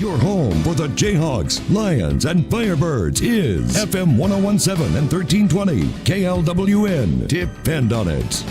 Your home for the Jayhawks, Lions, and Firebirds is FM 1017 and 1320 KLWN. Depend on it.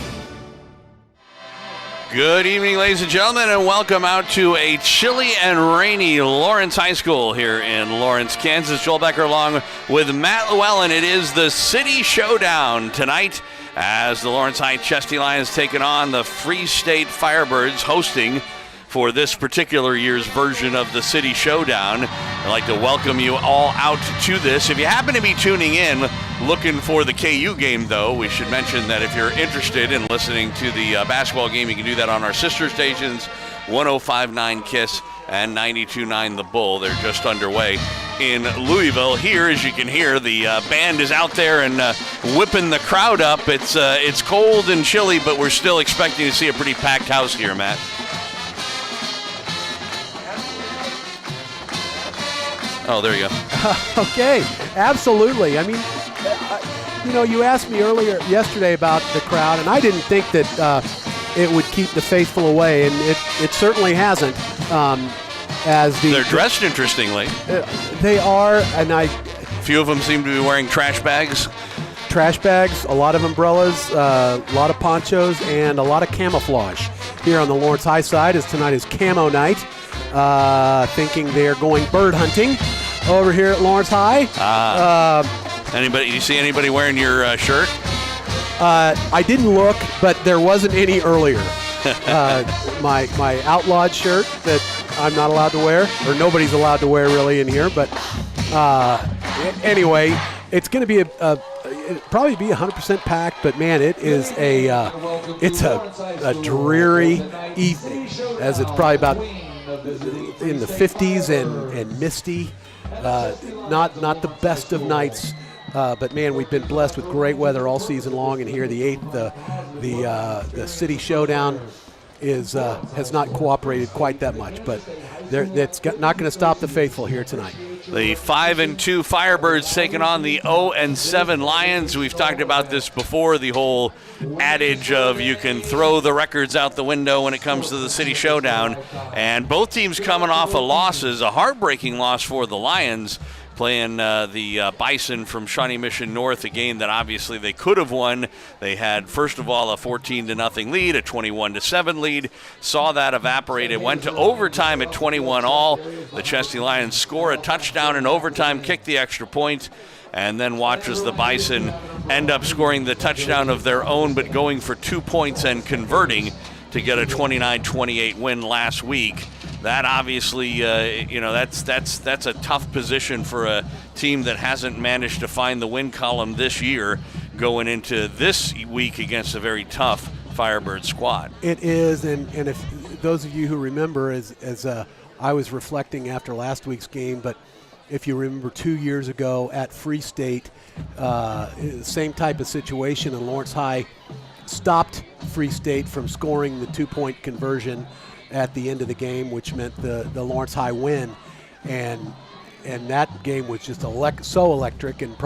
Good evening, ladies and gentlemen, and welcome out to a chilly and rainy Lawrence High School here in Lawrence, Kansas. Joel Becker along with Matt Llewellyn. It is the City Showdown tonight as the Lawrence High Chesty Lions taking on the Free State Firebirds, hosting for this particular year's version of the City Showdown. I'd like to welcome you all out to this. If you happen to be tuning in looking for the KU game, though, we should mention that if you're interested in listening to the basketball game, you can do that on our sister stations, 105.9 KISS and 92.9 The Bull. They're just underway in Louisville. Here, as you can hear, the band is out there and whipping the crowd up. It's cold and chilly, but we're still expecting to see a pretty packed house here, Matt. Oh, there you go. Okay, absolutely. I mean, you asked me yesterday about the crowd, and I didn't think that it would keep the faithful away, and it certainly hasn't. They're dressed interestingly. They are, and a few of them seem to be wearing trash bags. Trash bags, a lot of umbrellas, a lot of ponchos, and a lot of camouflage here on the Lawrence High side, as tonight is camo night. Thinking they're going bird hunting over here at Lawrence High. You see anybody wearing your shirt? I didn't look, but there wasn't any earlier. My outlawed shirt that I'm not allowed to wear, or nobody's allowed to wear really in here. But anyway, it's going to be it'll probably be 100% packed. But man, it is it's a dreary evening, as it's probably about in the 50s and misty. Not the best of nights, but man, we've been blessed with great weather all season long. And here, the City Showdown has not cooperated quite that much, but that's not going to stop the faithful here tonight. The 5-2 Firebirds taking on the 0-7 Lions. We've talked about this before, the whole adage of you can throw the records out the window when it comes to the City Showdown. And both teams coming off of losses, a heartbreaking loss for the Lions, playing the Bison from Shawnee Mission North, a game that obviously they could have won. They had, first of all, a 14-0 lead, a 21-7 lead. Saw that evaporate. It went to overtime at 21-all. The Chesty Lions score a touchdown in overtime, kick the extra point, and then watch as the Bison end up scoring the touchdown of their own, but going for 2 points and converting to get a 29-28 win last week. That obviously, that's a tough position for a team that hasn't managed to find the win column this year going into this week against a very tough Firebird squad. It is, and if those of you who remember, as I was reflecting after last week's game, but if you remember 2 years ago at Free State, same type of situation, and Lawrence High stopped Free State from scoring the 2-point conversion at the end of the game, which meant the Lawrence High win, and that game was just so electric, and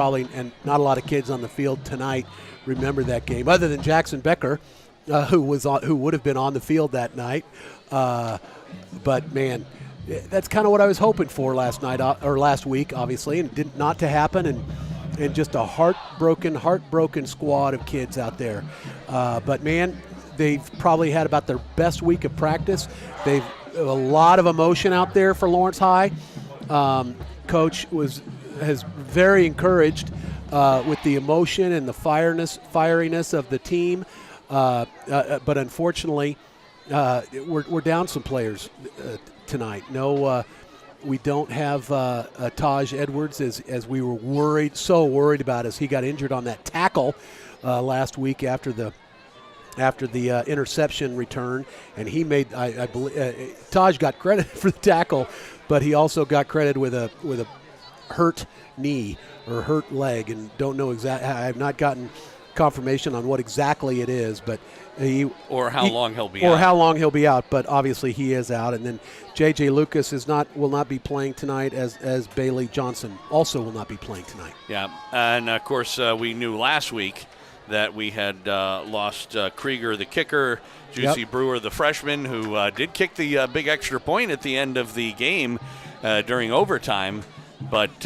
not a lot of kids on the field tonight remember that game, other than Jackson Becker, who would have been on the field that night. But man, that's kind of what I was hoping for last week, obviously, and not to happen, and just a heartbroken squad of kids out there. But man, they've probably had about their best week of practice. They've a lot of emotion out there for Lawrence High. Coach has very encouraged with the emotion and the fieriness of the team. But unfortunately, we're down some players tonight. We don't have Taj Edwards as we were so worried about, as he got injured on that tackle last week after the interception return, and he made, I believe, Taj got credit for the tackle, but he also got credit with a hurt knee or hurt leg, and don't know exactly. I have not gotten confirmation on what exactly it is, but how long he'll be out. But obviously he is out, and then J.J. Lucas will not be playing tonight, as Bailey Johnson also will not be playing tonight. Yeah, and of course we knew last week that we had lost Krieger, the kicker, Juicy Brewer, the freshman, who did kick the big extra point at the end of the game. during overtime. But,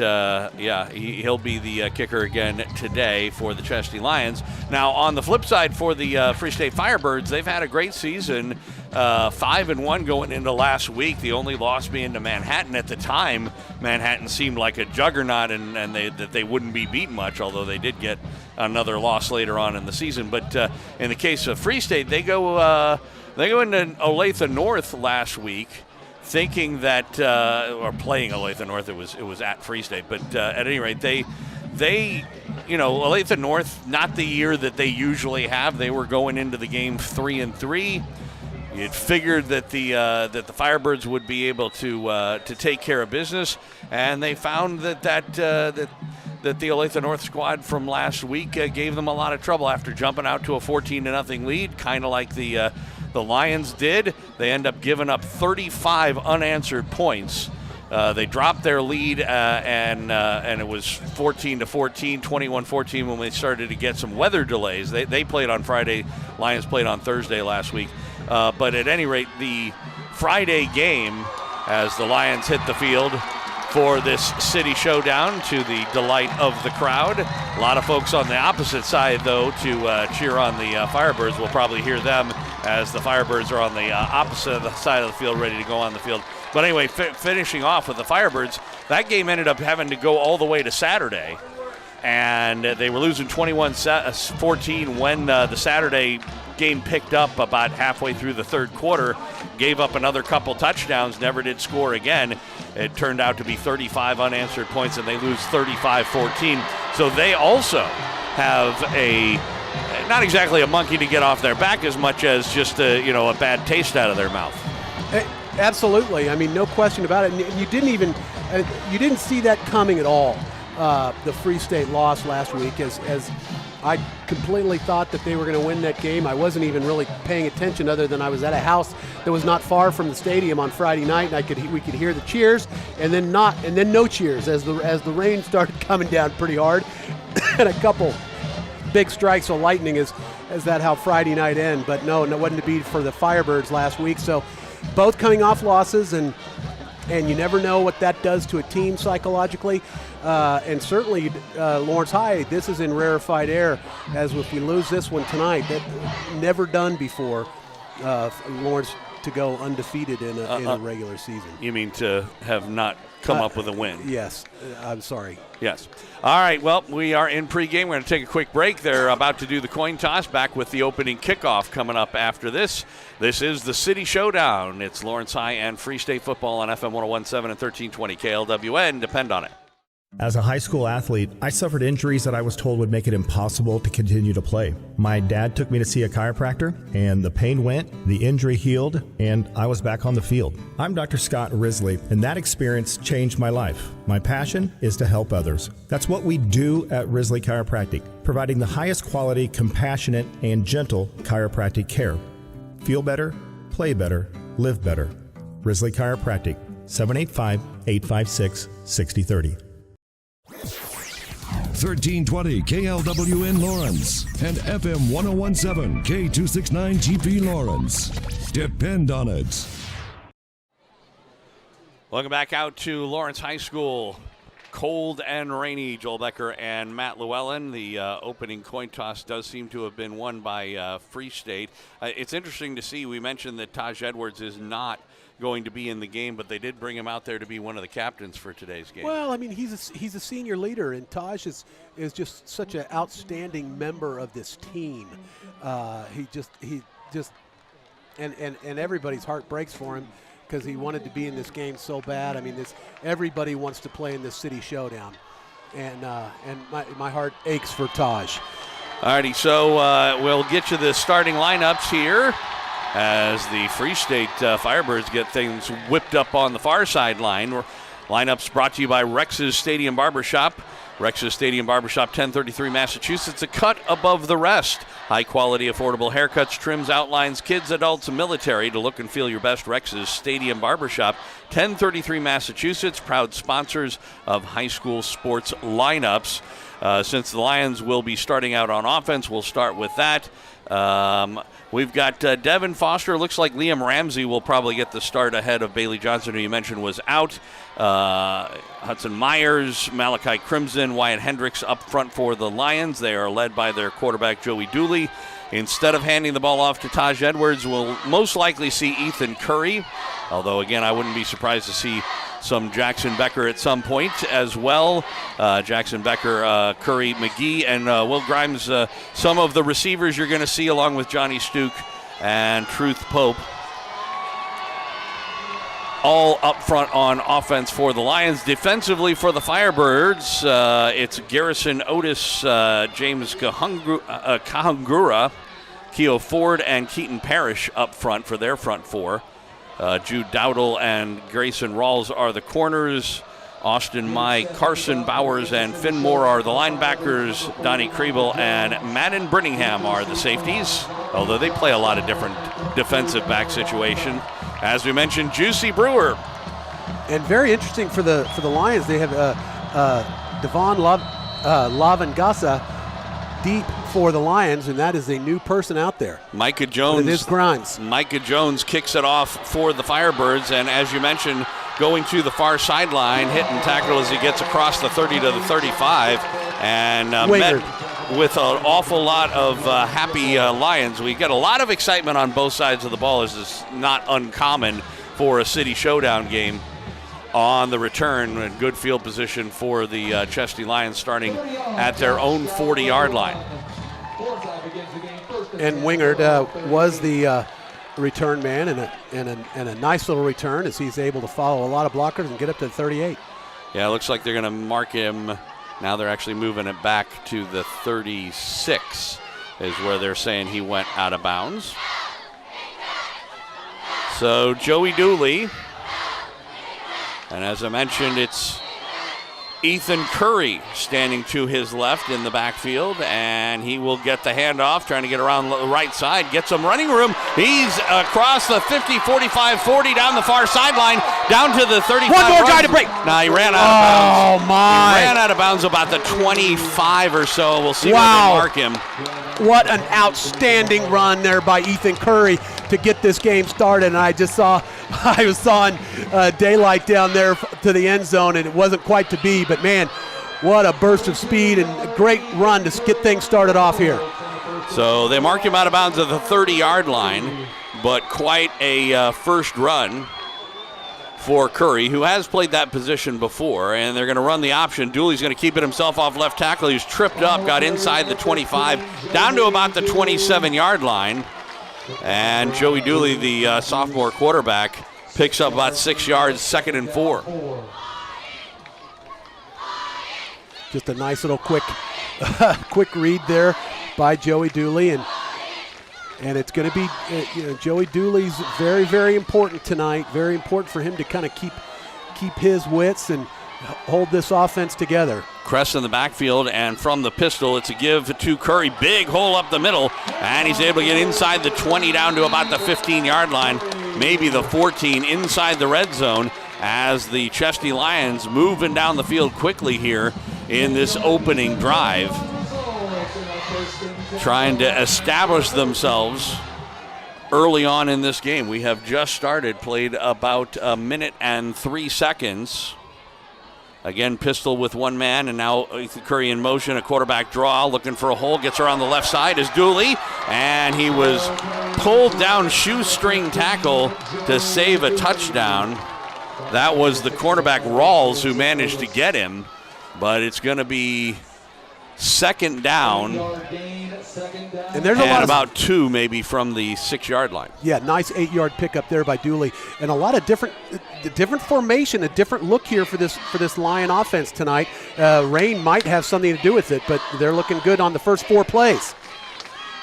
he'll be the kicker again today for the Chesty Lions. Now, on the flip side for the Free State Firebirds, they've had a great season, 5-1 going into last week, the only loss being to Manhattan. At the time, Manhattan seemed like a juggernaut and that they wouldn't be beaten much, although they did get another loss later on in the season. But in the case of Free State, they go into Olathe North last week, thinking that, or playing Olathe North, it was at Free State, but at any rate, they Olathe North, not the year that they usually have. They were going into the game 3-3. You'd figured that the Firebirds would be able to take care of business, and they found that the Olathe North squad from last week gave them a lot of trouble after jumping out to a 14-0 lead, kind of like the Lions did. They end up giving up 35 unanswered points. They dropped their lead, and it was 14-14, 21-14 when they started to get some weather delays. They played on Friday. Lions played on Thursday last week. But at any rate, the Friday game, as the Lions hit the field for this city showdown to the delight of the crowd. A lot of folks on the opposite side, though, to cheer on the Firebirds. We'll probably hear them as the Firebirds are on the opposite side of the field, ready to go on the field. But anyway, finishing off with the Firebirds, that game ended up having to go all the way to Saturday. And they were losing 21-14 when the Saturday game picked up about halfway through the third quarter, gave up another couple touchdowns, never did score again. It turned out to be 35 unanswered points, and they lose 35-14. So they also have not exactly a monkey to get off their back as much as just a bad taste out of their mouth. Absolutely. I mean, no question about it. And you didn't see that coming at all. The Free State loss last week, as I completely thought that they were going to win that game. I wasn't even really paying attention, other than I was at a house that was not far from the stadium on Friday night, and we could hear the cheers, and then no cheers as the rain started coming down pretty hard, and a couple big strikes of lightning as that how Friday night ended. But no, it wasn't to be for the Firebirds last week. So both coming off losses, and you never know what that does to a team psychologically. And certainly Lawrence High, this is in rarefied air, as if we lose this one tonight, that never done before, Lawrence to go undefeated in a regular season. You mean to have not come up with a win? Yes. I'm sorry. Yes. All right, well, we are in pregame. We're going to take a quick break. They're about to do the coin toss, back with the opening kickoff coming up after this. This is the City Showdown. It's Lawrence High and Free State football on FM 101.7 and 1320 KLWN. Depend on it. As a high school athlete, I suffered injuries that I was told would make it impossible to continue to play. My dad took me to see a chiropractor, and the pain went, the injury healed, and I was back on the field. I'm Dr. Scott Risley, and that experience changed my life. My passion is to help others. That's what we do at Risley Chiropractic, providing the highest quality, compassionate, and gentle chiropractic care. Feel better, play better, live better. Risley Chiropractic, 785-856-6030. 1320 KLWN Lawrence and FM 101.7 K269 GP Lawrence. Depend on it. Welcome back out to Lawrence High School. Cold and rainy. Joel Becker and Matt Llewellyn. The opening coin toss does seem to have been won by Free State. It's interesting to see. We mentioned that Taj Edwards is not going to be in the game, but they did bring him out there to be one of the captains for today's game. Well, I mean, he's a senior leader, and Taj is just such an outstanding member of this team. He just and everybody's heart breaks for him, because he wanted to be in this game so bad. I mean, everybody wants to play in this city showdown, and my heart aches for Taj. All righty, so we'll get you the starting lineups here as the Free State Firebirds get things whipped up on the far sideline. Lineups brought to you by Rex's Stadium Barbershop. Rex's Stadium Barbershop, 1033 Massachusetts, a cut above the rest. High quality, affordable haircuts, trims, outlines, kids, adults, and military. To look and feel your best, Rex's Stadium Barbershop, 1033 Massachusetts, proud sponsors of high school sports lineups. Since the Lions will be starting out on offense, we'll start with that. We've got Devin Foster. Looks like Liam Ramsey will probably get the start ahead of Bailey Johnson, who you mentioned was out. Hudson Myers, Malachi Crimson, Wyatt Hendricks up front for the Lions. They are led by their quarterback, Joey Douly. Instead of handing the ball off to Taj Edwards, we'll most likely see Ethan Curry. Although, again, I wouldn't be surprised to see some Jackson Becker at some point as well. Jackson Becker, Curry, McGee, and Will Grimes. Some of the receivers you're going to see along with Johnny Stuke and Truth Pope. All up front on offense for the Lions. Defensively for the Firebirds, it's Garrison Otis, James Kahungura, Keo Ford, and Keaton Parrish up front for their front four. Jude Dowdle and Grayson Rawls are the corners. Austin Mai, Carson Bowers, and Finn Moore are the linebackers. Donnie Kriebel and Madden Brittingham are the safeties, although they play a lot of different defensive back situation. As we mentioned, Juicy Brewer. And very interesting for the Lions, they have Devon Lavangasa deep for the Lions, and that is a new person out there. Micah Jones. It is Grimes. Micah Jones kicks it off for the Firebirds, and as you mentioned, going to the far sideline, hit and tackle as he gets across the 30 to the 35, and met with an awful lot of happy Lions. We get a lot of excitement on both sides of the ball, as is not uncommon for a city showdown game. On the return, a good field position for the Chesty Lions, starting at their own 40-yard line. And Wingard was the return man, and a nice little return as he's able to follow a lot of blockers and get up to the 38. Yeah, it looks like they're going to mark him. Now they're actually moving it back to the 36 is where they're saying he went out of bounds. So Joey Douly. And as I mentioned, it's Ethan Curry standing to his left in the backfield, and he will get the handoff, trying to get around the right side, get some running room. He's across the 50, 45, 40, down the far sideline, down to the 35. One more guy to break. Nah, he ran out of bounds. Oh, my. He ran out of bounds about the 25 or so. We'll see where they mark him. What an outstanding run there by Ethan Curry to get this game started. And I was on daylight down there to the end zone, and it wasn't quite to be. But, man, what a burst of speed and a great run to get things started off here. So they marked him out of bounds at the 30-yard line, but quite a first run for Curry, who has played that position before, and they're going to run the option. Dooley's going to keep it himself off left tackle. He was tripped up, got inside the 25, down to about the 27-yard line. And Joey Dooley, the sophomore quarterback, picks up about 6 yards, 2nd and 4. Just a nice little quick read there by Joey Dooley, and it's going to be Joey Dooley's very, very important tonight. Very important for him to kind of keep his wits and hold this offense together. Crest in the backfield, and from the pistol, it's a give to Curry. Big hole up the middle, and he's able to get inside the 20 down to about the 15-yard line, maybe the 14, inside the red zone, as the Chesty Lions moving down the field quickly here in this opening drive, trying to establish themselves early on in this game. We have just started, played about a minute and 3 seconds. Again, pistol with one man, and now Ethan Curry in motion, a quarterback draw, looking for a hole, gets around the left side is Dooley, and he was pulled down shoestring tackle to save a touchdown. That was the cornerback Rawls who managed to get him, but it's going to be second down, and there's a lot about 2 maybe from the 6-yard line. Yeah, nice 8-yard pickup there by Dooley, and a lot of different formation, a different look here for this Lion offense tonight. Rain might have something to do with it, but they're looking good on the first 4 plays.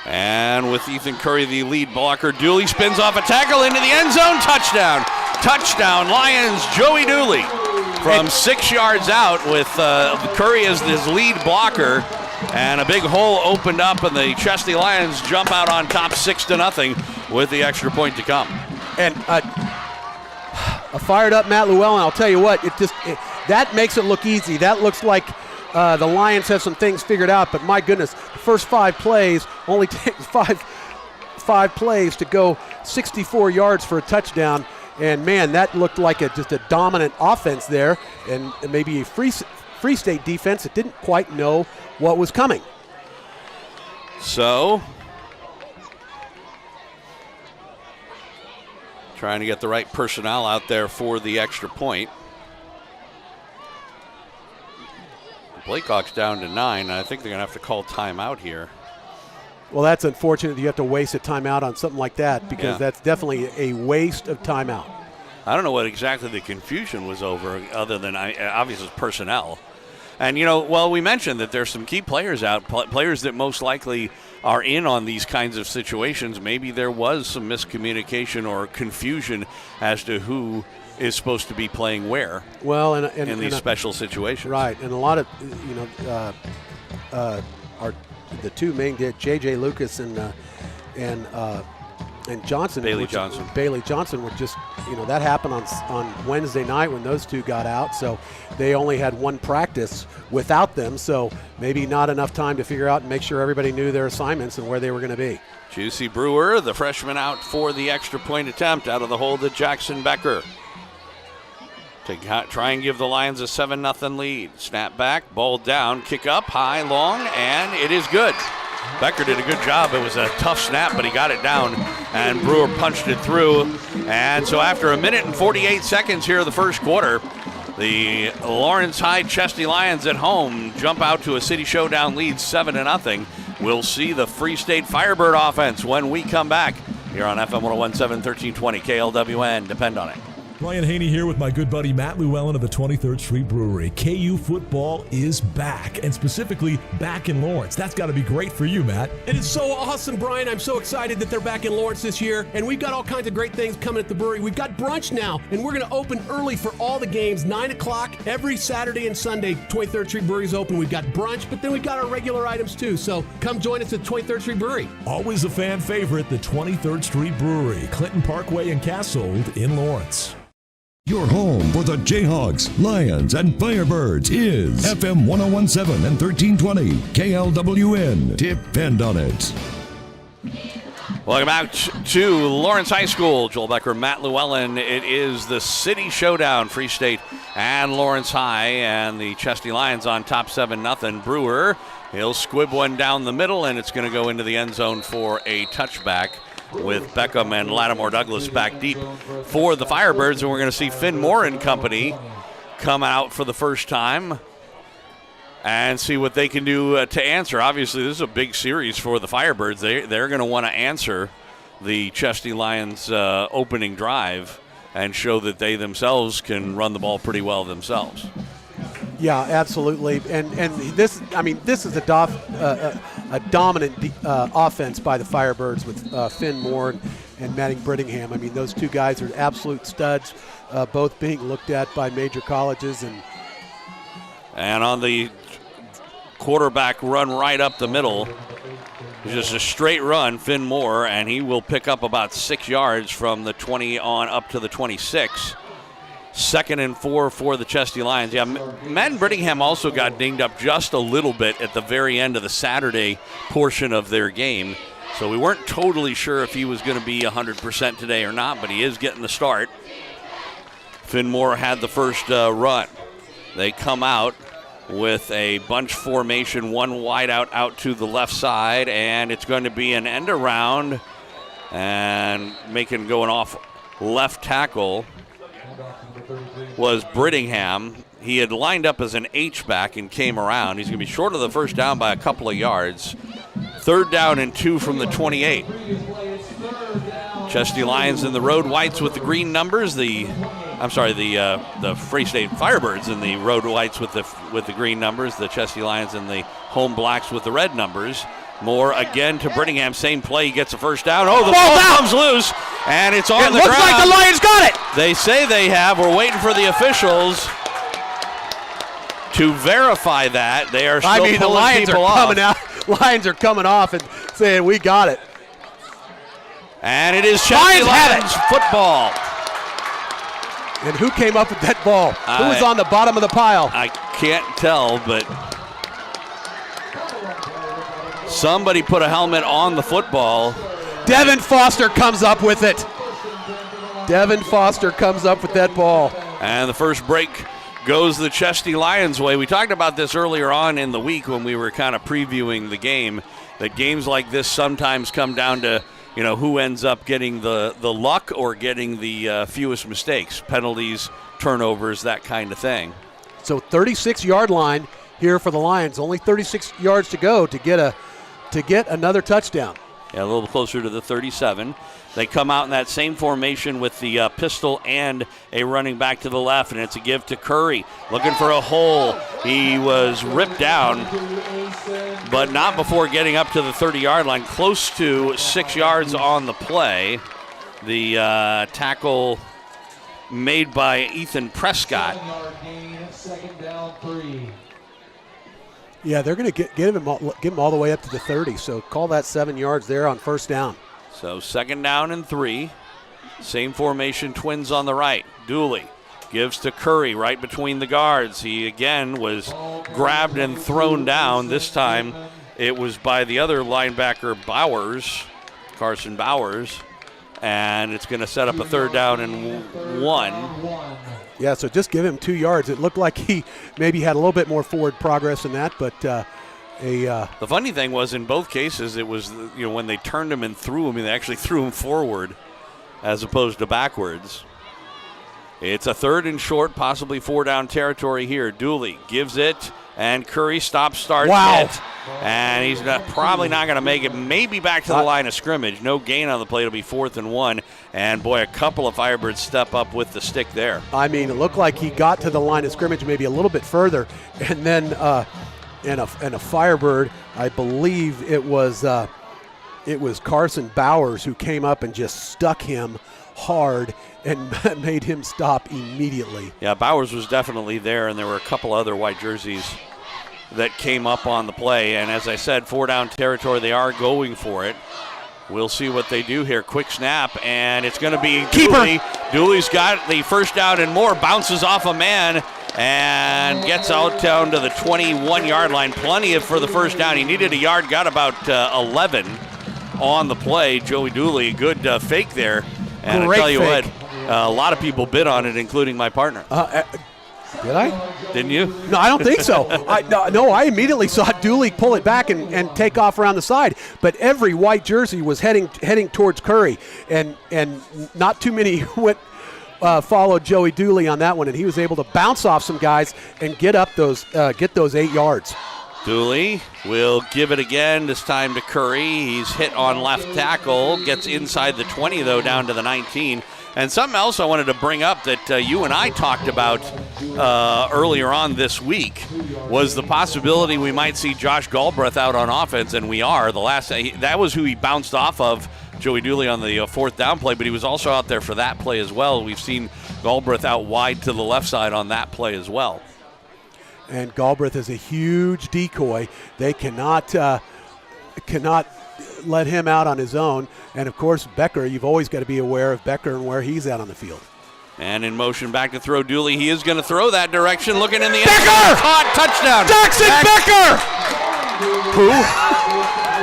And with Ethan Curry, the lead blocker, Dooley spins off a tackle into the end zone. Touchdown. Touchdown, Lions, Joey Dooley. From 6 yards out with Curry as his lead blocker, and a big hole opened up, and the Chesty Lions jump out on top 6-0 with the extra point to come. And a fired up Matt Llewellyn, I'll tell you what, that makes it look easy. That looks like the Lions have some things figured out, but my goodness, the first 5 plays only takes five plays to go 64 yards for a touchdown. And, man, that looked like just a dominant offense there, and maybe a Free State defense that didn't quite know what was coming. So, trying to get the right personnel out there for the extra point. Blackhawks down to 9, and I think they're going to have to call timeout here. Well, that's unfortunate that you have to waste a timeout on something like that, because that's definitely a waste of timeout. I don't know what exactly the confusion was over, other than obviously personnel. And, we mentioned that there's some key players out, players that most likely are in on these kinds of situations. Maybe there was some miscommunication or confusion as to who is supposed to be playing where. Well, in these special situations. Right, and a lot of, the two main did, J.J. Lucas and Johnson. Bailey Johnson. Bailey Johnson were just, that happened on Wednesday night when those two got out. So they only had one practice without them. So maybe not enough time to figure out and make sure everybody knew their assignments and where they were going to be. Juicy Brewer, the freshman, out for the extra point attempt out of the hold to Jackson Becker. To try and give the Lions a 7-0 lead. Snap back, ball down, kick up, high, long, and it is good. Becker did a good job. It was a tough snap, but he got it down, and Brewer punched it through. And so after 1 minute and 48 seconds here of the first quarter, the Lawrence High Chesty Lions at home jump out to a City Showdown lead 7-0. We'll see the Free State Firebird offense when we come back here on FM 101.7, 1320 KLWN. Depend on it. Brian Haney here with my good buddy Matt Llewellyn of the 23rd Street Brewery. KU football is back, and specifically back in Lawrence. That's got to be great for you, Matt. It is so awesome, Brian. I'm so excited that they're back in Lawrence this year, and we've got all kinds of great things coming at the brewery. We've got brunch now, and we're going to open early for all the games, 9 o'clock every Saturday and Sunday. 23rd Street Brewery is open. We've got brunch, but then we've got our regular items too, so come join us at 23rd Street Brewery. Always a fan favorite, the 23rd Street Brewery, Clinton Parkway and Cassold in Lawrence. Your home for the Jayhawks, Lions, and Firebirds is FM 101.7 and 1320 KLWN. Depend on it. Welcome back to Lawrence High School. Joel Becker, Matt Llewellyn. It is the City Showdown, Free State and Lawrence High, and the Chesty Lions on top 7-0. Brewer, he'll squib one down the middle, and it's going to go into the end zone for a touchback, with Beckham and Lattimore Douglas back deep for the Firebirds. And we're going to see Finn Moore and company come out for the first time and see what they can do to answer. Obviously, this is a big series for the Firebirds. They're going to want to answer the Chesty Lions opening drive and show that they themselves can run the ball pretty well themselves. Yeah, absolutely. And this is a dominant offense by the Firebirds with Finn Moore and Manning Brittingham. I mean, those two guys are absolute studs, both being looked at by major colleges. And on the quarterback run right up the middle, just a straight run, Finn Moore, and he will pick up about 6 yards from the 20 on up to the 26. 2nd and 4 for the Chesty Lions. Yeah, Manning Brittingham also got dinged up just a little bit at the very end of the Saturday portion of their game. So we weren't totally sure if he was going to be 100% today or not, but he is getting the start. Finn Moore had the first run. They come out with a bunch formation, one wide out to the left side, and it's going to be an end around, and going off left tackle was Brittingham. He had lined up as an H-back and came around. He's going to be short of the first down by a couple of yards. 3rd down and 2 from the 28. Chesty Lions in the road whites with the green numbers. The Free State Firebirds in the road whites with the green numbers. The Chesty Lions in the home blacks with the red numbers. Moore again to Brittingham. Same play. He gets a first down. Oh, the ball comes loose, and it's on the ground. It looks like the Lions got it. They say they have. We're waiting for the officials to verify that. They are still pulling the Lions people are off. coming out. Lions are coming off and saying, we got it. And it is Chesty Lions football. And who came up with that ball? Who was on the bottom of the pile? I can't tell, but Somebody put a helmet on the football. Devin Foster comes up with it. Devin Foster comes up with that ball. And the first break goes the Chesty Lions' way. We talked about this earlier on in the week when we were kind of previewing the game, that games like this sometimes come down to, who ends up getting the luck or getting the fewest mistakes, penalties, turnovers, that kind of thing. So 36-yard line here for the Lions. Only 36 yards to go to get another touchdown. Yeah, a little closer to the 37. They come out in that same formation with the pistol and a running back to the left, and it's a give to Curry. Looking for a hole. He was ripped down, but not before getting up to the 30-yard line, close to 6 yards on the play. The tackle made by Ethan Prescott. Yeah, they're going to get him all the way up to the 30, so call that 7 yards there on first down. So 2nd down and 3. Same formation, Twins on the right. Douly gives to Curry right between the guards. He again was grabbed and thrown down. This time it was by the other linebacker, Carson Bowers. And it's going to set up a 3rd down and 1. Yeah, so just give him 2 yards. It looked like he maybe had a little bit more forward progress than that, but the funny thing was in both cases it was when they turned him and threw him, they actually threw him forward as opposed to backwards. It's a 3rd and short, possibly 4-down territory here. Douly gives it, and Curry starts it. And he's probably not going to make it. Maybe back to the line of scrimmage. No gain on the play. It'll be 4th and 1. And, boy, a couple of Firebirds step up with the stick there. I mean, it looked like he got to the line of scrimmage maybe a little bit further. And then and a Firebird, I believe it was Carson Bowers who came up and just stuck him hard and made him stop immediately. Yeah, Bowers was definitely there, and there were a couple other white jerseys that came up on the play. And as I said, 4-down territory, they are going for it. We'll see what they do here. Quick snap, and it's going to be Douly. Dooley's got the first down and more, bounces off a man, and gets out down to the 21-yard line. Plenty for the first down. He needed a yard, got about 11 on the play. Joey Douly, good fake there. And Great I tell you fake. what, a lot of people bid on it, including my partner. Did I? Didn't you? No, I don't think so. I immediately saw Douly pull it back and take off around the side. But every white jersey was heading towards Curry, and not too many followed Joey Douly on that one, and he was able to bounce off some guys and get those 8 yards. Douly will give it again, this time to Curry. He's hit on left tackle, gets inside the 20, though, down to the 19. And something else I wanted to bring up that you and I talked about earlier on this week was the possibility we might see Josh Galbraith out on offense, and we are. That was who he bounced off of, Joey Douly, on the 4th down play, but he was also out there for that play as well. We've seen Galbraith out wide to the left side on that play as well. And Galbraith is a huge decoy. They cannot let him out on his own. And, of course, Becker, you've always got to be aware of Becker and where he's at on the field. And in motion back to throw Douly. He is going to throw that direction, looking in the end Becker! zone. Caught, touchdown. Jackson Becker! Who?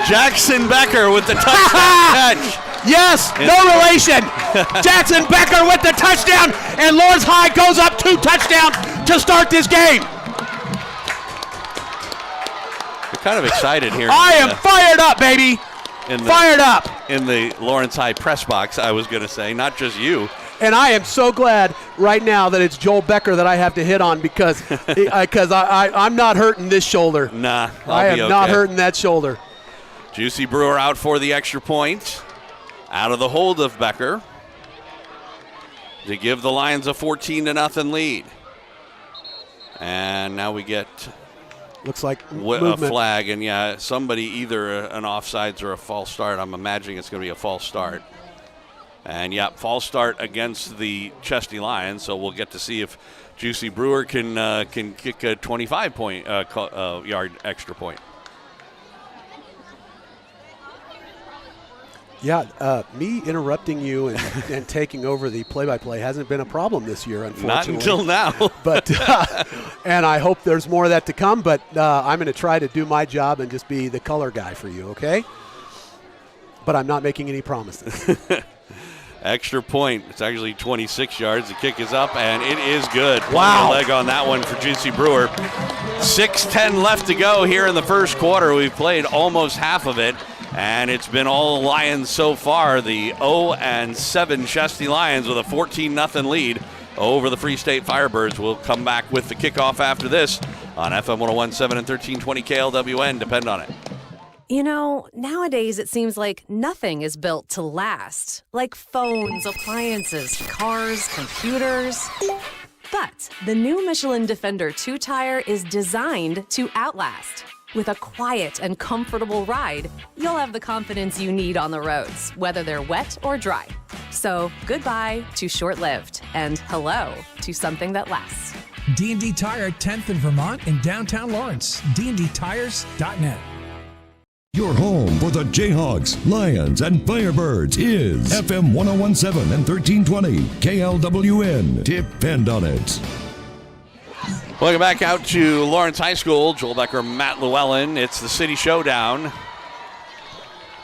Jackson Becker with the touchdown catch. Yes, no relation. Jackson Becker with the touchdown, and Lawrence High goes up 2 touchdowns to start this game. Kind of excited here. I am fired up, baby. Fired up. In the Lawrence High press box, I was going to say, not just you. And I am so glad right now that it's Joel Becker that I have to hit on because I'm not hurting this shoulder. Nah, I am not hurting that shoulder. Juicy Brewer out for the extra point. Out of the hold of Becker to give the Lions a 14-0 lead. And now we get... Looks like a flag, and somebody either an offsides or a false start. I'm imagining it's going to be a false start. And false start against the Chesty Lions. So we'll get to see if Juicy Brewer can kick a 25-point yard extra point. Yeah, me interrupting you and taking over the play-by-play hasn't been a problem this year, unfortunately. Not until now. But and I hope there's more of that to come, but I'm going to try to do my job and just be the color guy for you, okay? But I'm not making any promises. Extra point. It's actually 26 yards. The kick is up, and it is good. Wow. Leg on that one for Juicy Brewer. 6:10 left to go here in the first quarter. We've played almost half of it, and it's been all Lions so far. The 0-7 Chesty Lions with a 14-0 lead over the Free State Firebirds. We'll come back with the kickoff after this on FM 101.7 and 1320 KLWN. Depend on it. You know, nowadays it seems like nothing is built to last. Like phones, appliances, cars, computers. But the new Michelin Defender 2-tire is designed to outlast. With a quiet and comfortable ride, you'll have the confidence you need on the roads, whether they're wet or dry. So goodbye to short-lived, and hello to something that lasts. D&D Tire, 10th in Vermont in downtown Lawrence. dndtires.net. Your home for the Jayhawks, Lions, and Firebirds is FM 101.7 and 1320 KLWN. Depend on it. Welcome back out to Lawrence High School. Joel Becker, Matt Llewellyn. It's the City Showdown.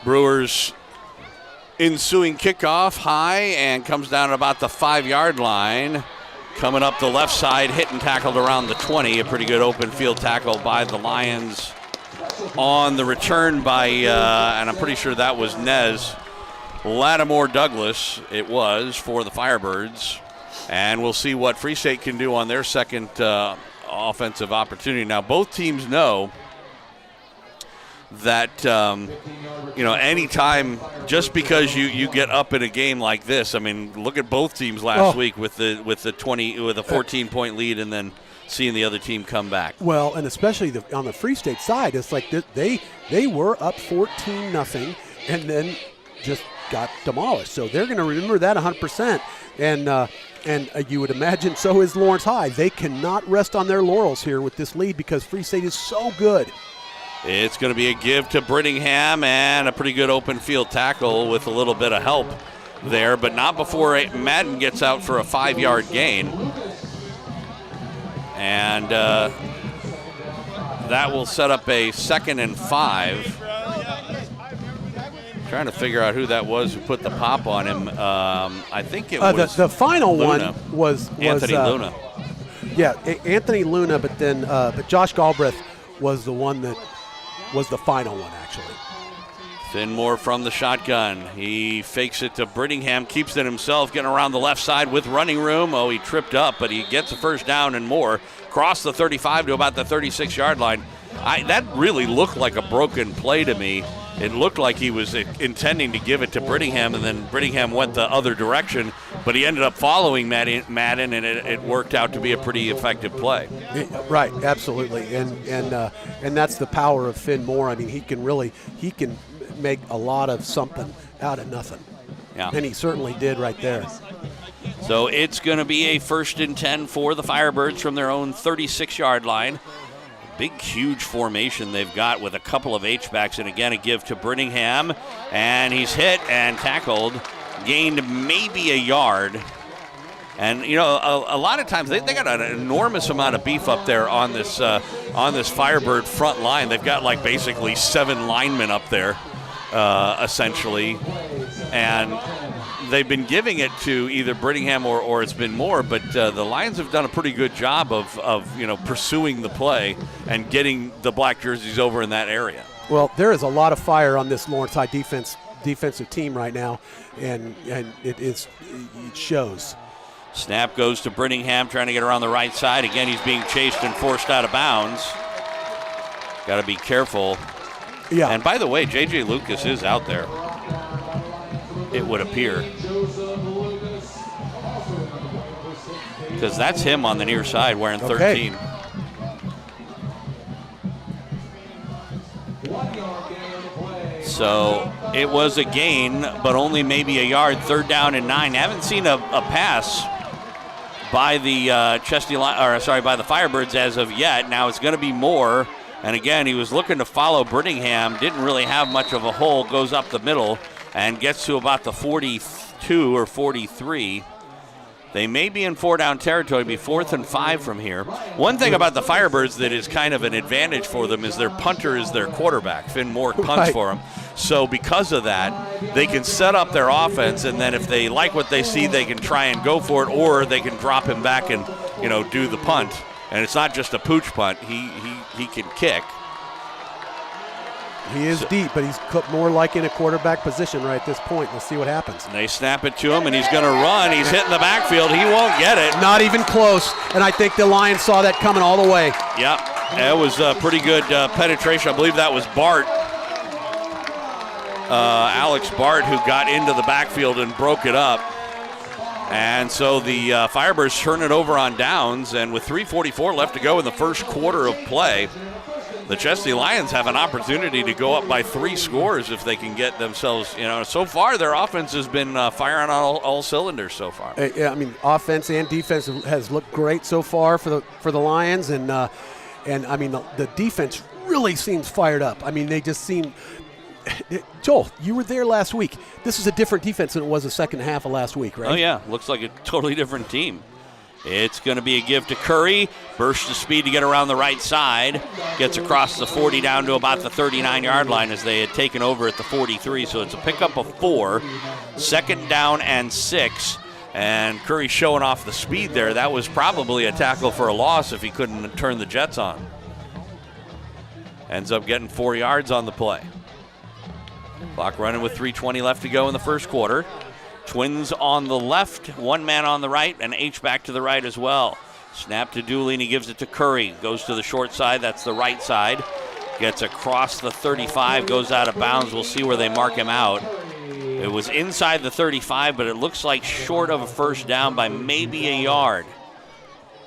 Brewers ensuing kickoff high and comes down at about the 5-yard line. Coming up the left side, hit and tackled around the 20. A pretty good open field tackle by the Lions on the return by, and I'm pretty sure that was Nez Lattimore Douglas. It was for the Firebirds. And we'll see what Free State can do on their second offensive opportunity. Now, both teams know that, anytime, just because you get up in a game like this, I mean, look at both teams last week with a 14-point lead and then seeing the other team come back. Well, and especially on the Free State side, it's like they were up 14-0 and then just got demolished. So they're going to remember that 100%. And you would imagine so is Lawrence High. They cannot rest on their laurels here with this lead because Free State is so good. It's going to be a give to Brittingham and a pretty good open field tackle with a little bit of help there, but not before Madden gets out for a 5-yard gain. And that will set up a 2nd and 5. Trying to figure out who that was who put the pop on him. I think it was the final Luna. one was Anthony Luna. Yeah, Anthony Luna, but then but Josh Galbraith was the one that was the final one actually. Finmore from the shotgun. He fakes it to Brittingham, keeps it himself, getting around the left side with running room. Oh, he tripped up, but he gets a first down and more. Cross the 35 to about the 36-yard line. That really looked like a broken play to me. It looked like he was intending to give it to Brittingham, and then Brittingham went the other direction, but he ended up following Madden, and it worked out to be a pretty effective play. Right, absolutely, and that's the power of Finmore. I mean, he can make a lot of something out of nothing. Yeah. And he certainly did right there. So it's going to be a 1st and 10 for the Firebirds from their own 36-yard line. Big, huge formation they've got with a couple of H-backs, and again a give to Brittingham, and he's hit and tackled, gained maybe a yard. And a lot of times they got an enormous amount of beef up there on this Firebird front line. They've got like basically 7 linemen up there, essentially, and they've been giving it to either Brittingham or it's been more, but the Lions have done a pretty good job of pursuing the play and getting the black jerseys over in that area. Well, there is a lot of fire on this Lawrence High defensive team right now, and it shows. Snap goes to Brittingham, trying to get around the right side. Again, he's being chased and forced out of bounds. Got to be careful. Yeah. And by the way, J.J. Lucas is out there, it would appear, because that's him on the near side wearing 13. So it was a gain, but only maybe a yard. 3rd down and 9. Haven't seen a pass by the by the Firebirds as of yet. Now it's going to be more. And again, he was looking to follow Brittingham. Didn't really have much of a hole. Goes up the middle. and gets to about the 42 or 43. They may be in 4-down territory, be 4th and 5 from here. One thing about the Firebirds that is kind of an advantage for them is their punter is their quarterback. Finn Moore punts for them. So because of that, they can set up their offense, and then if they like what they see, they can try and go for it, or they can drop him back and, do the punt. And it's not just a pooch punt. He can kick. He is deep, but he's more like in a quarterback position right at this point. We'll see what happens. And they snap it to him, and he's going to run. He's hitting the backfield. He won't get it. Not even close, and I think the Lions saw that coming all the way. Yep, that was pretty good penetration. I believe that was Bart, Alex Bart, who got into the backfield and broke it up. And so the Firebirds turn it over on downs, and with 3:44 left to go in the first quarter of play, the Chesty Lions have an opportunity to go up by 3 scores if they can get themselves, so far their offense has been firing on all cylinders so far. Yeah, I mean, offense and defense has looked great so far for the Lions, and I mean, the defense really seems fired up. I mean, they just seem – Joel, you were there last week. This is a different defense than it was the second half of last week, right? Oh, yeah. Looks like a totally different team. It's going to be a give to Curry. Bursts of speed to get around the right side. Gets across the 40 down to about the 39-yard line as they had taken over at the 43. So it's a pickup of 4. 2nd down and 6. And Curry showing off the speed there. That was probably a tackle for a loss if he couldn't turn the Jets on. Ends up getting 4 yards on the play. Clock running with 3:20 left to go in the first quarter. Twins on the left, 1 man on the right, and H-back to the right as well. Snap to Douly, and he gives it to Curry. Goes to the short side, that's the right side. Gets across the 35, goes out of bounds. We'll see where they mark him out. It was inside the 35, but it looks like short of a first down by maybe a yard.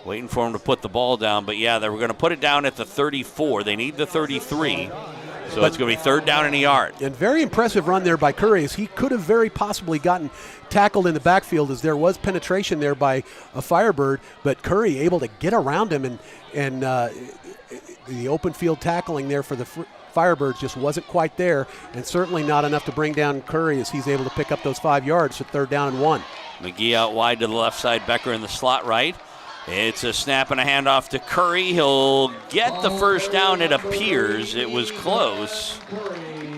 Waiting for him to put the ball down, but yeah, they were going to put it down at the 34. They need the 33. So it's going to be 3rd down and a yard. And very impressive run there by Curry, as he could have very possibly gotten tackled in the backfield, as there was penetration there by a Firebird, but Curry able to get around him, and the open field tackling there for the Firebirds just wasn't quite there, and certainly not enough to bring down Curry as he's able to pick up those 5 yards for 3rd down and 1. McGee out wide to the left side, Becker in the slot right. It's a snap and a handoff to Curry. He'll get the first down, it appears. It was close.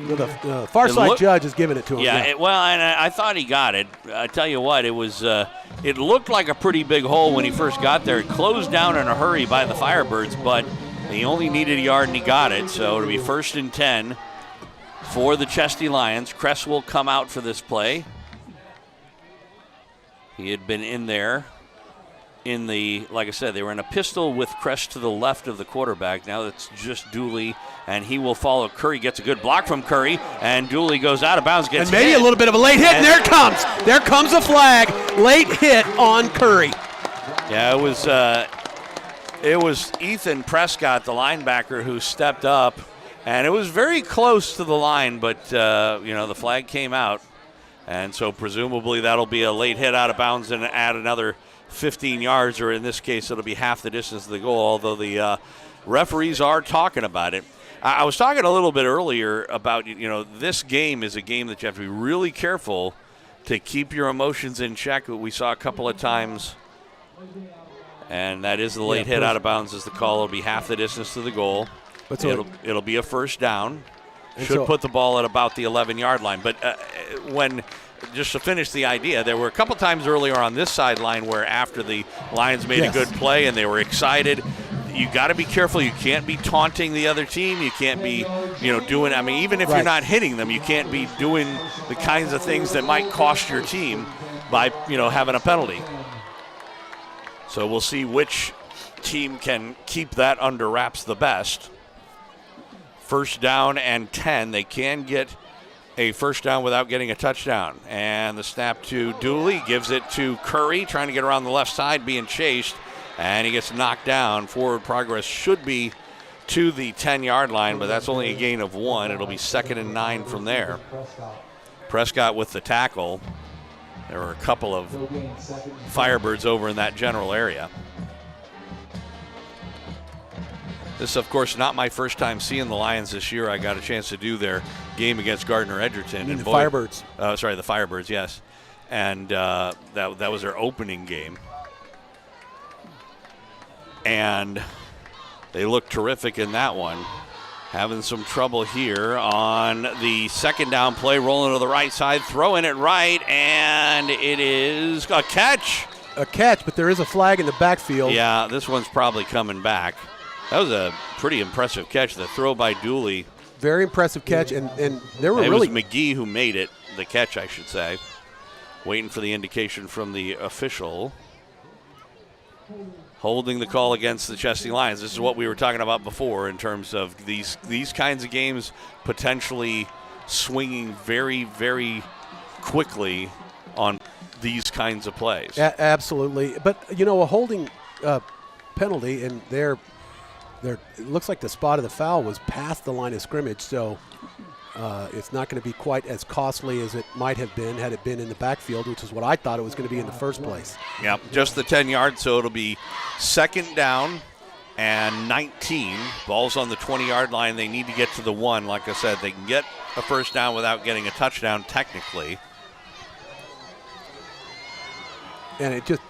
Well, the far side judge is giving it to him. Yeah, and I thought he got it. I tell you what, it was. It looked like a pretty big hole when he first got there. It closed down in a hurry by the Firebirds, but he only needed a yard and he got it. So it'll be 1st and 10 for the Chesty Lions. Kress will come out for this play. He had been in there. Like I said, they were in a pistol with Kress to the left of the quarterback. Now it's just Douly, and he will follow Curry. Gets a good block from Curry, and Douly goes out of bounds. Gets and maybe hit. A little bit of a late hit, and there it comes. There comes a flag. Late hit on Curry. Yeah, it was Ethan Prescott, the linebacker, who stepped up, and it was very close to the line, but the flag came out, and so presumably that'll be a late hit out of bounds and add another 15 yards, or in this case, it'll be half the distance to the goal, although the referees are talking about it. I was talking a little bit earlier about, this game is a game that you have to be really careful to keep your emotions in check. We saw a couple of times, and that is the late hit out of bounds is the call. It'll be half the distance to the goal. It'll be a first down. Should put the ball at about the 11-yard line. But just to finish the idea, there were a couple times earlier on this sideline where after the Lions made a good play and they were excited, you got to be careful. You can't be taunting the other team. You can't be, doing, even if you're not hitting them, you can't be doing the kinds of things that might cost your team by, having a penalty. So we'll see which team can keep that under wraps the best. 1st down and 10. They can get a first down without getting a touchdown. And the snap to Douly, gives it to Curry, trying to get around the left side, being chased, and he gets knocked down. Forward progress should be to the 10-yard line, but that's only a gain of 1. It'll be 2nd and 9 from there. Prescott with the tackle. There were a couple of Firebirds over in that general area. This is, of course, not my first time seeing the Lions this year. I got a chance to do their game against Gardner Edgerton. And the Firebirds. Sorry, the Firebirds, yes. And that was their opening game. And they looked terrific in that one. Having some trouble here on the second down play, rolling to the right side, throwing it right, and it is a catch. A catch, but there is a flag in the backfield. Yeah, this one's probably coming back. That was a pretty impressive catch. The throw by Douly. Very impressive catch, and there were it really... was McGee who made it, the catch, I should say. Waiting for the indication from the official. Holding the call against the Chesty Lions. This is what we were talking about before in terms of these kinds of games potentially swinging very, very quickly on these kinds of plays. Absolutely. But, a holding penalty, and it looks like the spot of the foul was past the line of scrimmage, so it's not going to be quite as costly as it might have been had it been in the backfield, which is what I thought it was going to be in the first place. Yep, just the 10 yards, so it'll be second down and 19. Ball's on the 20-yard line. They need to get to the 1. Like I said, they can get a first down without getting a touchdown technically. And it just,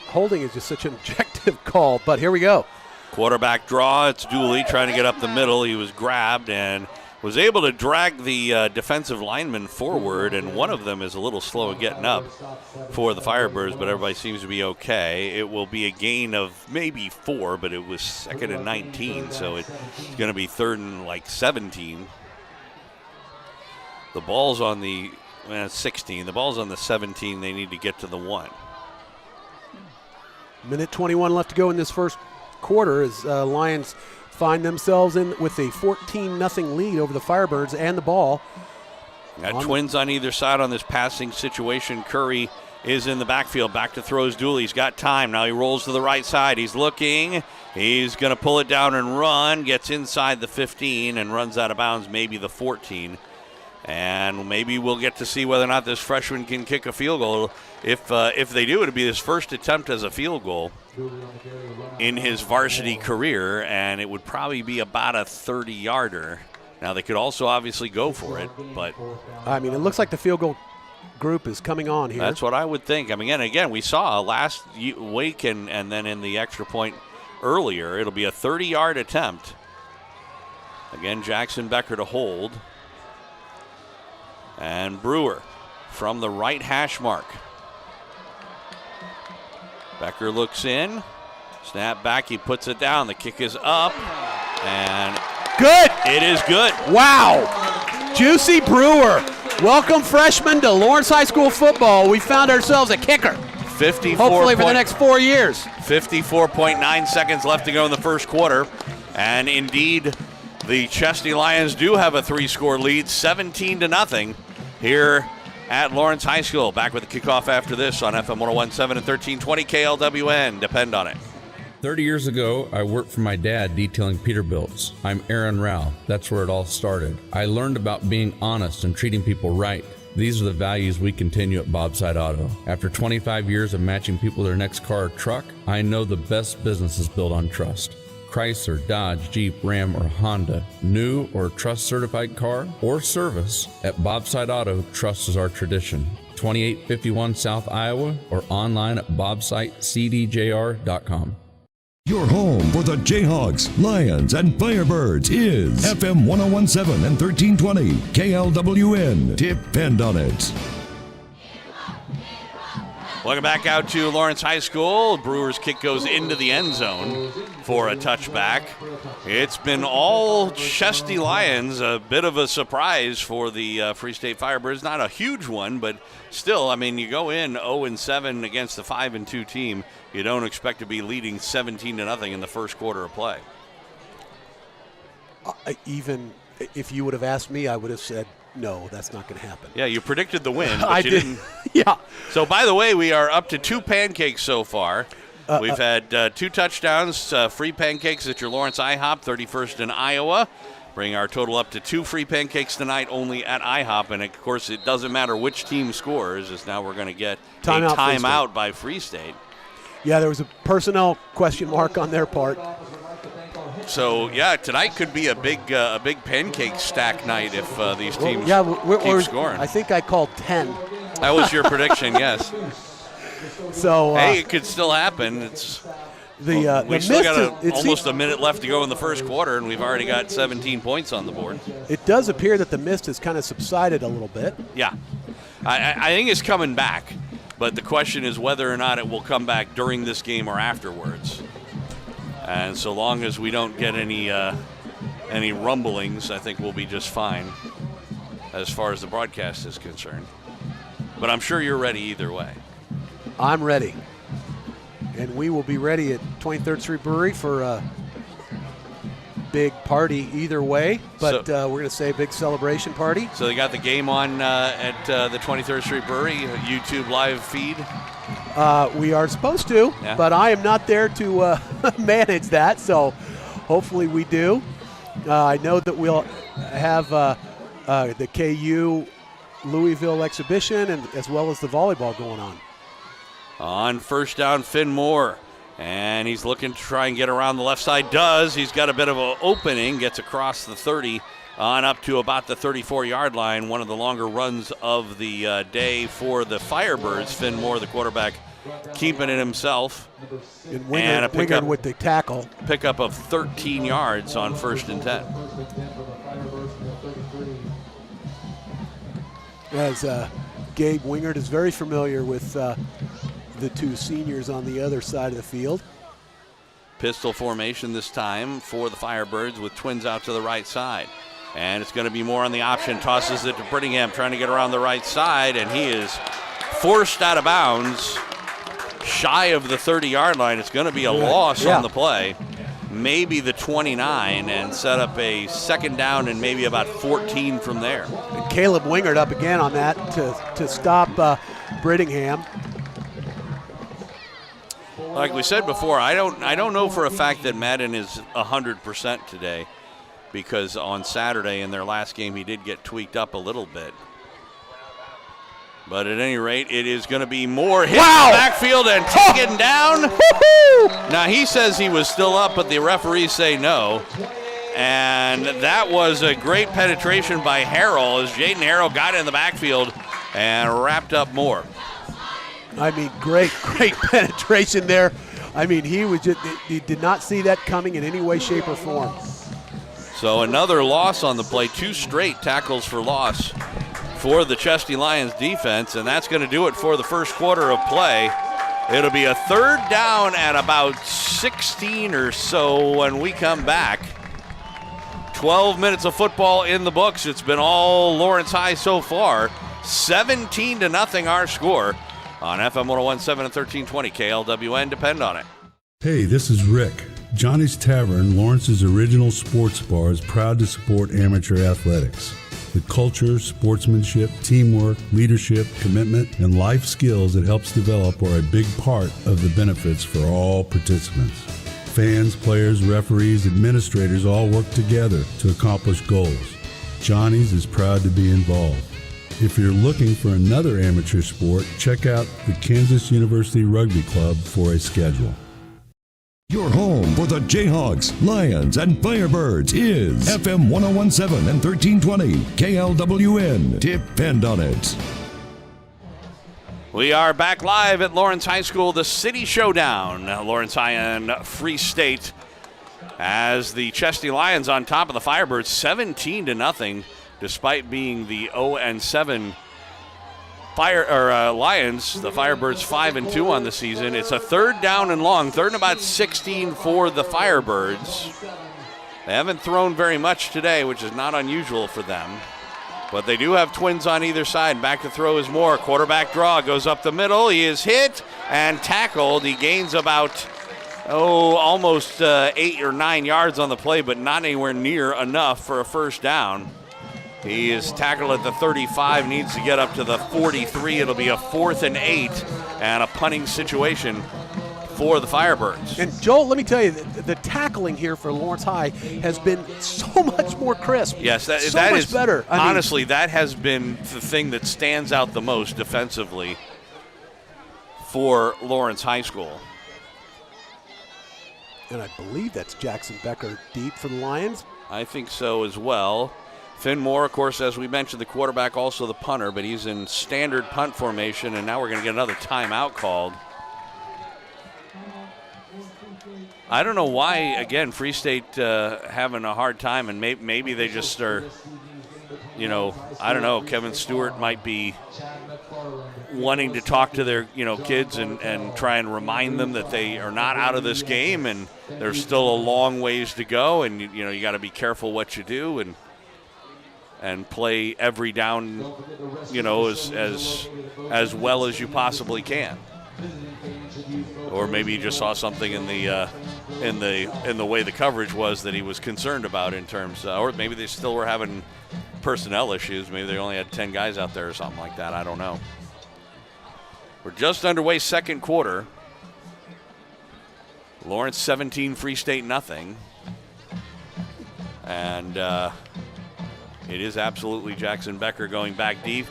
holding is just such an objective call, but here we go. Quarterback draw, it's Douly trying to get up the middle. He was grabbed and was able to drag the defensive lineman forward, and one of them is a little slow at getting up for the Firebirds, but everybody seems to be okay. It will be a gain of maybe 4, but it was second and 19, so it's going to be third and 17. The ball's on the 16. The ball's on the 17. They need to get to the 1. Minute 21 left to go in this first quarter as Lions find themselves in with a 14-0 lead over the Firebirds and the ball. Got twins on either side on this passing situation. Curry is in the backfield. Back to throws Douly. He's got time. Now he rolls to the right side. He's looking. He's going to pull it down and run. Gets inside the 15 and runs out of bounds, maybe the 14. And maybe we'll get to see whether or not this freshman can kick a field goal. If they do, it'll be his first attempt as a field goal in his varsity career, and it would probably be about a 30-yarder. Now, they could also obviously go for it, but... it looks like the field goal group is coming on here. That's what I would think. Again, we saw last week and then in the extra point earlier, it'll be a 30-yard attempt. Again, Jackson Becker to hold. And Brewer from the right hash mark. Becker looks in. Snap back. He puts it down. The kick is up. And good. It is good. Wow. Juicy Brewer. Welcome, freshman, to Lawrence High School football. We found ourselves a kicker. 54. Hopefully for the next 4 years. 54.9 seconds left to go in the first quarter. And indeed, the Chesty Lions do have a 3-score lead, 17-0 here at Lawrence High School. Back with the kickoff after this on FM 101.7 and 1320 KLWN. Depend on it. 30 years ago, I worked for my dad detailing Peterbilts. I'm Aaron Rao. That's where it all started. I learned about being honest and treating people right. These are the values we continue at Bobside Auto. After 25 years of matching people to their next car or truck, I know the best business is built on trust. Chrysler, Dodge, Jeep, Ram, or Honda, new or trust-certified car or service, at Bobside Auto, trust is our tradition. 2851 South Iowa or online at bobsitecdjr.com. Your home for the Jayhawks, Lions, and Firebirds is FM 101.7 and 1320 KLWN. Depend on it. Welcome back out to Lawrence High School. Brewer's kick goes into the end zone for a touchback. It's been all Chesty Lions, a bit of a surprise for the Free State Firebirds. Not a huge one, but still, you go in 0-7 against the 5-2 team. You don't expect to be leading 17-0 in the first quarter of play. Even if you would have asked me, I would have said, no, that's not going to happen. Yeah, you predicted the win, but I you didn't. Yeah. So, by the way, we are up to 2 pancakes so far. We've had 2 touchdowns, free pancakes at your Lawrence IHOP, 31st in Iowa. Bring our total up to 2 free pancakes tonight only at IHOP. And, of course, it doesn't matter which team scores, as now we're going to get a timeout by Free State. Yeah, there was a personnel question mark on their part. So yeah, tonight could be a big pancake stack night if these teams keep scoring. I think I called 10. That was your prediction, yes. So hey, it could still happen. It's we still got almost a minute left to go in the first quarter, and we've already got 17 points on the board. It does appear that the mist has kind of subsided a little bit. Yeah, I think it's coming back, but the question is whether or not it will come back during this game or afterwards. And so long as we don't get any rumblings, I think we'll be just fine as far as the broadcast is concerned. But I'm sure you're ready either way. I'm ready. And we will be ready at 23rd Street Brewery for a big party either way. But we're going to say a big celebration party. So they got the game on at the 23rd Street Brewery, YouTube live feed. We are supposed to, but I am not there to manage that. So hopefully we do. I know that we'll have the KU Louisville exhibition and as well as the volleyball going on. On first down, Finn Moore. And he's looking to try and get around the left side. Does. He's got a bit of an opening. Gets across the 30 on up to about the 34-yard line. One of the longer runs of the day for the Firebirds. Finn Moore, the quarterback, keeping it himself. And a pickup with the tackle. Pickup of 13 yards on 1st and 10. As Gabe Wingert is very familiar with the two seniors on the other side of the field. Pistol formation this time for the Firebirds with twins out to the right side. And it's going to be more on the option. Tosses it to Pregame, trying to get around the right side, and he is forced out of bounds shy of the 30-yard line. It's going to be a loss on the play. Maybe the 29, and set up a second down and maybe about 14 from there. And Caleb Wingert up again on that to stop Brittingham. Like we said before, I don't know for a fact that Madden is 100% today, because on Saturday in their last game he did get tweaked up a little bit. But at any rate, it is going to be more hit in the backfield and taken down. Now he says he was still up, but the referees say no. And that was a great penetration by Harrell as Jaden Harrell got in the backfield and wrapped up Moore. I mean, great penetration there. I mean, he did not see that coming in any way, shape, or form. So another loss on the play, 2 straight tackles for loss for the Chesty Lions defense, and that's going to do it for the first quarter of play. It'll be a third down at about 16 or so when we come back. 12 minutes of football in the books. It's been all Lawrence High so far. 17-0 our score on FM 101.7 and 1320 KLWN. Depend on it. Hey, this is Rick. Johnny's Tavern, Lawrence's original sports bar, is proud to support amateur athletics. The culture, sportsmanship, teamwork, leadership, commitment, and life skills it helps develop are a big part of the benefits for all participants. Fans, players, referees, administrators all work together to accomplish goals. Johnny's is proud to be involved. If you're looking for another amateur sport, check out the Kansas University Rugby Club for a schedule. Your home for the Jayhawks, Lions, and Firebirds is FM 101.7 and 1320 KLWN. Depend on it. We are back live at Lawrence High School, the City Showdown. Lawrence High and Free State, as the Chesty Lions on top of the Firebirds, 17-0, despite being the 0-7 Lions. The Firebirds 5-2 on the season. It's a third down and long, third and about 16 for the Firebirds. They haven't thrown very much today, which is not unusual for them. But they do have twins on either side. Back to throw is Moore. Quarterback draw, goes up the middle. He is hit and tackled. He gains about, almost 8 or 9 yards on the play, but not anywhere near enough for a first down. He is tackled at the 35, needs to get up to the 43. It'll be a 4th and 8 and a punting situation for the Firebirds. And Joel, let me tell you, the tackling here for Lawrence High has been so much more crisp. Yes, that much is better. Honestly, that has been the thing that stands out the most defensively for Lawrence High School. And I believe that's Jackson Becker deep for the Lions. I think so as well. Finn Moore, of course, as we mentioned, the quarterback, also the punter, but he's in standard punt formation, and now we're going to get another timeout called. I don't know why, again, Free State having a hard time, and maybe they just are, I don't know, Kevin Stewart might be wanting to talk to their, kids and try and remind them that they are not out of this game, and there's still a long ways to go, and, you got to be careful what you do and play every down, as well as you possibly can. Or maybe you just saw something in the way the coverage was that he was concerned about in terms, or maybe they still were having personnel issues. Maybe they only had 10 guys out there or something like that. I don't know. We're just underway, second quarter. Lawrence 17, Free State nothing, and it is absolutely Jackson Becker going back deep.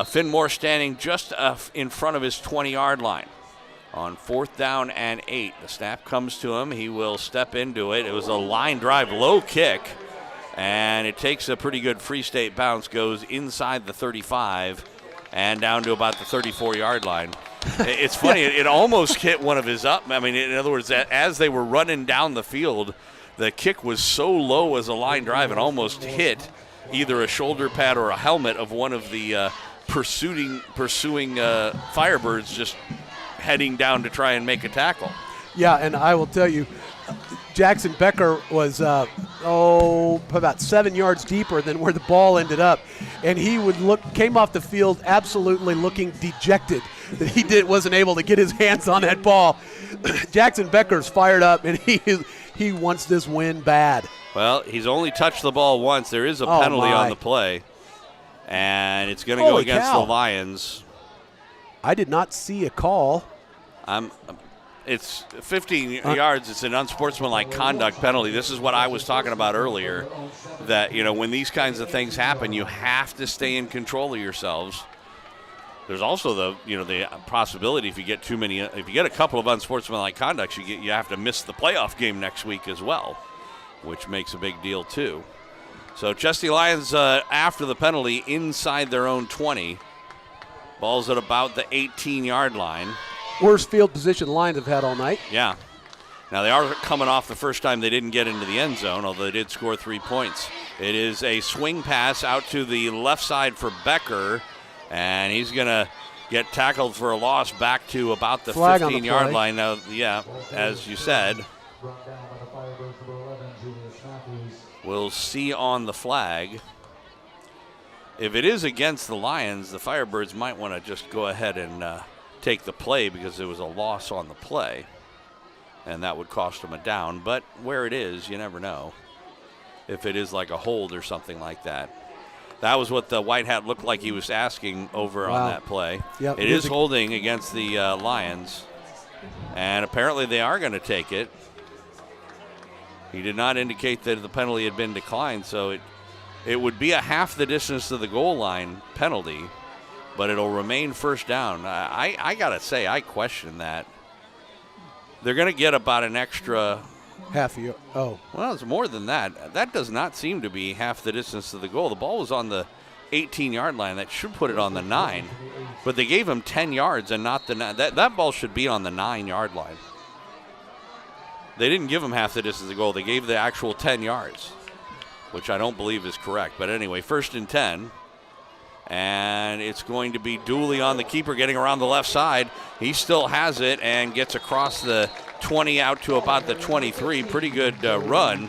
Finn Moore standing just in front of his 20-yard line. On 4th down and 8. The snap comes to him. He will step into it. It was a line drive, low kick, and it takes a pretty good Free State bounce, goes inside the 35 and down to about the 34-yard line. It's funny. It almost hit one of his up. I mean, in other words, as they were running down the field, the kick was so low as a line drive, it almost hit either a shoulder pad or a helmet of one of the pursuing Firebirds just heading down to try and make a tackle. Yeah, and I will tell you, Jackson Becker was about 7 yards deeper than where the ball ended up, and he came off the field absolutely looking dejected that he wasn't able to get his hands on that ball. Jackson Becker's fired up, and he wants this win bad. Well, he's only touched the ball once. There is a penalty on the play, and it's going to go against the Lions. I did not see a call. It's 15 yards. It's an unsportsmanlike conduct penalty. This is what I was talking about earlier, that, when these kinds of things happen, you have to stay in control of yourselves. There's also the possibility if you get a couple of unsportsmanlike conducts, you have to miss the playoff game next week as well, which makes a big deal too. So Chesty Lions, after the penalty, inside their own 20. Ball's at about the 18-yard line. Worst field position Lions have had all night. Yeah. Now they are coming off the first time they didn't get into the end zone, although they did score 3 points. It is a swing pass out to the left side for Becker, and he's going to get tackled for a loss back to about the 15-yard line. Now, yeah, as you said. We'll see on the flag. If it is against the Lions, the Firebirds might want to just go ahead and take the play because there was a loss on the play, and that would cost them a down. But where it is, you never know. If it is like a hold or something like that. That was what the white hat looked like he was asking over on that play. Yep, it is holding against the Lions, and apparently they are going to take it. He did not indicate that the penalty had been declined, so it would be a half the distance to the goal line penalty, but it'll remain first down. I got to say, I question that. They're going to get about an extra half a yard. Oh. Well, it's more than that. That does not seem to be half the distance to the goal. The ball was on the 18-yard line. That should put it on the 9. But they gave him 10 yards and not the 9. That ball should be on the 9-yard line. They didn't give him half the distance to the goal. They gave the actual 10 yards, which I don't believe is correct. But anyway, 1st and 10. And it's going to be Douly on the keeper getting around the left side. He still has it and gets across the 20 out to about the 23. Pretty good run.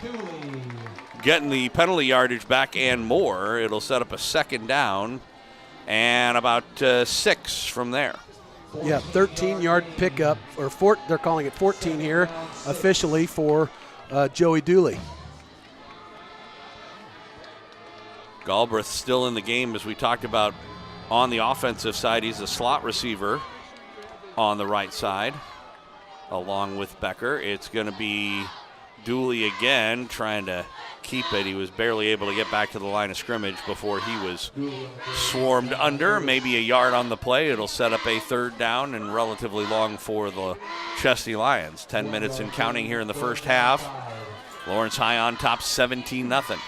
Getting the penalty yardage back and more. It'll set up a 2nd down and about 6 from there. Yeah, 13-yard pickup, or they're calling it 14 here officially for Joey Douly. Galbraith still in the game, as we talked about on the offensive side. He's a slot receiver on the right side, along with Becker. It's going to be Douly again trying to keep it. He was barely able to get back to the line of scrimmage before he was swarmed under. Maybe a yard on the play. It'll set up a 3rd down and relatively long for the Chesty Lions. 10 minutes and counting here in the first half. Lawrence High on top 17-0.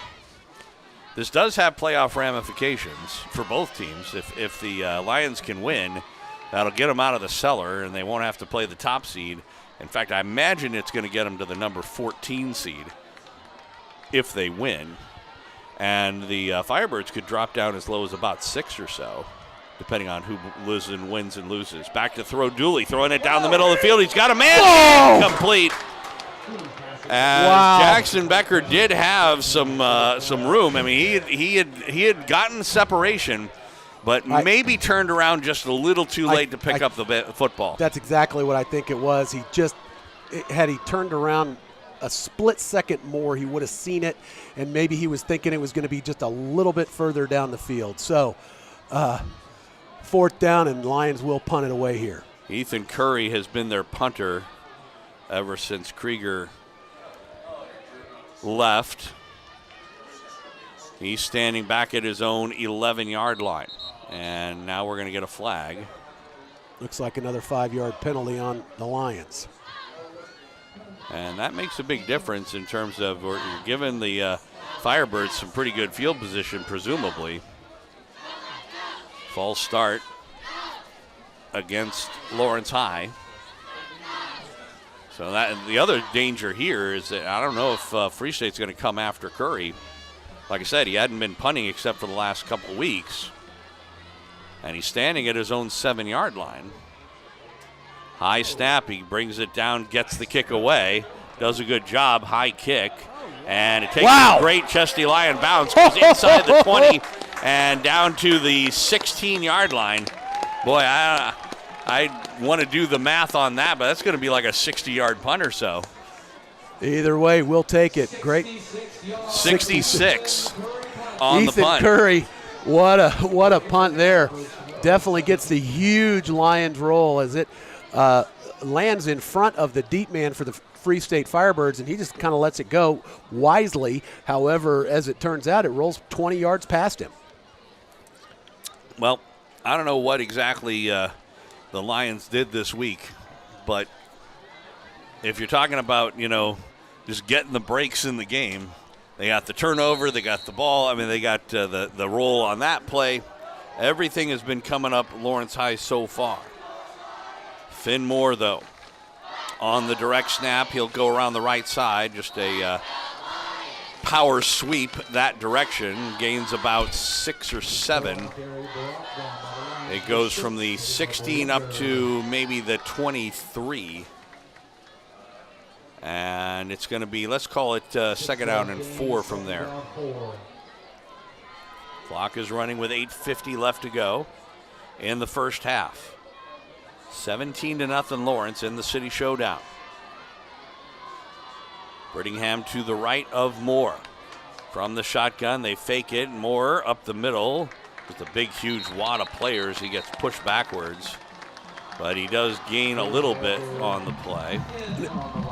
This does have playoff ramifications for both teams. If the Lions can win, that'll get them out of the cellar and they won't have to play the top seed. In fact, I imagine it's going to get them to the number 14 seed if they win. And the Firebirds could drop down as low as about 6 or so, depending on who wins and loses. Back to throw Douly, throwing it down the middle of the field. He's got a man complete. And Jackson Becker did have some room. I mean, he had gotten separation, but maybe turned around just a little too late to pick up the football. That's exactly what I think it was. Had he turned around a split second more, he would have seen it, and maybe he was thinking it was going to be just a little bit further down the field. So 4th down, and Lions will punt it away here. Ethan Curry has been their punter ever since Krieger left. He's standing back at his own 11-yard line. And now we're going to get a flag. Looks like another 5-yard penalty on the Lions. And that makes a big difference in terms of you're giving the Firebirds some pretty good field position, presumably. False start against Lawrence High. So the other danger here is that I don't know if Free State's going to come after Curry. Like I said, he hadn't been punting except for the last couple of weeks. And he's standing at his own 7-yard line. High snap, he brings it down, gets the kick away, does a good job, high kick. And it takes a great Chesty Lion bounce, goes inside the 20 and down to the 16-yard line. Boy, I want to do the math on that, but that's going to be like a 60-yard punt or so. Either way, we'll take it. Great. 66 on the punt. Ethan Curry, what a punt there. Definitely gets the huge Lions roll as it lands in front of the deep man for the Free State Firebirds, and he just kind of lets it go wisely. However, as it turns out, it rolls 20 yards past him. Well, I don't know what exactly the Lions did this week, but if you're talking about, just getting the breaks in the game, they got the turnover, they got the ball. I mean, they got the roll on that play. Everything has been coming up Lawrence High so far. Finn Moore, though, on the direct snap. He'll go around the right side, just a power sweep that direction. Gains about 6 or 7. It goes from the 16 up to maybe the 23. And it's going to be, let's call it 2nd down and 4 from there. Clock is running with 8:50 left to go in the first half. 17-0 Lawrence in the City Showdown. Brittingham to the right of Moore. From the shotgun, they fake it. Moore up the middle with a big, huge wad of players. He gets pushed backwards. But he does gain a little bit on the play.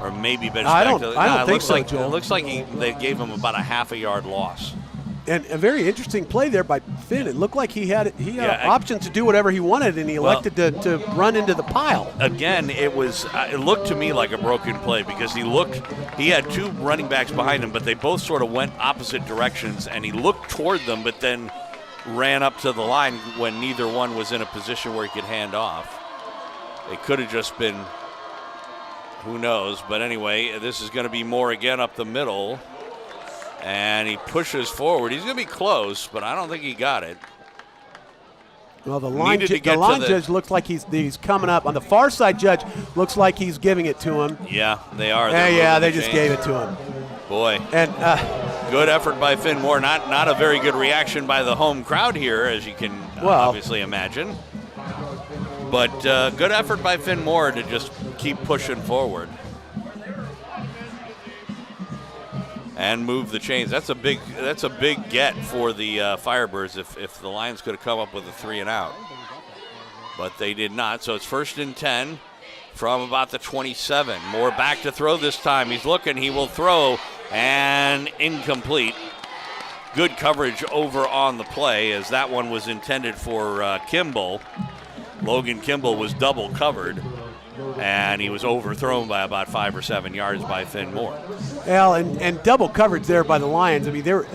Or maybe better. I don't think so, Joel. It looks like they gave him about a half a yard loss. And a very interesting play there by Finn. It looked like he had an option to do whatever he wanted, and he elected to run into the pile. Again, it looked to me like a broken play because he had 2 running backs behind him, but they both sort of went opposite directions, and he looked toward them, but then ran up to the line when neither one was in a position where he could hand off. It could have just been, who knows, but anyway, this is going to be Moore again up the middle. And he pushes forward. He's going to be close, but I don't think he got it. Well, the line judge looks like he's coming up. On the far side, judge looks like he's giving it to him. Yeah, they are. They just gave it to him. Boy. And good effort by Finn Moore. Not a very good reaction by the home crowd here, as you can obviously imagine. But good effort by Finn Moore to just keep pushing forward. And move the chains. That's a big get for the Firebirds if the Lions could have come up with a 3 and out. But they did not. So it's 1st and 10 from about the 27. Moore back to throw this time. He's looking. He will throw And incomplete. Good coverage over on the play, as that one was intended for Kimball. Logan Kimball was double covered, and he was overthrown by about 5 or 7 yards by Finn Moore. Well, and double coverage there by the Lions. I mean, there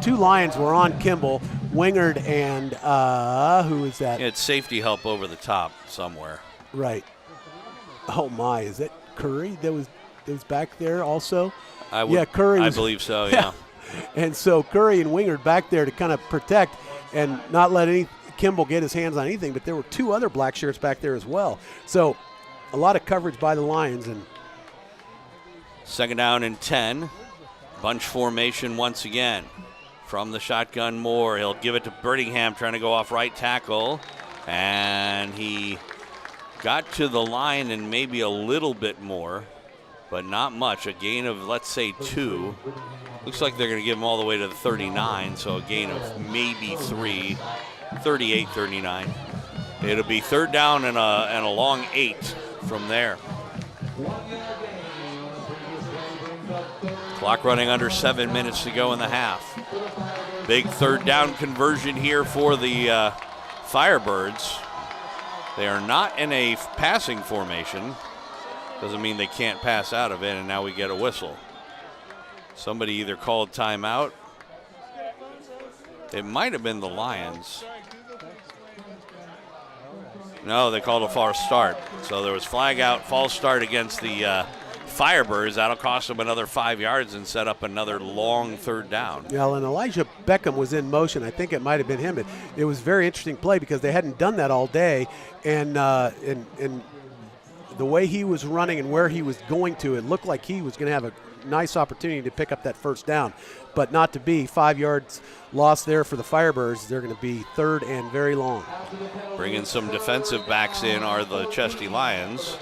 two Lions were on Kimball, Wingard and who is that? It's safety help over the top somewhere. Right. Oh my, is that Curry that was back there also? Curry. I believe so. Yeah. And so Curry and Wingard back there to kind of protect and not let Kimball get his hands on anything. But there were 2 other black shirts back there as well. So a lot of coverage by the Lions. And 2nd down and 10. Bunch formation once again. From the shotgun, Moore. He'll give it to Birmingham, trying to go off right tackle. And he got to the line and maybe a little bit more, but not much. A gain of, let's say, 2. Looks like they're going to give him all the way to the 39, so a gain of maybe 3. 38-39. It'll be 3rd down and a long 8 from there. Clock running under 7 minutes to go in the half. Big 3rd down conversion here for the Firebirds. They are not in a passing formation. Doesn't mean they can't pass out of it, and now we get a whistle. Somebody either called timeout. It might have been the Lions. No, they called a false start. So there was flag out, false start against the Firebirds. That'll cost them another 5 yards and set up another long 3rd down. Yeah, and Elijah Beckham was in motion. I think it might have been him. It was a very interesting play because they hadn't done that all day, and the way he was running and where he was going to, it looked like he was going to have a nice opportunity to pick up that 1st down, but not to be. 5 yards lost there for the Firebirds. They're going to be 3rd and very long. Bringing some defensive backs in are the Chesty Lions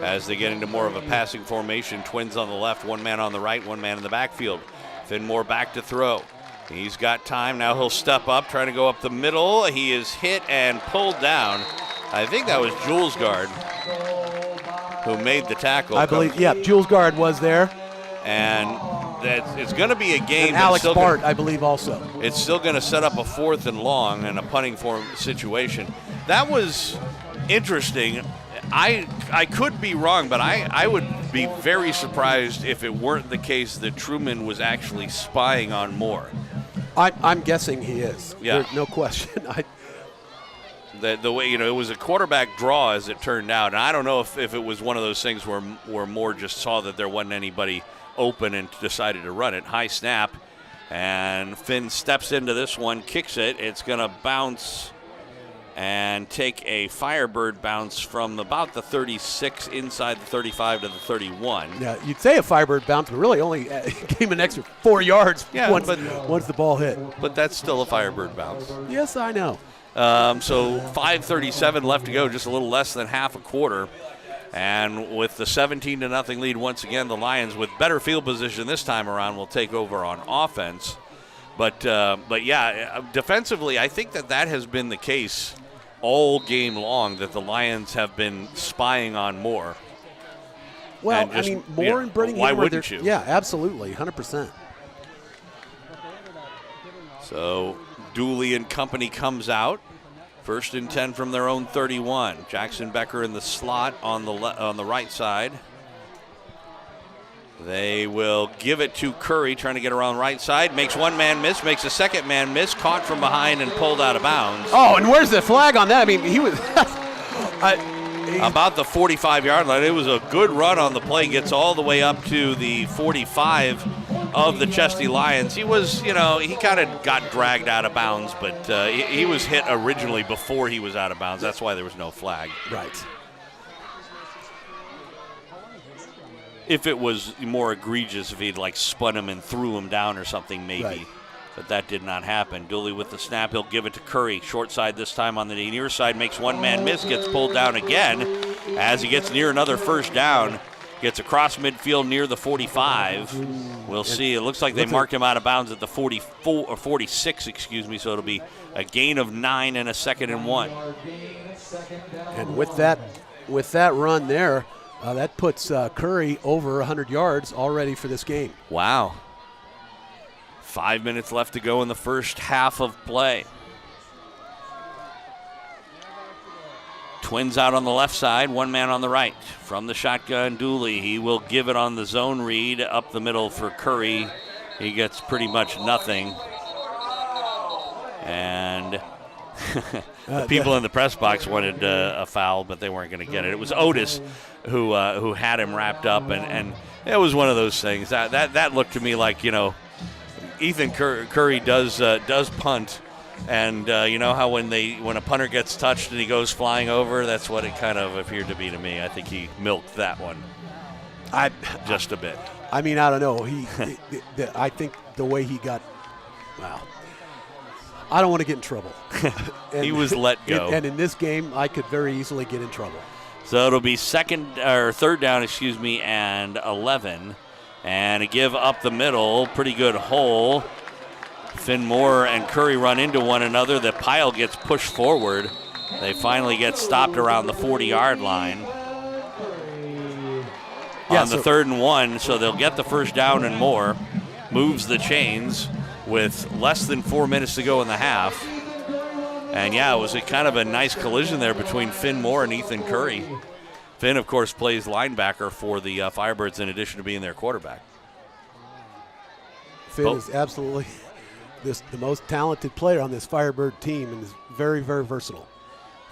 as they get into more of a passing formation. Twins on the left, 1 man on the right, 1 man in the backfield. Finn Moore back to throw. He's got time. Now he'll step up, trying to go up the middle. He is hit and pulled down. I think that was Jules Guard who made the tackle. I believe, Jules Guard was there. And it's going to be a game. And Alex Bart, I believe, also. It's still going to set up a 4th and long and a punting form situation. That was interesting. I could be wrong, but I would be very surprised if it weren't the case that Truman was actually spying on Moore. I'm guessing he is. Yeah. There's no question. The way, it was a quarterback draw as it turned out. And I don't know if it was one of those things where Moore just saw that there wasn't anybody open and decided to run it. High snap, and Finn steps into this one, kicks it. It's going to bounce and take a Firebird bounce from about the 36 inside the 35 to the 31. Yeah, you'd say a Firebird bounce, but really only came an extra 4 yards once the ball hit. But that's still a Firebird bounce. Yes, I know. So 5:37 left to go, just a little less than half a quarter. And with the 17-0 lead once again, the Lions with better field position this time around will take over on offense. But yeah, defensively, I think that has been the case all game long, that the Lions have been spying on Moore. Well, Moore and Birmingham. Why wouldn't you? Yeah, absolutely, 100%. So Douly and company comes out. 1st and 10 from their own 31. Jackson Becker in the slot on the right side. They will give it to Curry, trying to get around right side. Makes 1 man miss, makes a 2nd man miss, caught from behind and pulled out of bounds. Oh, and where's the flag on that? I mean, he was about the 45-yard line. It was a good run on the play. Gets all the way up to the 45 of the Chesty Lions. He was, he kind of got dragged out of bounds, but he was hit originally before he was out of bounds. That's why there was no flag. Right. If it was more egregious, if he'd spun him and threw him down or something, maybe. Right. But that did not happen. Douly with the snap. He'll give it to Curry. Short side this time on the near side. Makes 1 man miss. Gets pulled down again as he gets near another 1st down. Gets across midfield near the 45. We'll see. It looks like they marked him out of bounds at the 44 or 46, so it'll be a gain of 9 and a 2nd and 1. And with that run there, That puts Curry over 100 yards already for this game. Wow. 5 minutes left to go in the first half of play. Twins out on the left side, one man on the right. From the shotgun, Douly. He will give it on the zone read up the middle for Curry. He gets pretty much nothing. And the people in the press box wanted a foul, but they weren't going to get it. It was Otis who had him wrapped up, and it was one of those things. That looked to me like, Ethan Curry does punt, and you know how when a punter gets touched and he goes flying over, that's what it kind of appeared to be to me. I think he milked that one just a bit. I mean, I don't know. I think the way he got, wow. I don't want to get in trouble. He was let go. And in this game, I could very easily get in trouble. So it'll be third down, and 11. And a give up the middle, pretty good hole. Finn Moore and Curry run into one another. The pile gets pushed forward. They finally get stopped around the 40-yard line. On the 3rd and 1, so they'll get the first down and more. Moves the chains with less than 4 minutes to go in the half. And yeah, it was a kind of a nice collision there between Finn Moore and Ethan Curry. Finn, of course, plays linebacker for the Firebirds in addition to being their quarterback. Finn is absolutely the most talented player on this Firebird team and is very, very versatile.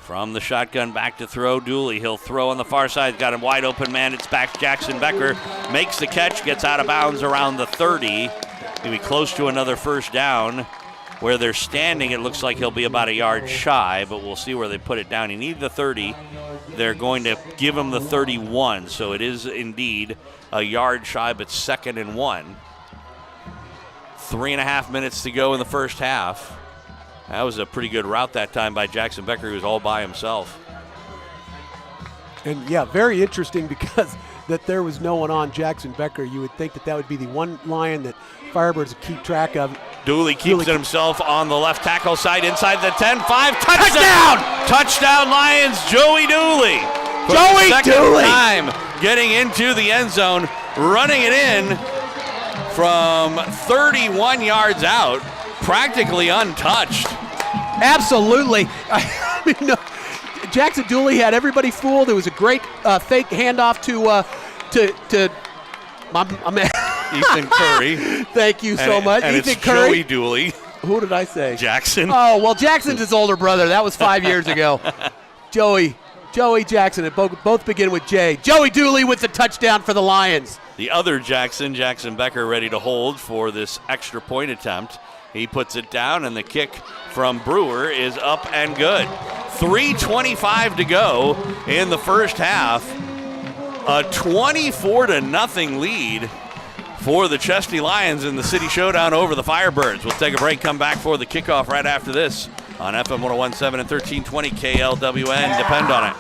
From the shotgun back to throw, Douly. He'll throw on the far side. Got a wide open man. It's back Jackson Becker. Makes the catch, gets out of bounds around the 30. He'll be close to another first down. Where they're standing, it looks like he'll be about a yard shy, but we'll see where they put it down. He needs the 30. They're going to give him the 31, so it is indeed a yard shy, but 2nd and 1. 3.5 minutes to go in the first half. That was a pretty good route that time by Jackson Becker, who was all by himself. And yeah, very interesting because that there was no one on Jackson Becker. You would think that would be the one Lion that Firebirds would keep track of. Douly keeps it himself on the left tackle side inside the 10-5. Touchdown! Touchdown Lions, Joey Douly. Joey Douly! Time getting into the end zone, running it in from 31 yards out, practically untouched. Absolutely. I mean, no, Jackson Douly had everybody fooled. It was a great fake handoff to my man. Ethan Curry. Thank you so much. And Ethan it's Curry. Joey Douly. Who did I say? Jackson. Oh, well, Jackson's his older brother. That was 5 years ago. Joey Jackson, and both begin with J. Joey Douly with the touchdown for the Lions. The other Jackson Becker, ready to hold for this extra point attempt. He puts it down, and the kick from Brewer is up and good. 3:25 to go in the first half. A 24-0 lead for the Chesty Lions in the City Showdown over the Firebirds. We'll take a break, come back for the kickoff right after this on FM 101.7 and 1320 KLWN. Depend on it.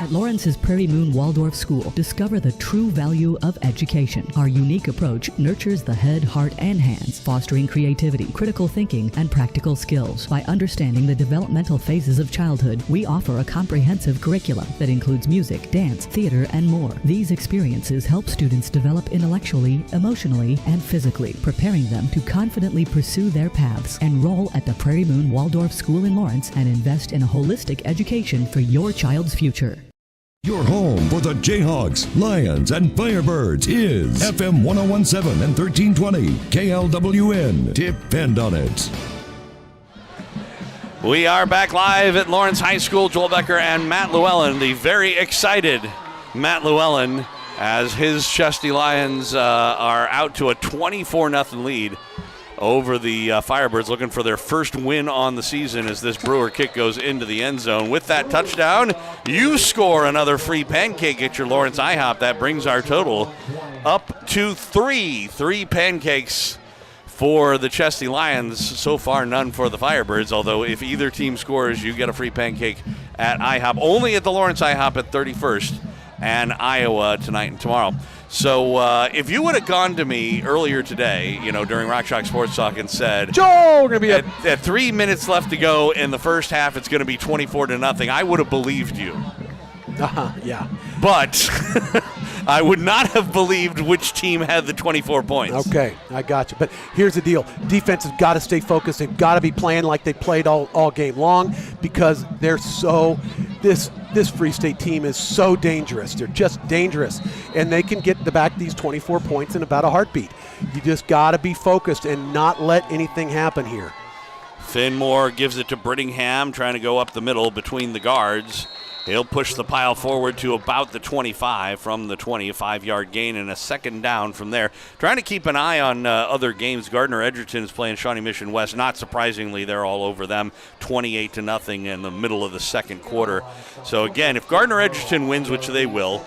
At Lawrence's Prairie Moon Waldorf School, discover the true value of education. Our unique approach nurtures the head, heart, and hands, fostering creativity, critical thinking, and practical skills. By understanding the developmental phases of childhood, we offer a comprehensive curriculum that includes music, dance, theater, and more. These experiences help students develop intellectually, emotionally, and physically, preparing them to confidently pursue their paths. Enroll at the Prairie Moon Waldorf School in Lawrence and invest in a holistic education for your child's future. Your home for the Jayhawks, Lions, and Firebirds is FM 101.7 and 1320 KLWN. Depend on it. We are back live at Lawrence High School. Joel Becker and Matt Llewellyn, the very excited Matt Llewellyn, as his Chesty Lions are out to a 24-0 lead over the Firebirds, looking for their first win on the season as this Brewer kick goes into the end zone. With that touchdown, you score another free pancake at your Lawrence IHOP. That brings our total up to three pancakes for the Chesty Lions. So far, none for the Firebirds, although if either team scores, you get a free pancake at IHOP. Only at the Lawrence IHOP at 31st and Iowa tonight and tomorrow. So if you would have gone to me earlier today, during Rock Chalk Sports Talk and said, Joe, we're going to be at 3 minutes left to go in the first half, it's going to be 24-0, I would have believed you. Yeah. But I would not have believed which team had the 24 points. Okay, I got you. But here's the deal. Defense has got to stay focused. They've got to be playing like they played all game long, because they're so – this Free State team is so dangerous. They're just dangerous. And they can get back these 24 points in about a heartbeat. You just got to be focused and not let anything happen here. Finmore gives it to Brittingham, trying to go up the middle between the guards. He'll push the pile forward to about the 25 from the 25-yard gain, and a second down from there. Trying to keep an eye on other games. Gardner-Edgerton is playing Shawnee Mission West. Not surprisingly, they're all over them, 28-0 in the middle of the second quarter. So again, if Gardner-Edgerton wins, which they will,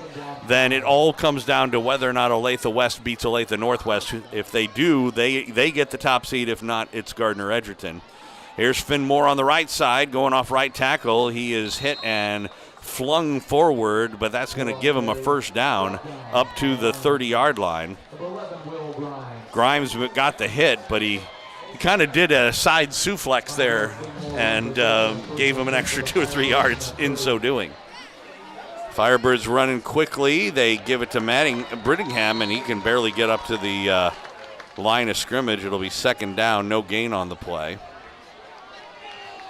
then it all comes down to whether or not Olathe West beats Olathe Northwest. If they do, they get the top seed. If not, it's Gardner-Edgerton. Here's Finmore on the right side, going off right tackle. He is hit and flung forward, but that's going to give him a first down up to the 30-yard line. Grimes got the hit, but he kind of did a side suplex there and gave him an extra 2 or 3 yards in so doing. Firebirds running quickly. They give it to Brittingham, and he can barely get up to the line of scrimmage. It'll be second down, no gain on the play.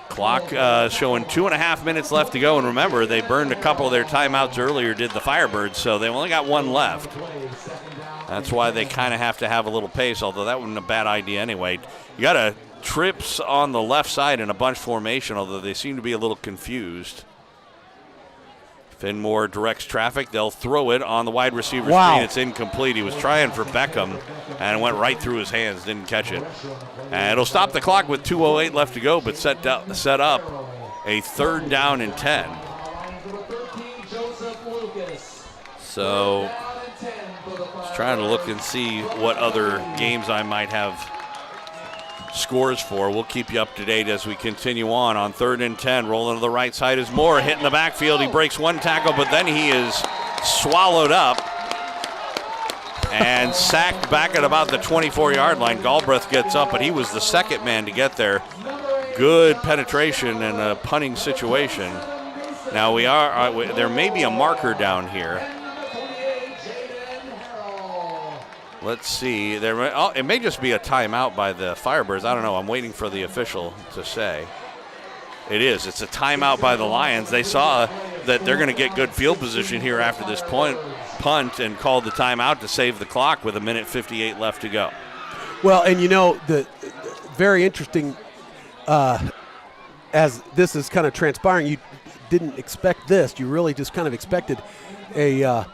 Clock showing 2.5 minutes left to go, and remember, they burned a couple of their timeouts earlier, did the Firebirds, so they only got one left. That's why they kind of have to have a little pace, although that wasn't a bad idea anyway. You got a trips on the left side in a bunch formation, although they seem to be a little confused. Finmore directs traffic. They'll throw it on the wide receiver screen. It's incomplete. He was trying for Beckham, and it went right through his hands. Didn't catch it. And it'll stop the clock with 2:08 left to go, but set up a third down and 10. So just trying to look and see what other games I might have scores for. We'll keep you up to date as we continue on 3rd and 10. Rolling to the right side is Moore, hitting the backfield. He breaks one tackle, but then he is swallowed up and sacked back at about the 24-yard line. Galbraith gets up, but he was the second man to get there. Good penetration and a punting situation. Now there may be a marker down here. Let's see. It may just be a timeout by the Firebirds. I don't know. I'm waiting for the official to say. It is. It's a timeout by the Lions. They saw that they're going to get good field position here after this punt and called the timeout to save the clock with 1:58 left to go. Well, and the very interesting, as this is kind of transpiring, you didn't expect this. You really just kind of expected you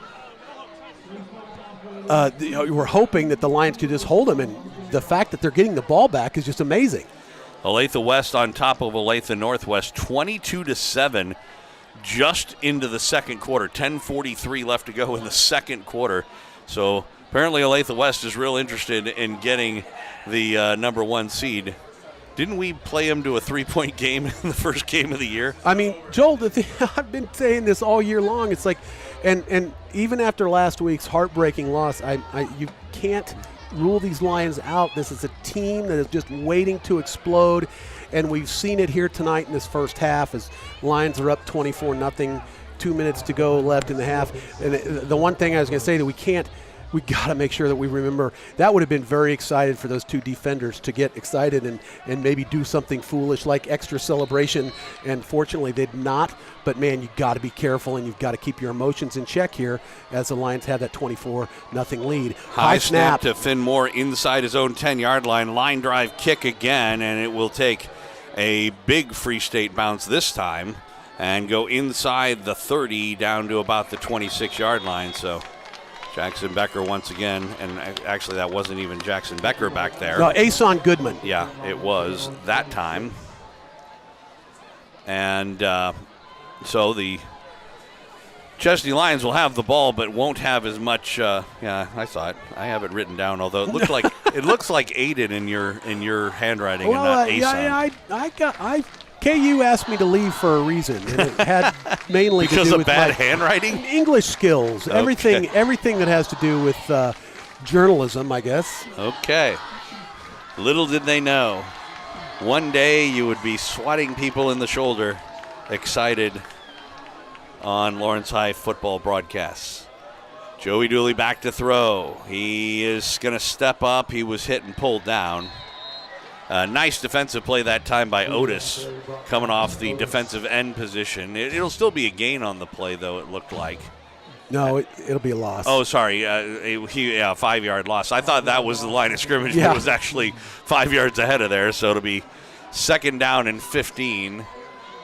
were hoping that the Lions could just hold them, and the fact that they're getting the ball back is just amazing. Olathe West on top of Olathe Northwest, 22-7, just into the second quarter. 10:43 left to go in the second quarter. So apparently Olathe West is real interested in getting the number 1 seed. Didn't we play them to a 3-point game in the first game of the year? I mean, Joel, I've been saying this all year long. It's like, and even after last week's heartbreaking loss, you can't rule these Lions out. This is a team that is just waiting to explode, and we've seen it here tonight in this first half as Lions are up 24-0, 2 minutes to go left in the half. And the one thing I was going to say that we got to make sure that we remember that would have been very excited for those two defenders to get excited and maybe do something foolish like extra celebration, and fortunately they did not. But man, you got to be careful and you've got to keep your emotions in check here as the Lions have that 24-0 lead. High snap to Finmore inside his own 10-yard line. Line drive kick again, and it will take a big Free State bounce this time and go inside the 30 down to about the 26-yard line. So Jackson Becker once again, and actually that wasn't even Jackson Becker back there. No, Ason Goodman. Yeah, it was that time. And so the Chesty Lions will have the ball, but won't have as much. Yeah, I saw it. I have it written down. Although it looked like it looks like Aiden in your handwriting, and not Ason. KU asked me to leave for a reason, and it had mainly to do with bad handwriting, English skills, okay. everything that has to do with journalism, I guess. Okay. Little did they know, one day you would be swatting people in the shoulder, excited on Lawrence High football broadcasts. Joey Douly back to throw. He is going to step up. He was hit and pulled down. Nice defensive play that time by Otis, coming off the defensive end position. It'll still be a gain on the play, though, it looked like. No, it'll be a loss. Oh, sorry. 5-yard loss. I thought that was the line of scrimmage. Yeah. It was actually 5 yards ahead of there, so it'll be 2nd down and 15.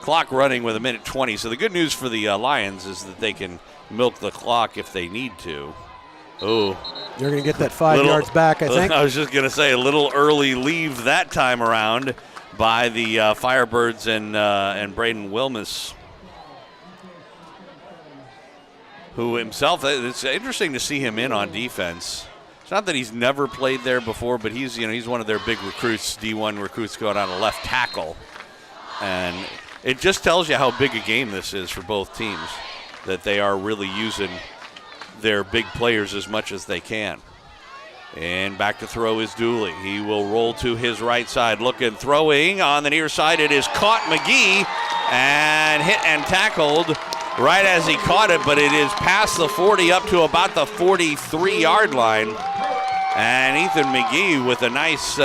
Clock running with 1:20. So the good news for the Lions is that they can milk the clock if they need to. Oh. You're going to get that 5 yards back, I think. I was just going to say a little early leave that time around by the Firebirds and Braden Wilmus, who himself, it's interesting to see him in on defense. It's not that he's never played there before, but he's one of their big recruits, D1 recruits going on a left tackle. And it just tells you how big a game this is for both teams, that they are really using their big players as much as they can. And back to throw is Douly. He will roll to his right side, looking, throwing on the near side. It is caught McGee and hit and tackled right as he caught it, but it is past the 40 up to about the 43-yard line. And Ethan McGee with a nice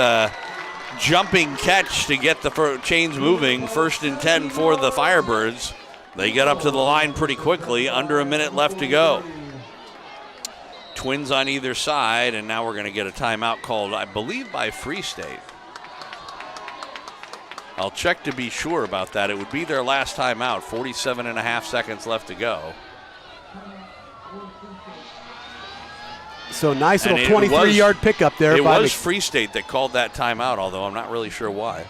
jumping catch to get the chains moving. 1st and 10 for the Firebirds. They get up to the line pretty quickly, under a minute left to go. Twins on either side, and now we're going to get a timeout called, I believe, by Free State. I'll check to be sure about that. It would be their last timeout, 47.5 seconds left to go. So nice little 23-yard pickup there. It was Free State that called that timeout, although I'm not really sure why.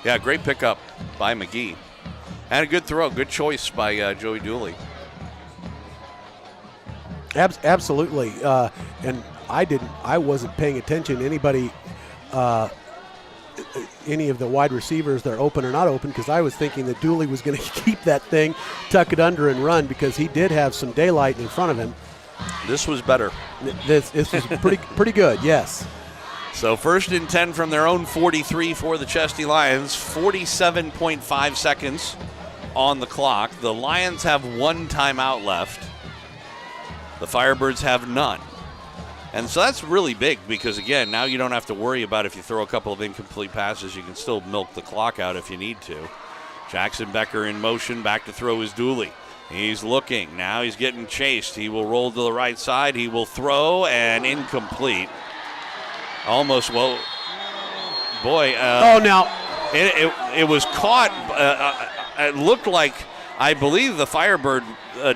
Yeah, great pickup by McGee. And a good throw, good choice by Joey Douly. Absolutely. And I wasn't paying attention to anybody, any of the wide receivers, they're open or not open, because I was thinking that Douly was going to keep that thing, tuck it under and run, because he did have some daylight in front of him. This was better. This was pretty good, yes. So 1st and 10 from their own 43 for the Chesty Lions. 47.5 seconds on the clock. The Lions have 1 timeout left. The Firebirds have none. And so that's really big because, again, now you don't have to worry about if you throw a couple of incomplete passes. You can still milk the clock out if you need to. Jackson Becker in motion. Back to throw is Douly. He's looking. Now he's getting chased. He will roll to the right side. He will throw, and incomplete. Almost, well, boy. Now. It was caught. It looked like, I believe the Firebird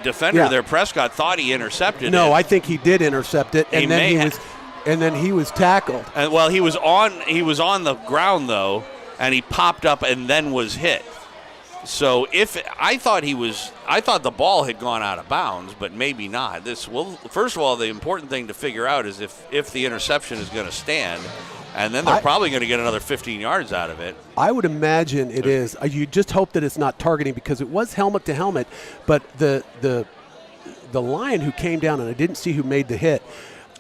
defender there, Prescott, thought he intercepted it. No, I think he did intercept it, and then he was tackled. And well, he was on the ground though, and he popped up and then was hit. So I thought the ball had gone out of bounds, but maybe not. First of all, the important thing to figure out is if the interception is going to stand. And then they're probably going to get another 15 yards out of it. I would imagine it is. You just hope that it's not targeting, because it was helmet to helmet. But the Lion who came down, and I didn't see who made the hit.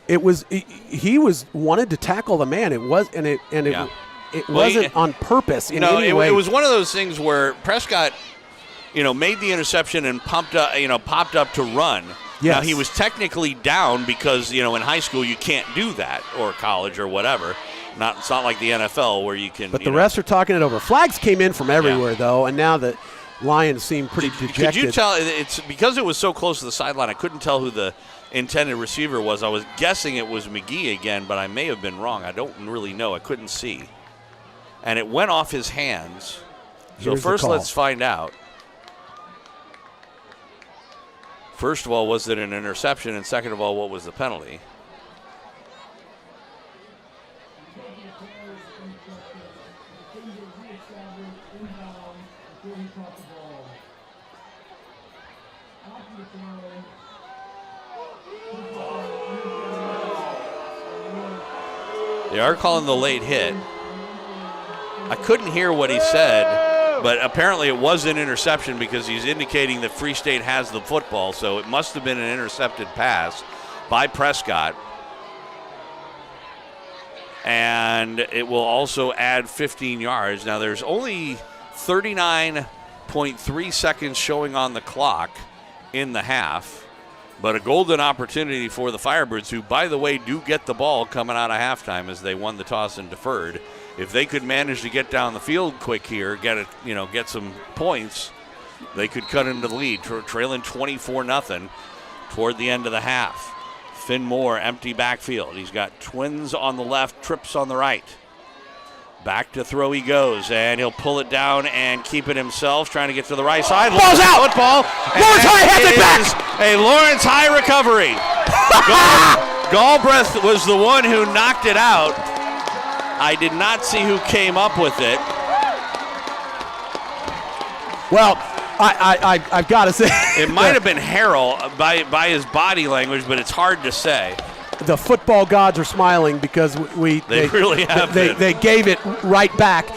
He wanted to tackle the man. It wasn't on purpose in any way. It was one of those things where Prescott, made the interception and popped up to run. Yes. Now, he was technically down because, in high school you can't do that, or college or whatever. It's not like the NFL where you can. But the refs are talking it over. Flags came in from everywhere, though, and now the Lions seem pretty dejected. Could you tell? It's because it was so close to the sideline, I couldn't tell who the intended receiver was. I was guessing it was McGee again, but I may have been wrong. I don't really know. I couldn't see. And it went off his hands. So first, let's find out. First of all, was it an interception? And second of all, what was the penalty? They are calling the late hit. I couldn't hear what he said, but apparently it was an interception because he's indicating that Free State has the football, so it must have been an intercepted pass by Prescott. And it will also add 15 yards. Now there's only 39 8.3 seconds showing on the clock in the half. But a golden opportunity for the Firebirds, who, by the way, do get the ball coming out of halftime as they won the toss and deferred. If they could manage to get down the field quick here, get some points, they could cut into the lead, trailing 24-0 toward the end of the half. Finn Moore, empty backfield. He's got Twins on the left, Trips on the right. Back to throw he goes, and he'll pull it down and keep it himself, trying to get to the right side. Ball's out! Football. Lawrence High has it back! A Lawrence High recovery. Galbraith was the one who knocked it out. I did not see who came up with it. Well, I've got to say. It might have been Harrell by his body language, but it's hard to say. The football gods are smiling because they really have they gave it right back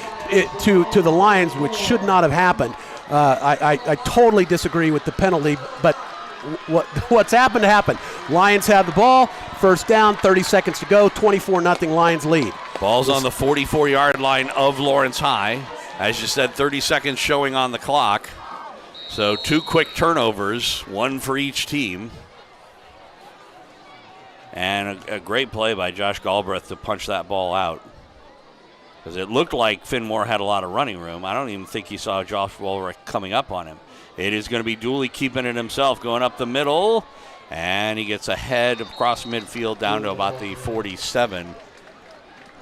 to the Lions, which should not have happened. I totally disagree with the penalty, but what's happened to happen. Lions have the ball, first down, 30 seconds to go, 24-0 Lions lead. Ball's on the 44-yard line of Lawrence High. As you said, 30 seconds showing on the clock. So 2 quick turnovers, 1 for each team. And a great play by Josh Galbraith to punch that ball out. Because it looked like Finn Moore had a lot of running room. I don't even think he saw Josh Walrich coming up on him. It is going to be Douly keeping it himself, going up the middle. And he gets ahead across midfield down to about the 47.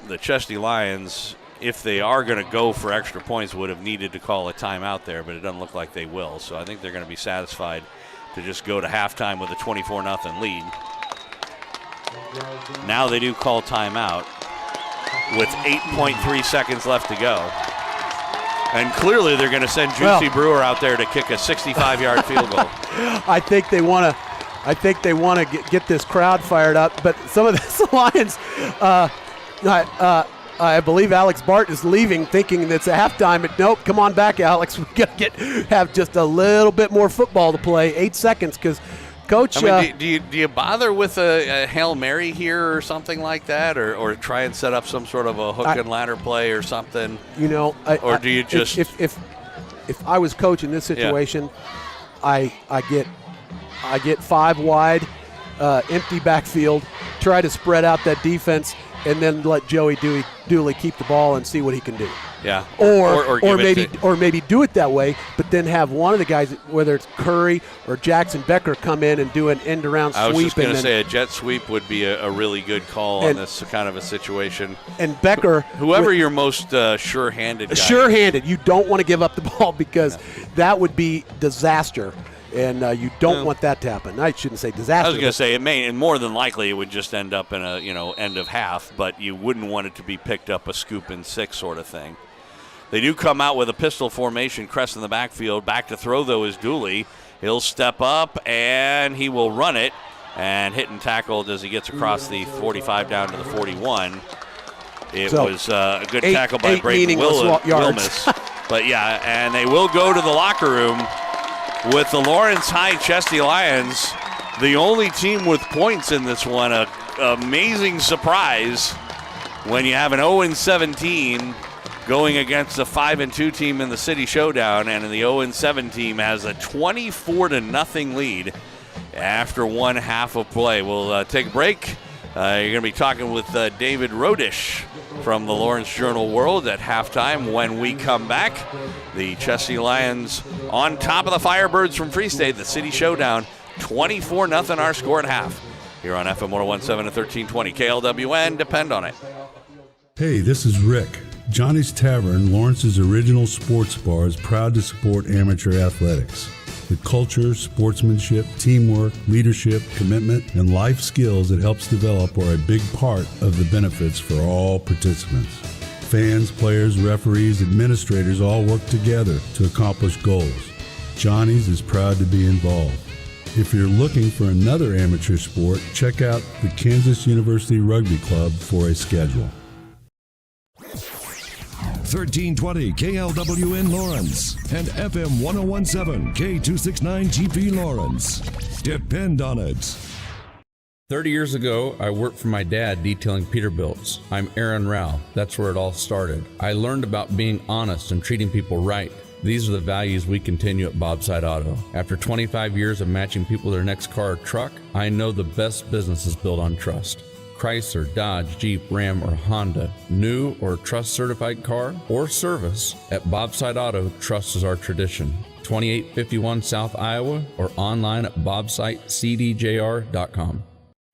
The Chesty Lions, if they are going to go for extra points, would have needed to call a timeout there, but it doesn't look like they will. So I think they're going to be satisfied to just go to halftime with a 24-0 lead. Now they do call timeout with 8.3 seconds left to go. And clearly they're going to send Juicy Brewer out there to kick a 65-yard field goal. I think they want to get this crowd fired up, but some of the Lions, I believe Alex Bart is leaving thinking it's a halftime. But nope, come on back, Alex. We got to have just a little bit more football to play. 8 seconds because Coach. Do you bother with a Hail Mary here or something like that, or try and set up some sort of a hook and ladder play or something? Or do you just if I was coach in this situation, I get 5 wide, empty backfield, try to spread out that defense, and then let Joey Douly keep the ball and see what he can do. Yeah. Or maybe do it that way, but then have one of the guys, whether it's Curry or Jackson Becker, come in and do an end-around sweep. I was just going to say a jet sweep would be a really good call on this kind of a situation. And Becker, whoever your most sure-handed guy. Sure-handed. You don't want to give up the ball because that would be disaster. And you don't want that to happen. I shouldn't say disaster. I was going to say it may, and more than likely, it would just end up in a end of half. But you wouldn't want it to be picked up a scoop and 6 sort of thing. They do come out with a pistol formation, crest in the backfield. Back to throw though is Douly. He'll step up and he will run it, and hit and tackled as he gets across the 45 down to the 41. It was a good tackle by Brayden Wilmus. But yeah, and they will go to the locker room. With the Lawrence High Chesty Lions, the only team with points in this one, an amazing surprise when you have an 0-17 going against a 5-2 team in the City Showdown, and the 0-7 team has a 24-0 lead after one half of play. We'll take a break. You're going to be talking with David Rodish from the Lawrence Journal World at halftime. When we come back, the Chesty Lions on top of the Firebirds from Free State, the City Showdown, 24-0 our score at half. Here on FM 101.7 and 1320 KLWN, depend on it. Hey, this is Rick. Johnny's Tavern, Lawrence's original sports bar, is proud to support amateur athletics. The culture, sportsmanship, teamwork, leadership, commitment, and life skills it helps develop are a big part of the benefits for all participants. Fans, players, referees, administrators all work together to accomplish goals. Johnny's is proud to be involved. If you're looking for another amateur sport, check out the Kansas University Rugby Club for a schedule. 1320 KLWN Lawrence and FM 101.7 K269 GP Lawrence. Depend on it. 30 years ago, I worked for my dad detailing Peterbilts. I'm Aaron Rao. That's where it all started. I learned about being honest and treating people right. These are the values we continue at Bobside Auto. After 25 years of matching people to their next car or truck, I know the best business is built on trust. Chrysler, Dodge, Jeep, Ram, or Honda, new or trust certified car or service, at Bobside Auto, trust is our tradition. 2851 South Iowa or online at bobsitecdjr.com.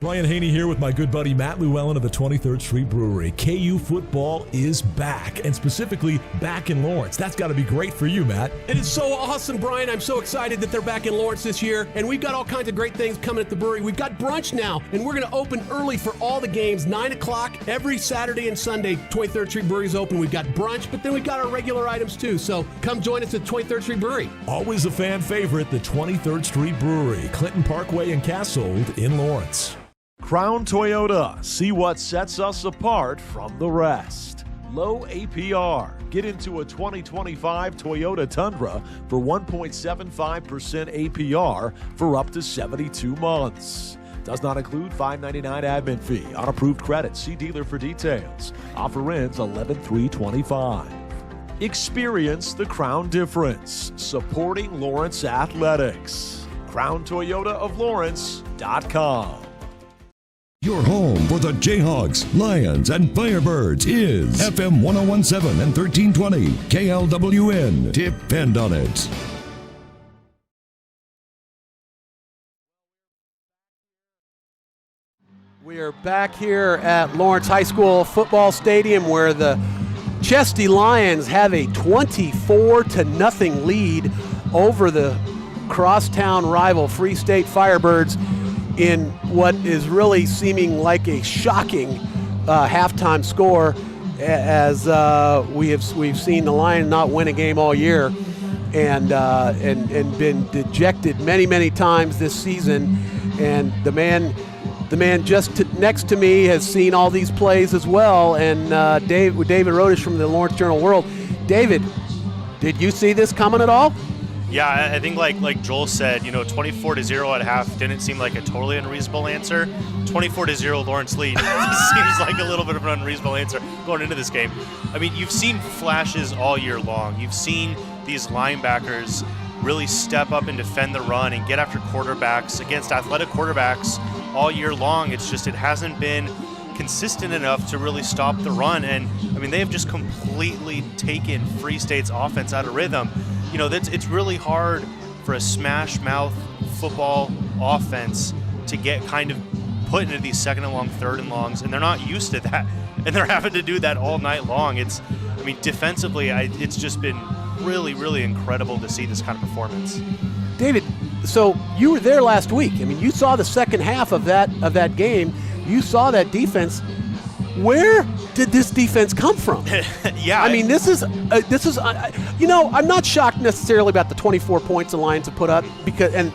Brian Haney here with my good buddy Matt Llewellyn of the 23rd Street Brewery. KU football is back, and specifically back in Lawrence. That's got to be great for you, Matt. It is so awesome, Brian. I'm so excited that they're back in Lawrence this year, and we've got all kinds of great things coming at the brewery. We've got brunch now, and we're going to open early for all the games, 9 o'clock every Saturday and Sunday. 23rd Street Brewery is open. We've got brunch, but then we've got our regular items too. So come join us at 23rd Street Brewery. Always a fan favorite, the 23rd Street Brewery, Clinton Parkway and Cassold in Lawrence. Crown Toyota. See what sets us apart from the rest. Low APR. Get into a 2025 Toyota Tundra for 1.75% APR for up to 72 months. Does not include $5.99 admin fee on approved credit. See dealer for details. Offer ends 11/3/25. Experience the Crown difference. Supporting Lawrence Athletics. CrownToyotaofLawrence.com. Your home for the Jayhawks, Lions, and Firebirds is FM 1017 and 1320 KLWN. Depend on it. We are back here at Lawrence High School football stadium where the Chesty Lions have a 24-0 lead over the crosstown rival Free State Firebirds in what is really seeming like a shocking halftime score, as we've seen the Lions not win a game all year and been dejected many times this season. And the man just next to me has seen all these plays as well. And David Rodish from the Lawrence Journal-World. David, did you see this coming at all? Yeah, I think like Joel said, 24-0 at half didn't seem like a totally unreasonable answer. 24-0 Lawrence lead seems like a little bit of an unreasonable answer going into this game. I mean, you've seen flashes all year long. You've seen these linebackers really step up and defend the run and get after quarterbacks against athletic quarterbacks all year long. It's just it hasn't been consistent enough to really stop the run. And, I mean, they have just completely taken Free State's offense out of rhythm. It's really hard for a smash mouth football offense to get kind of put into these second and long, third and longs, and they're not used to that, and they're having to do that all night long. Defensively, it's just been really incredible to see this kind of performance. David, so you were there last week. I mean, you saw the second half of that game. You saw that defense. Where did this defense come from? Yeah. I mean, this is I'm not shocked necessarily about the 24 points the Lions have put up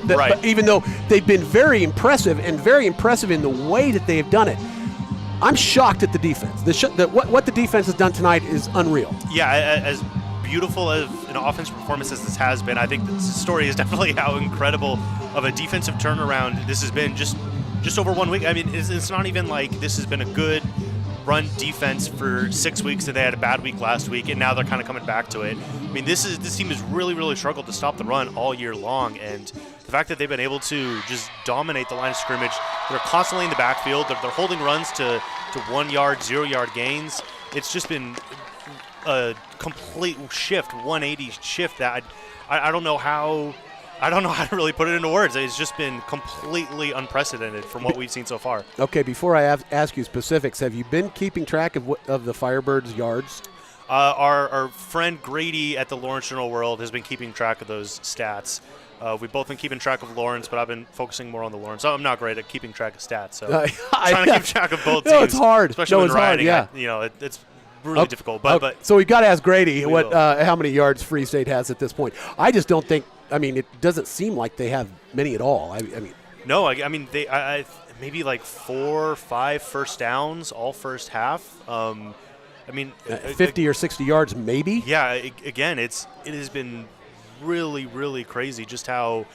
but even though they've been very impressive in the way that they have done it. I'm shocked at the defense. What the defense has done tonight is unreal. Yeah, as beautiful of an offensive performance as this has been, I think the story is definitely how incredible of a defensive turnaround this has been just over 1 week. I mean, it's not even like this has been a good run defense for 6 weeks and they had a bad week last week and now they're kind of coming back to it. I mean, this team has really struggled to stop the run all year long, and the fact that they've been able to just dominate the line of scrimmage, they're constantly in the backfield, they're holding runs to 1 yard, 0 yard gains. It's just been a complete shift, 180 shift that I don't know how to really put it into words. It's just been completely unprecedented from what we've seen so far. Okay, before I ask you specifics, have you been keeping track of the Firebirds' yards? Our friend Grady at the Lawrence Journal-World has been keeping track of those stats. We've both been keeping track of Lawrence, but I've been focusing more on the Lawrence. I'm not great at keeping track of stats, so trying to keep track of both teams. No, it's hard. Especially when riding. Yeah. It's really difficult. But so we've got to ask Grady how many yards Free State has at this point. I just don't think. I mean, it doesn't seem like they have many at all. No, they maybe like 4 or 5 first downs all first half. 50 or 60 yards maybe. Yeah, again, it has been really crazy just how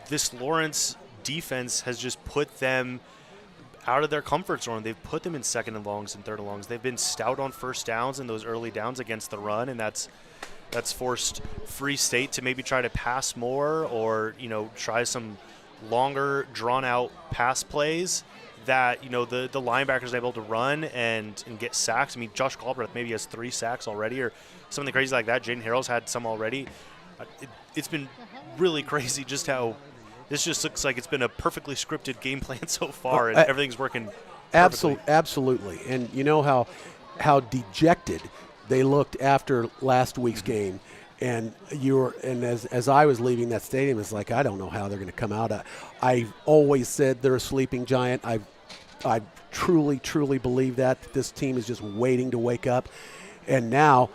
this Lawrence defense has just put them out of their comfort zone. They've put them in second and longs and third and longs. They've been stout on first downs and those early downs against the run, and that's that's forced Free State to maybe try to pass more or, try some longer, drawn-out pass plays that, the linebackers are able to run and get sacks. I mean, Josh Galbraith maybe has 3 sacks already or something crazy like that. Jaden Harrell's had some already. It's been really crazy just how this just looks like it's been a perfectly scripted game plan so far, and everything's working perfectly. Absolutely. And you know how dejected they looked after last week's game. And as I was leaving that stadium, it's like, I don't know how they're going to come out. I've always said they're a sleeping giant. I truly, truly believe that this team is just waiting to wake up. And now,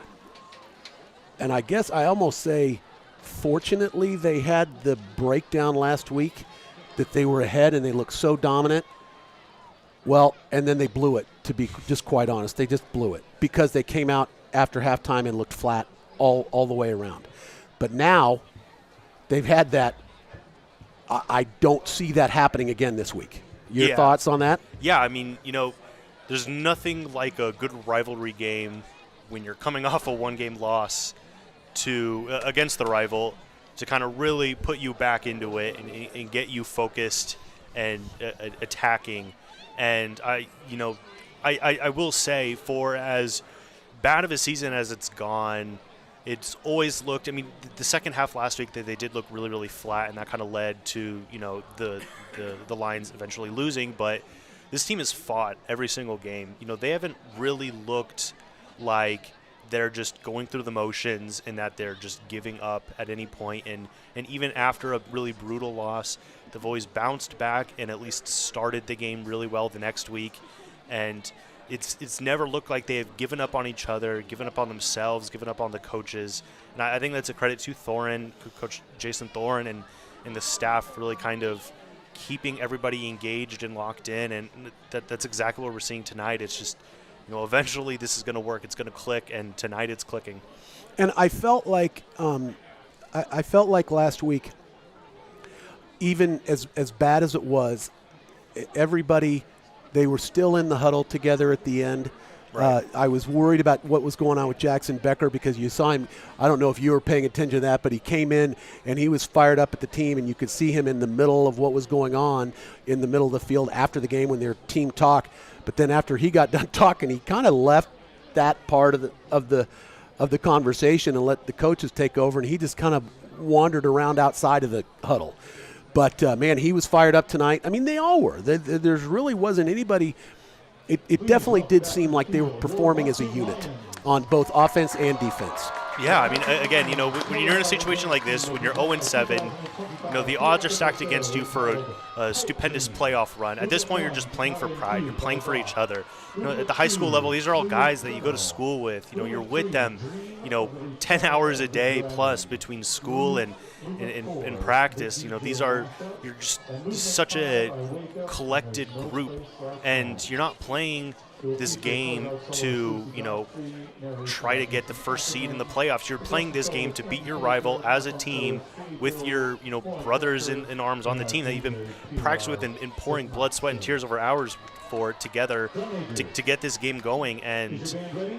and I guess I almost say, fortunately, they had the breakdown last week that they were ahead and they looked so dominant. Well, and then they blew it, to be just quite honest. They just blew it because they came out after halftime and looked flat all the way around. But now they've had that. I don't see that happening again this week. Your thoughts on that? Yeah, I mean, there's nothing like a good rivalry game when you're coming off a one-game loss against the rival to kind of really put you back into it and get you focused and attacking. And I will say, for as bad of a season as it's gone, it's always looked, I mean, the second half last week, they did look really, really flat, and that kind of led to, the Lions eventually losing. But this team has fought every single game. They haven't really looked like they're just going through the motions and that they're just giving up at any point. And even after a really brutal loss, they've always bounced back and at least started the game really well the next week. And it's never looked like they have given up on each other, given up on themselves, given up on the coaches. And I think that's a credit to Thorin, Coach Jason Thorin, and the staff really kind of keeping everybody engaged and locked in. And that's exactly what we're seeing tonight. It's just, eventually this is going to work. It's going to click, and tonight it's clicking. And I felt like last week, even as bad as it was, everybody, they were still in the huddle together at the end. Right. I was worried about what was going on with Jackson Becker because you saw him. I don't know if you were paying attention to that, but he came in and he was fired up at the team, and you could see him in the middle of what was going on in the middle of the field after the game when their team talked. But then after he got done talking, he kind of left that part of the conversation and let the coaches take over, and he just kind of wandered around outside of the huddle. But, man, he was fired up tonight. I mean, they all were. There really wasn't anybody. It definitely did seem like they were performing as a unit on both offense and defense. Yeah, I mean, again, when you're in a situation like this, when you're 0-7, the odds are stacked against you for a stupendous playoff run. At this point, you're just playing for pride. You're playing for each other. At the high school level, these are all guys that you go to school with. You're with them, 10 hours a day plus between school and practice. You're just such a collected group, and you're not playing this game to, try to get the first seed in the playoffs. You're playing this game to beat your rival as a team with your, brothers in arms on the team that you've been practicing with and pouring blood, sweat, and tears over hours for together to get this game going. And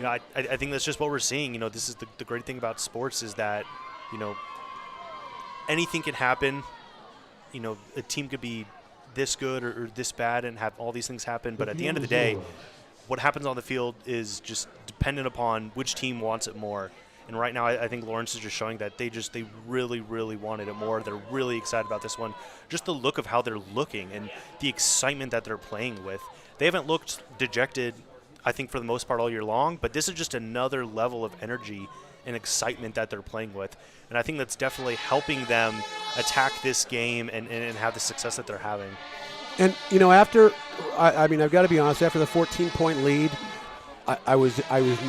I think that's just what we're seeing. This is the great thing about sports is that, anything can happen. A team could be this good or this bad and have all these things happen. But at the end of the day, what happens on the field is just dependent upon which team wants it more. And right now, I think Lawrence is just showing that they really, really wanted it more. They're really excited about this one. Just the look of how they're looking and the excitement that they're playing with. They haven't looked dejected, I think, for the most part all year long, but this is just another level of energy and excitement that they're playing with. And I think that's definitely helping them attack this game and have the success that they're having. And, after, I've got to be honest, after the 14-point lead, I was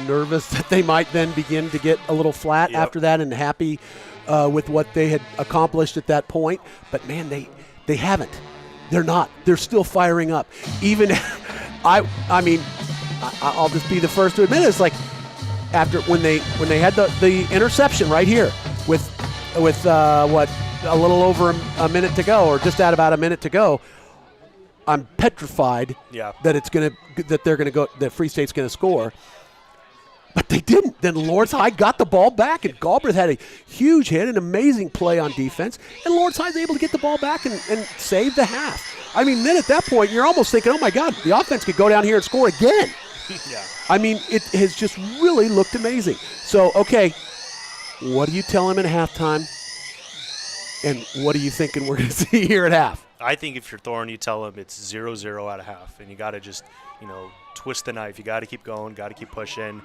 nervous that they might then begin to get a little flat after that and happy with what they had accomplished at that point. But, man, they haven't. They're not. They're still firing up. Even, I'll just be the first to admit it. It's like after when they had the interception right here with a little over a minute to go or just about a minute to go, I'm petrified that they're going to go. That Free State's going to score. But they didn't. Then Lawrence High got the ball back, and Galbraith had a huge hit, an amazing play on defense, and Lawrence High was able to get the ball back and save the half. I mean, then at that point, you're almost thinking, oh, my God, the offense could go down here and score again. Yeah. I mean, it has just really looked amazing. So, okay, what do you tell him at halftime, and what are you thinking we're going to see here at half? I think if you're Thorne, you tell him it's 0-0 at half, and you got to just, twist the knife. You got to keep going, got to keep pushing.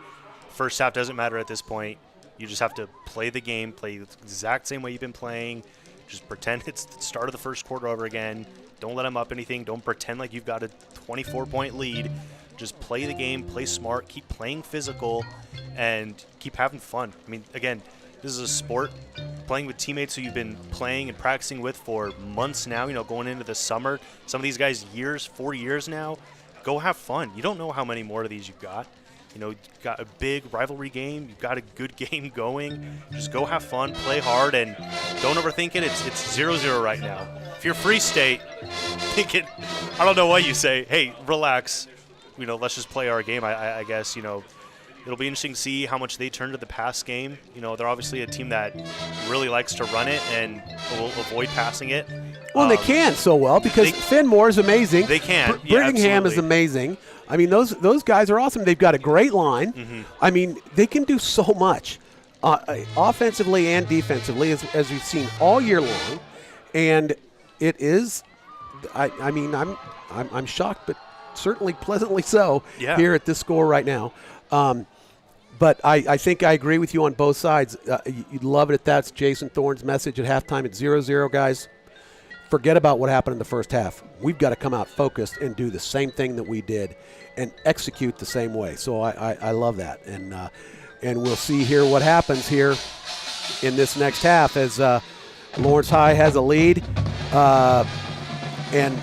First half doesn't matter at this point. You just have to play the game, play the exact same way you've been playing. Just pretend it's the start of the first quarter over again. Don't let them up anything. Don't pretend like you've got a 24-point lead. Just play the game, play smart, keep playing physical, and keep having fun. I mean, again, this is a sport. Playing with teammates who you've been playing and practicing with for months now, going into the summer. Some of these guys 4 years now. Go have fun. You don't know how many more of these you've got. You've got a big rivalry game. You've got a good game going. Just go have fun, play hard, and don't overthink it. It's 0-0 right now. If you're Free State, thinking, I don't know what you say. Hey, relax. Let's just play our game. I guess, it'll be interesting to see how much they turn to the pass game. They're obviously a team that really likes to run it and will avoid passing it. Well, they can so well because Finmore is amazing. They can. Birmingham is amazing. I mean, those guys are awesome. They've got a great line. Mm-hmm. I mean, they can do so much offensively and defensively, as we've seen all year long. And it is, I mean, I'm shocked, but certainly pleasantly so here at this score right now. But I think I agree with you on both sides. You'd love it if that's Jason Thorne's message at halftime. It's 0-0, guys. Forget about what happened in the first half. We've got to come out focused and do the same thing that we did and execute the same way. So I love that. And we'll see here what happens here in this next half as Lawrence High has a lead and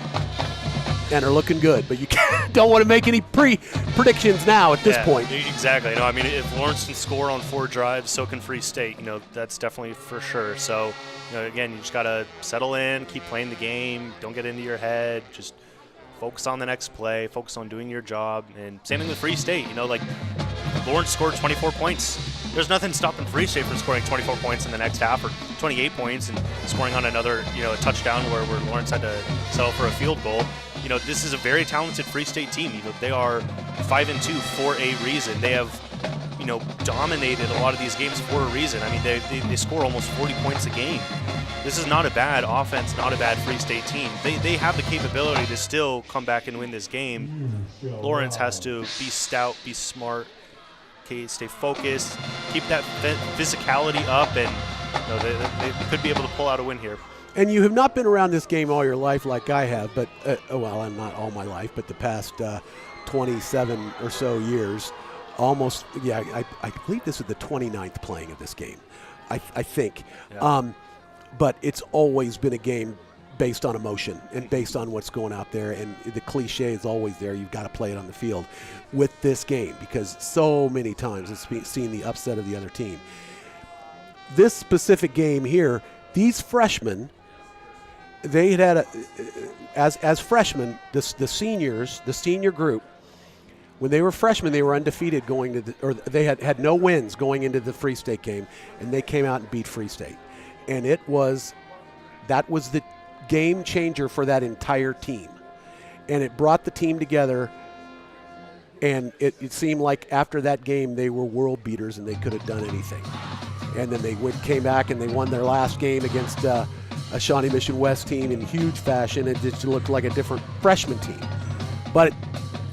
are looking good. But you don't want to make any predictions now at this point. Exactly. I mean, if Lawrence can score on 4 drives, so can Free State. That's definitely for sure. So, again, you just got to settle in, keep playing the game. Don't get into your head. Just focus on the next play. Focus on doing your job. And same thing with Free State. Lawrence scored 24 points. There's nothing stopping Free State from scoring 24 points in the next half or 28 points and scoring on another, a touchdown where Lawrence had to settle for a field goal. This is a very talented Free State team. They are 5-2 for a reason. They have, dominated a lot of these games for a reason. I mean, they score almost 40 points a game. This is not a bad offense, not a bad Free State team. They have the capability to still come back and win this game. Lawrence has to be stout, be smart, stay focused, keep that physicality up, and they could be able to pull out a win here. And you have not been around this game all your life like I have, but, I'm not all my life, but the past 27 or so years, almost, I believe this is the 29th playing of this game, I think. Yeah. But it's always been a game based on emotion and based on what's going out there, and the cliche is always there. You've got to play it on the field with this game because so many times it's seen the upset of the other team. This specific game here, these freshmen, they had as freshmen, the seniors, the senior group, when they were freshmen, they were undefeated they had no wins going into the Free State game, and they came out and beat Free State. And that was the game changer for that entire team. And it brought the team together, and it seemed like after that game they were world beaters and they could have done anything. And then they came back and they won their last game against a Shawnee Mission West team in huge fashion. It just looked like a different freshman team. But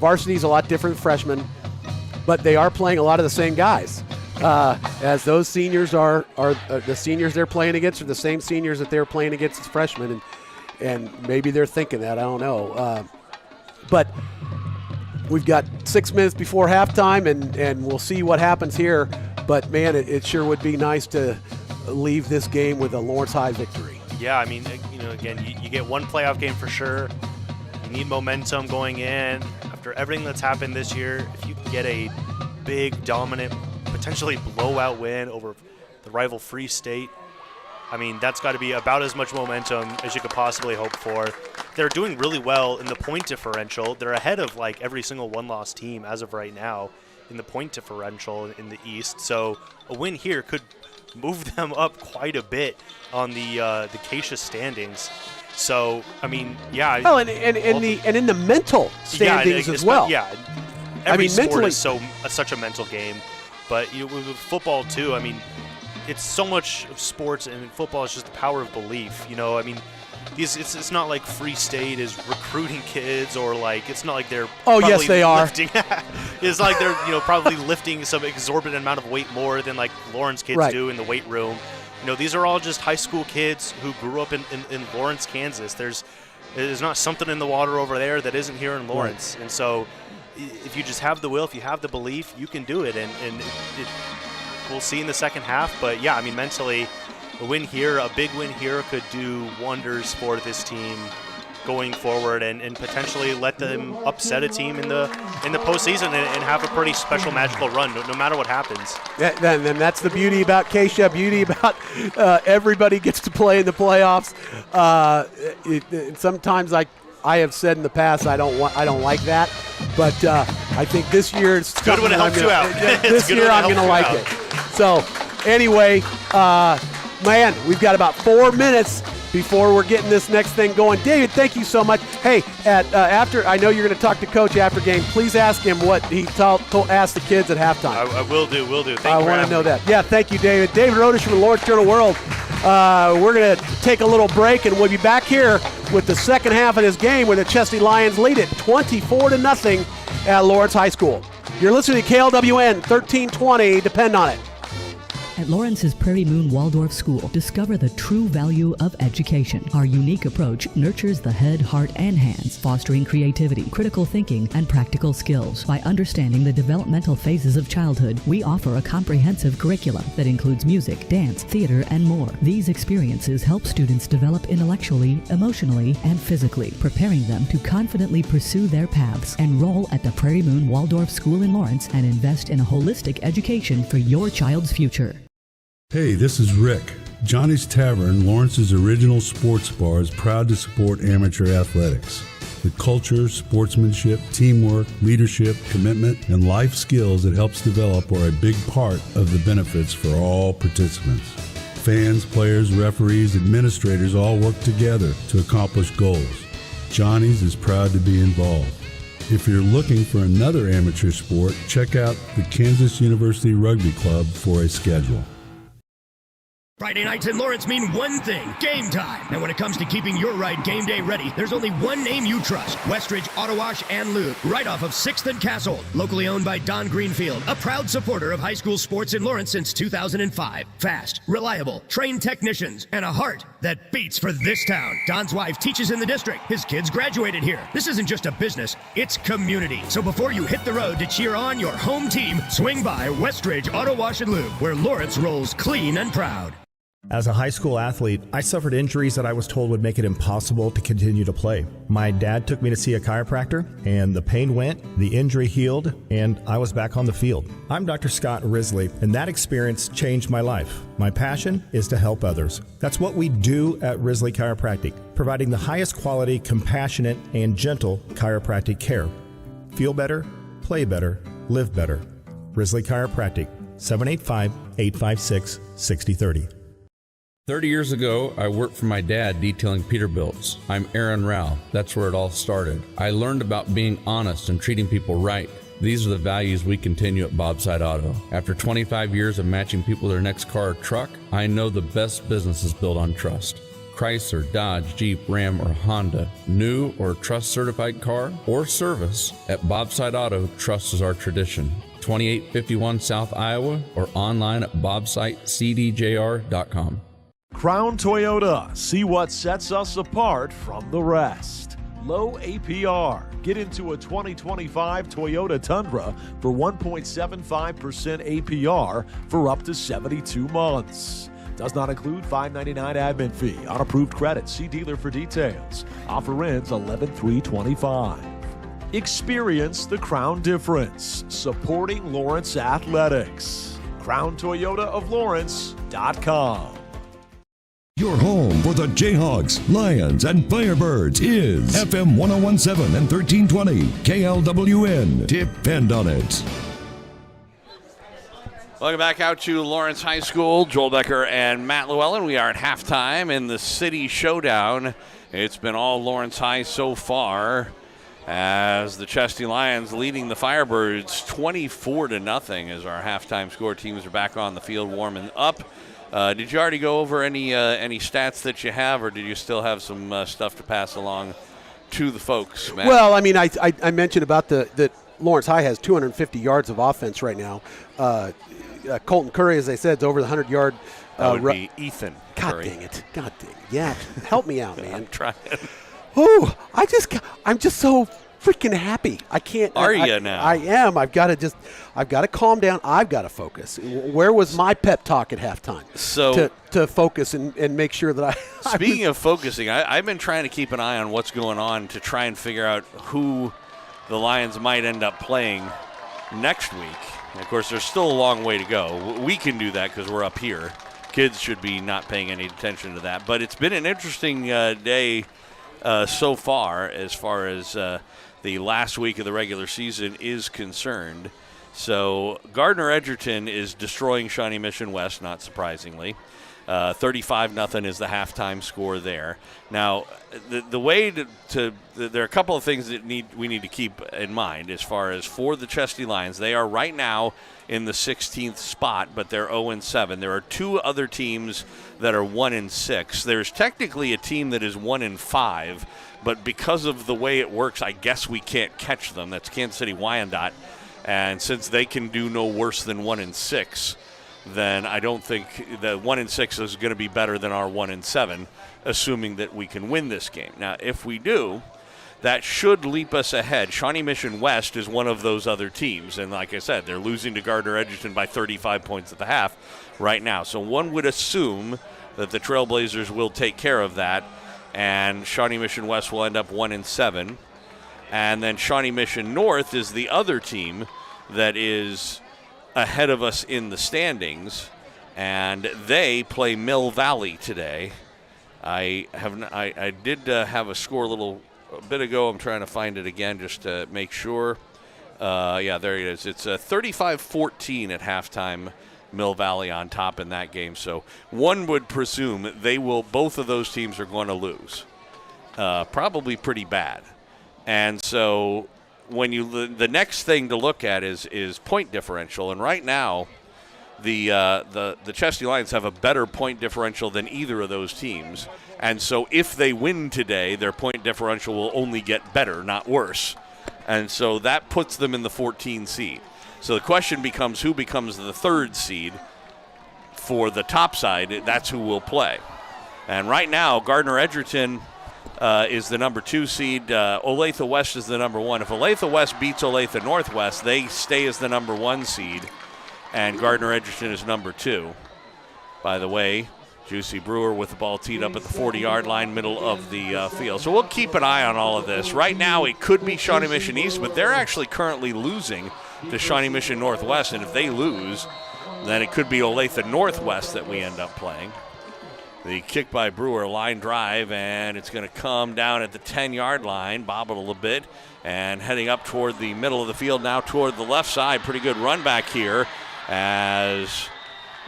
varsity is a lot different than freshman, but they are playing a lot of the same guys. As those seniors are the seniors they're playing against are the same seniors that they were playing against as freshmen, and maybe they're thinking that, I don't know. But we've got 6 minutes before halftime, and we'll see what happens here. But, man, it sure would be nice to leave this game with a Lawrence High victory. Yeah, I mean, again, you get one playoff game for sure. You need momentum going in. After everything that's happened this year, if you get a big, dominant, potentially blowout win over the rival Free State, I mean, that's got to be about as much momentum as you could possibly hope for. They're doing really well in the point differential. They're ahead of, every single one-loss team as of right now in the point differential in the East. So a win here could move them up quite a bit on the Acacia standings. So I mean, yeah. Oh, and in the mental standings as well. Yeah, every sport is such a mental game, but with football too. I mean, it's so much of sports, and football is just the power of belief. I mean, it's not like Free State is recruiting kids, or like it's not like they're yes, they lifting. It's like they're probably lifting some exorbitant amount of weight more than like Lawrence kids do in the weight room. These are all just high school kids who grew up in Lawrence, Kansas. There's not something in the water over there that isn't here in Lawrence. Right. And so if you just have the will, if you have the belief, you can do it. And we'll see in the second half. But, yeah, I mean, mentally, a big win here could do wonders for this team going forward and potentially let them upset a team in the postseason and have a pretty special, magical run, no matter what happens. And that's the beauty about Acacia, beauty about everybody gets to play in the playoffs. Sometimes I have said in the past I don't like that, but I think this year it's good when it helps you out. This year I'm going to like it. So anyway, man, we've got about 4 minutes before we're getting this next thing going. David, thank you so much. Hey, after I know you're going to talk to Coach after game. Please ask him what he asked the kids at halftime. I will do. Thank you. I want to know that. Yeah, thank you, David. David Rodish from the Lawrence Journal World. We're going to take a little break, and we'll be back here with the second half of this game where the Chesty Lions lead it 24-0 at Lawrence High School. You're listening to KLWN 1320. Depend on it. At Lawrence's Prairie Moon Waldorf School, discover the true value of education. Our unique approach nurtures the head, heart, and hands, fostering creativity, critical thinking, and practical skills. By understanding the developmental phases of childhood, we offer a comprehensive curriculum that includes music, dance, theater, and more. These experiences help students develop intellectually, emotionally, and physically, preparing them to confidently pursue their paths. Enroll at the Prairie Moon Waldorf School in Lawrence and invest in a holistic education for your child's future. Hey, this is Rick. Johnny's Tavern, Lawrence's original sports bar, is proud to support amateur athletics. The culture, sportsmanship, teamwork, leadership, commitment, and life skills it helps develop are a big part of the benefits for all participants. Fans, players, referees, administrators all work together to accomplish goals. Johnny's is proud to be involved. If you're looking for another amateur sport, check out the Kansas University Rugby Club for a schedule. Friday nights in Lawrence mean one thing, game time. And when it comes to keeping your ride game day ready, there's only one name you trust, Westridge Auto Wash and Lube, right off of 6th and Castle. Locally owned by Don Greenfield, a proud supporter of high school sports in Lawrence since 2005. Fast, reliable, trained technicians, and a heart that beats for this town. Don's wife teaches in the district. His kids graduated here. This isn't just a business, it's community. So before you hit the road to cheer on your home team, swing by Westridge Auto Wash and Lube, where Lawrence rolls clean and proud. As a high school athlete, I suffered injuries that I was told would make it impossible to continue to play. My dad took me to see a chiropractor, and the pain went, the injury healed, and I was back on the field. I'm Dr. Scott Risley, and that experience changed my life. My passion is to help others. That's what we do at Risley Chiropractic, providing the highest quality, compassionate, and gentle chiropractic care. Feel better, play better, live better. Risley Chiropractic, 785-856-6030. 30 years ago, I worked for my dad detailing Peterbilt's. I'm Aaron Rao. That's where it all started. I learned about being honest and treating people right. These are the values we continue at Bobside Auto. After 25 years of matching people to their next car or truck, I know the best business is built on trust. Chrysler, Dodge, Jeep, Ram, or Honda, new or trust certified car or service, at Bobside Auto, trust is our tradition. 2851 South Iowa or online at bobsitecdjr.com. Crown Toyota. See what sets us apart from the rest. Low APR. Get into a 2025 Toyota Tundra for 1.75% APR for up to 72 months. Does not include $5.99 admin fee on approved credit. See dealer for details. Offer ends 11/3/25. Experience the Crown difference. Supporting Lawrence athletics. CrownToyotaofLawrence.com. Your home for the Jayhawks, Lions, and Firebirds is FM 1017 and 1320 KLWN. Depend on it. Welcome back out to Lawrence High School. Joel Becker and Matt Llewellyn. We are at halftime in the City Showdown. It's been all Lawrence High so far as the Chesty Lions leading the Firebirds 24-0 as our halftime score. Teams are back on the field warming up. Did you already go over any stats that you have, or did you still have some stuff to pass along to the folks, Matt? Well, I mean, I mentioned about that Lawrence High has 250 yards of offense right now. Colton Curry, as I said, is over the 100-yard. That would be Ethan God Curry. dang it. Yeah, help me out, man. I'm trying. Ooh, I'm just so freaking happy. I can't. Are you now? I am. I've got to calm down. I've got to focus. Where was my pep talk at halftime? So to focus and make sure that I. Speaking of focusing, I've been trying to keep an eye on what's going on to try and figure out who the Lions might end up playing next week. And of course, there's still a long way to go. We can do that because we're up here. Kids should be not paying any attention to that. But it's been an interesting day so far as the last week of the regular season is concerned. So Gardner Edgerton is destroying Shawnee Mission West, not surprisingly. 35-0 is the halftime score there. Now, the way there are a couple of things that we need to keep in mind as far as for the Chesty Lions. They are right now in the 16th spot, but they're 0-7. There are two other teams that are 1-6. There's technically a team that is 1-5, but because of the way it works, I guess we can't catch them. That's Kansas City Wyandotte, and since they can do no worse than 1-6. Then I don't think the 1-6 is going to be better than our 1-7, assuming that we can win this game. Now, if we do, that should leap us ahead. Shawnee Mission West is one of those other teams, and like I said, they're losing to Gardner Edgerton by 35 points at the half right now. So one would assume that the Trailblazers will take care of that, and Shawnee Mission West will end up 1-7. And then Shawnee Mission North is the other team that is ahead of us in the standings, and they play Mill Valley today. I did have a score a bit ago. I'm trying to find it again just to make sure. Yeah, there it is. It's 35-14 at halftime. Mill Valley on top in that game. So one would presume both of those teams are going to lose. Probably pretty bad. And so the next thing to look at is point differential, and right now the Chesty Lions have a better point differential than either of those teams, and so if they win today, their point differential will only get better, not worse, and so that puts them in the 14 seed. So the question becomes who becomes the third seed for the top side. That's who will play, and right now Gardner Edgerton is the number 2 seed. Olathe West is the number 1. If Olathe West beats Olathe Northwest, they stay as the number 1 seed, and Gardner Edgerton is number 2. By the way, Juicy Brewer with the ball teed up at the 40-yard line, middle of the field. So we'll keep an eye on all of this. Right now, it could be Shawnee Mission East, but they're actually currently losing to Shawnee Mission Northwest, and if they lose, then it could be Olathe Northwest that we end up playing. The kick by Brewer, line drive, and it's going to come down at the 10-yard line, bobbled a little bit, and heading up toward the middle of the field, now toward the left side. Pretty good run back here as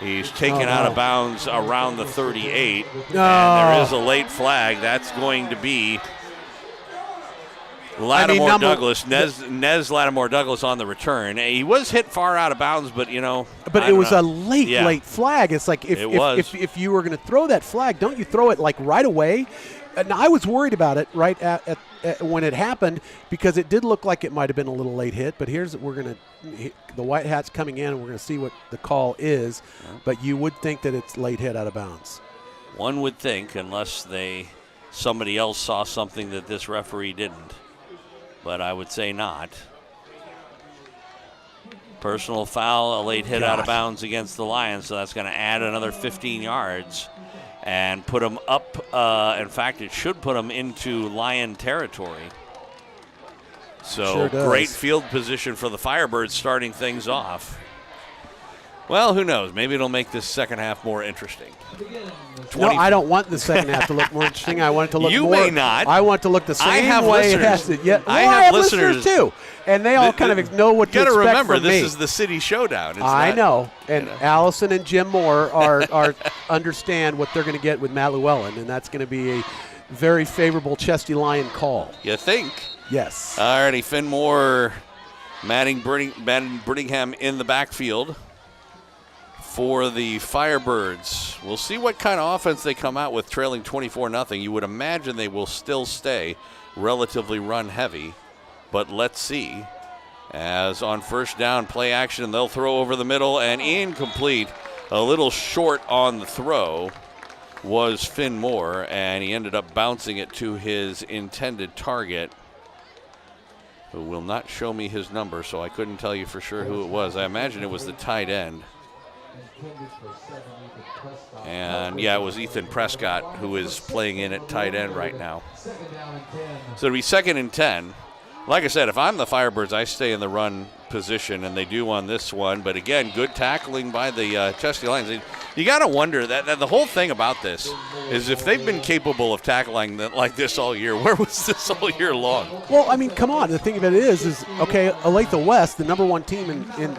he's taken out of bounds around the 38. And there is a late flag. That's going to be Lattimore Douglas, Nez Lattimore Douglas on the return. He was hit far out of bounds, but But it was a late flag. It's like if you were going to throw that flag, don't you throw it like right away? And I was worried about it right at when it happened because it did look like it might have been a little late hit. But the White Hat's coming in, and we're going to see what the call is. But you would think that it's late hit out of bounds. One would think, unless somebody else saw something that this referee didn't. But I would say not. Personal foul, a late hit out of bounds against the Lions, so that's going to add another 15 yards and put them up. In fact, it should put them into Lion territory. So sure does. Great field position for the Firebirds starting things off. Well, who knows? Maybe it'll make this second half more interesting. No, I don't want the second half to look more interesting. I want it to look you more. may not. I want it to look the same I have way listeners. it has to. Yeah, I well, have listeners too, and they all kind of know what to expect. You got to remember, from this me. is the city showdown. I know, and Allison and Jim Moore are understand what they're going to get with Matt Llewellyn, and that's going to be a very favorable Chesty Lion call. You think? Yes. All righty, Finn Moore, Madden Brittingham in the backfield for the Firebirds. We'll see what kind of offense they come out with trailing 24-0. You would imagine they will still stay relatively run heavy, but let's see. As on first down, play action, they'll throw over the middle and incomplete. A little short on the throw was Finn Moore, and he ended up bouncing it to his intended target, who will not show me his number, so I couldn't tell you for sure who it was. I imagine it was the tight end. And yeah, it was Ethan Prescott, who is playing in at tight end right now. So it'll be 2nd and 10. Like I said, if I'm the Firebirds, I stay in the run position, and they do on this one. But again, good tackling by the Chesty Lions. You got to wonder that the whole thing about this is if they've been capable of tackling like this all year, where was this all year long? Well, I mean, come on. The thing of it is okay, Olathe West, the number 1 team in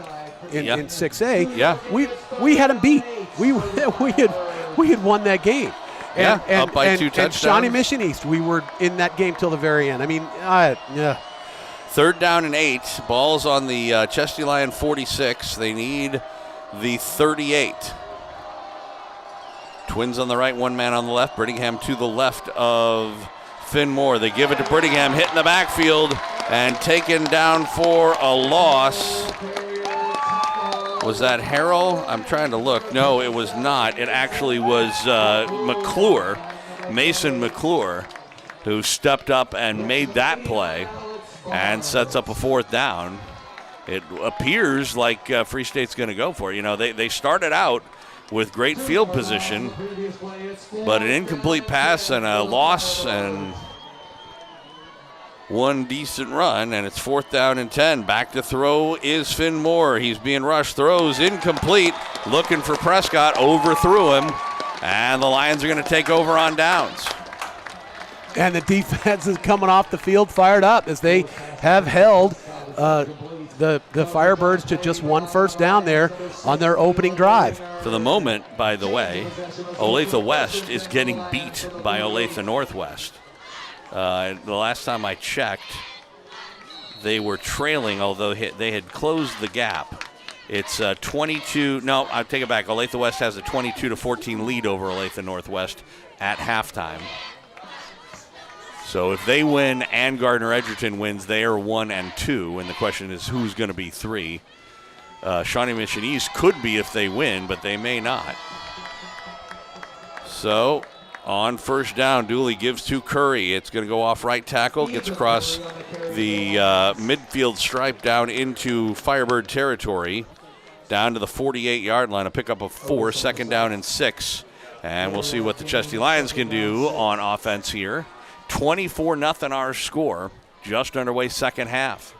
6A. Yeah, we had them beat. We had won that game. And, up by 2 touchdowns. And Shawnee Mission East, we were in that game till the very end. I mean, yeah. 3rd down and 8. Ball's on the Chesty Lion 46. They need the 38. Twins on the right, 1 man on the left. Brittingham to the left of Finn Moore. They give it to Brittingham, hit in the backfield, and taken down for a loss. Was that Harrell? I'm trying to look. No, it was not. It actually was McClure, Mason McClure, who stepped up and made that play and sets up a 4th down. It appears like Free State's going to go for it. You know, they started out with great field position, but an incomplete pass and a loss and 1 decent run, and it's 4th down and 10. Back to throw is Finn Moore. He's being rushed, throws incomplete, looking for Prescott, overthrew him, and the Lions are going to take over on downs. And the defense is coming off the field fired up as they have held the Firebirds to just 1 first down there on their opening drive. For the moment, by the way, Olathe West is getting beat by Olathe Northwest. The last time I checked, they were trailing, although they had closed the gap. It's 22. No, I take it back. Olathe West has a 22-14 lead over Olathe Northwest at halftime. So if they win and Gardner Edgerton wins, they are 1 and 2, and the question is who's going to be 3. Shawnee Mission East could be if they win, but they may not. So on first down, Douly gives to Curry. It's going to go off right tackle, gets across the midfield stripe down into Firebird territory, down to the 48-yard line, a pickup of 4, 2nd down and 6. And we'll see what the Chesty Lions can do on offense here. 24-0 our score, just underway second half.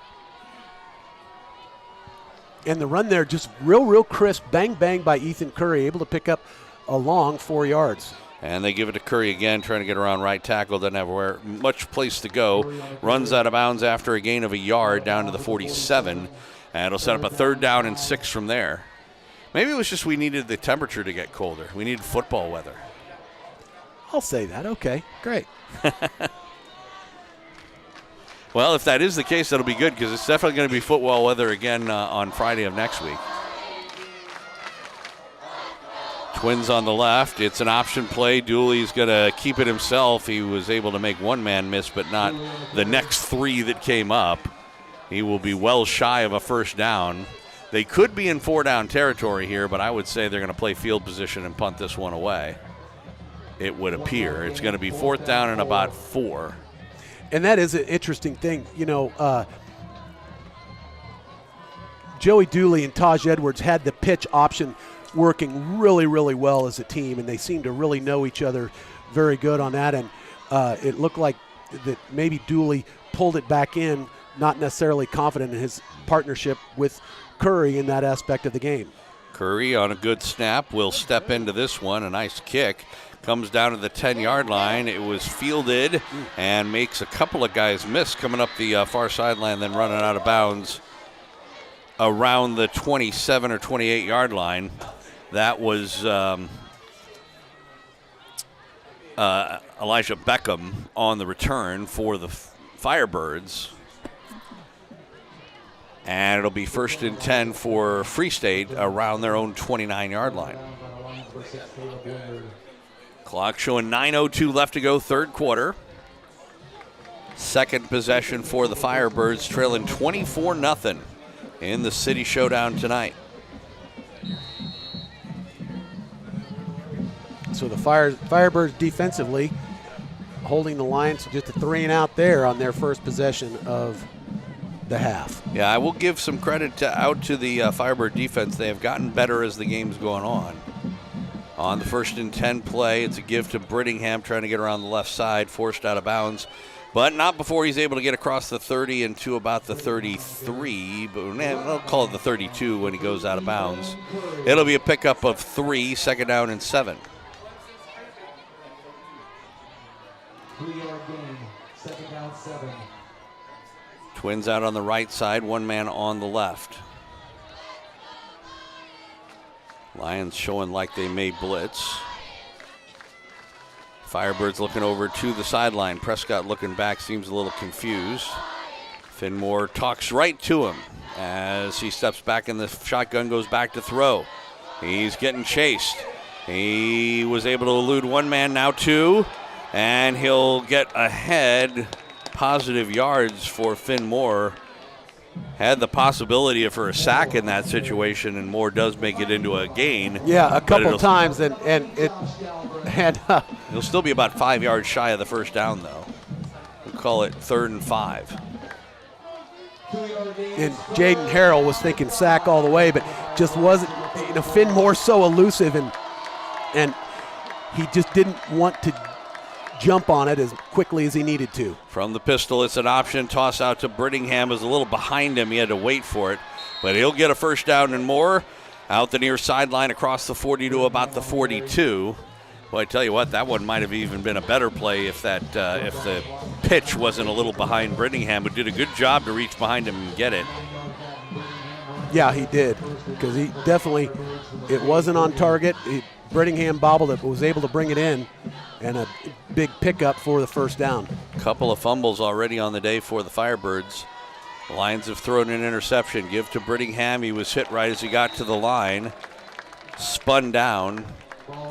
And the run there just real crisp, bang by Ethan Curry, able to pick up a long 4 yards. And they give it to Curry again, trying to get around right tackle. Doesn't have much place to go. Runs out of bounds after a gain of a yard down to the 47. And it'll set up a 3rd down and 6 from there. Maybe it was just we needed the temperature to get colder. We needed football weather. I'll say that. Okay, great. Well, if that is the case, that'll be good because it's definitely going to be football weather again on Friday of next week. Twins on the left. It's an option play. Douly's going to keep it himself. He was able to make 1 man miss, but not the next 3 that came up. He will be well shy of a first down. They could be in 4-down territory here, but I would say they're going to play field position and punt this one away. It would appear. It's going to be 4th down and about 4. And that is an interesting thing. You know, Joey Douly and Taj Edwards had the pitch option working really well as a team, and they seem to really know each other very good on that. And it looked like that maybe Douly pulled it back in, not necessarily confident in his partnership with Curry in that aspect of the game. Curry on a good snap will step into this one. A nice kick. Comes down to the 10-yard line. It was fielded and makes a couple of guys miss coming up the far sideline, then running out of bounds around the 27 or 28-yard line. That was Elijah Beckham on the return for the Firebirds. And it'll be 1st and 10 for Free State around their own 29-yard line. Clock showing 9:02 left to go, third quarter. Second possession for the Firebirds, trailing 24-0 in the City Showdown tonight. So the Firebirds defensively holding the Lions to just a 3-and-out there on their first possession of the half. Yeah, I will give some credit out to the Firebird defense. They have gotten better as the game's going on. On the 1st and 10 play, it's a give to Brittingham trying to get around the left side, forced out of bounds, but not before he's able to get across the 30 and to about the 33, but we'll call it the 32 when he goes out of bounds. It'll be a pickup of 3, second down and 7. 3-yard gain, second down 7. Twins out on the right side, one man on the left. Lions showing like they may blitz. Firebirds looking over to the sideline. Prescott looking back, seems a little confused. Finmore talks right to him as he steps back and the shotgun goes back to throw. He's getting chased. He was able to elude one man, now two, and he'll get ahead. Positive yards for Finmore. Had the possibility for a sack in that situation, and Moore does make it into a gain. Yeah, a couple times, and it had. He'll still be about 5 yards shy of the first down, though. We'll call it 3rd and 5. And Jaden Harrell was thinking sack all the way, but just wasn't. Finmore's so elusive, and he just didn't want to jump on it as quickly as he needed to. From the pistol, it's an option. Toss out to Brittingham is a little behind him. He had to wait for it, but he'll get a first down and more. Out the near sideline across the 40 to about the 42. Well, I tell you what, that one might have even been a better play if the pitch wasn't a little behind Brittingham, who did a good job to reach behind him and get it. Yeah, he did, because he definitely, it wasn't on target. Brittingham bobbled it, but was able to bring it in, and a big pickup for the first down. Couple of fumbles already on the day for the Firebirds. The Lions have thrown an interception. Give to Brittingham. He was hit right as he got to the line. Spun down.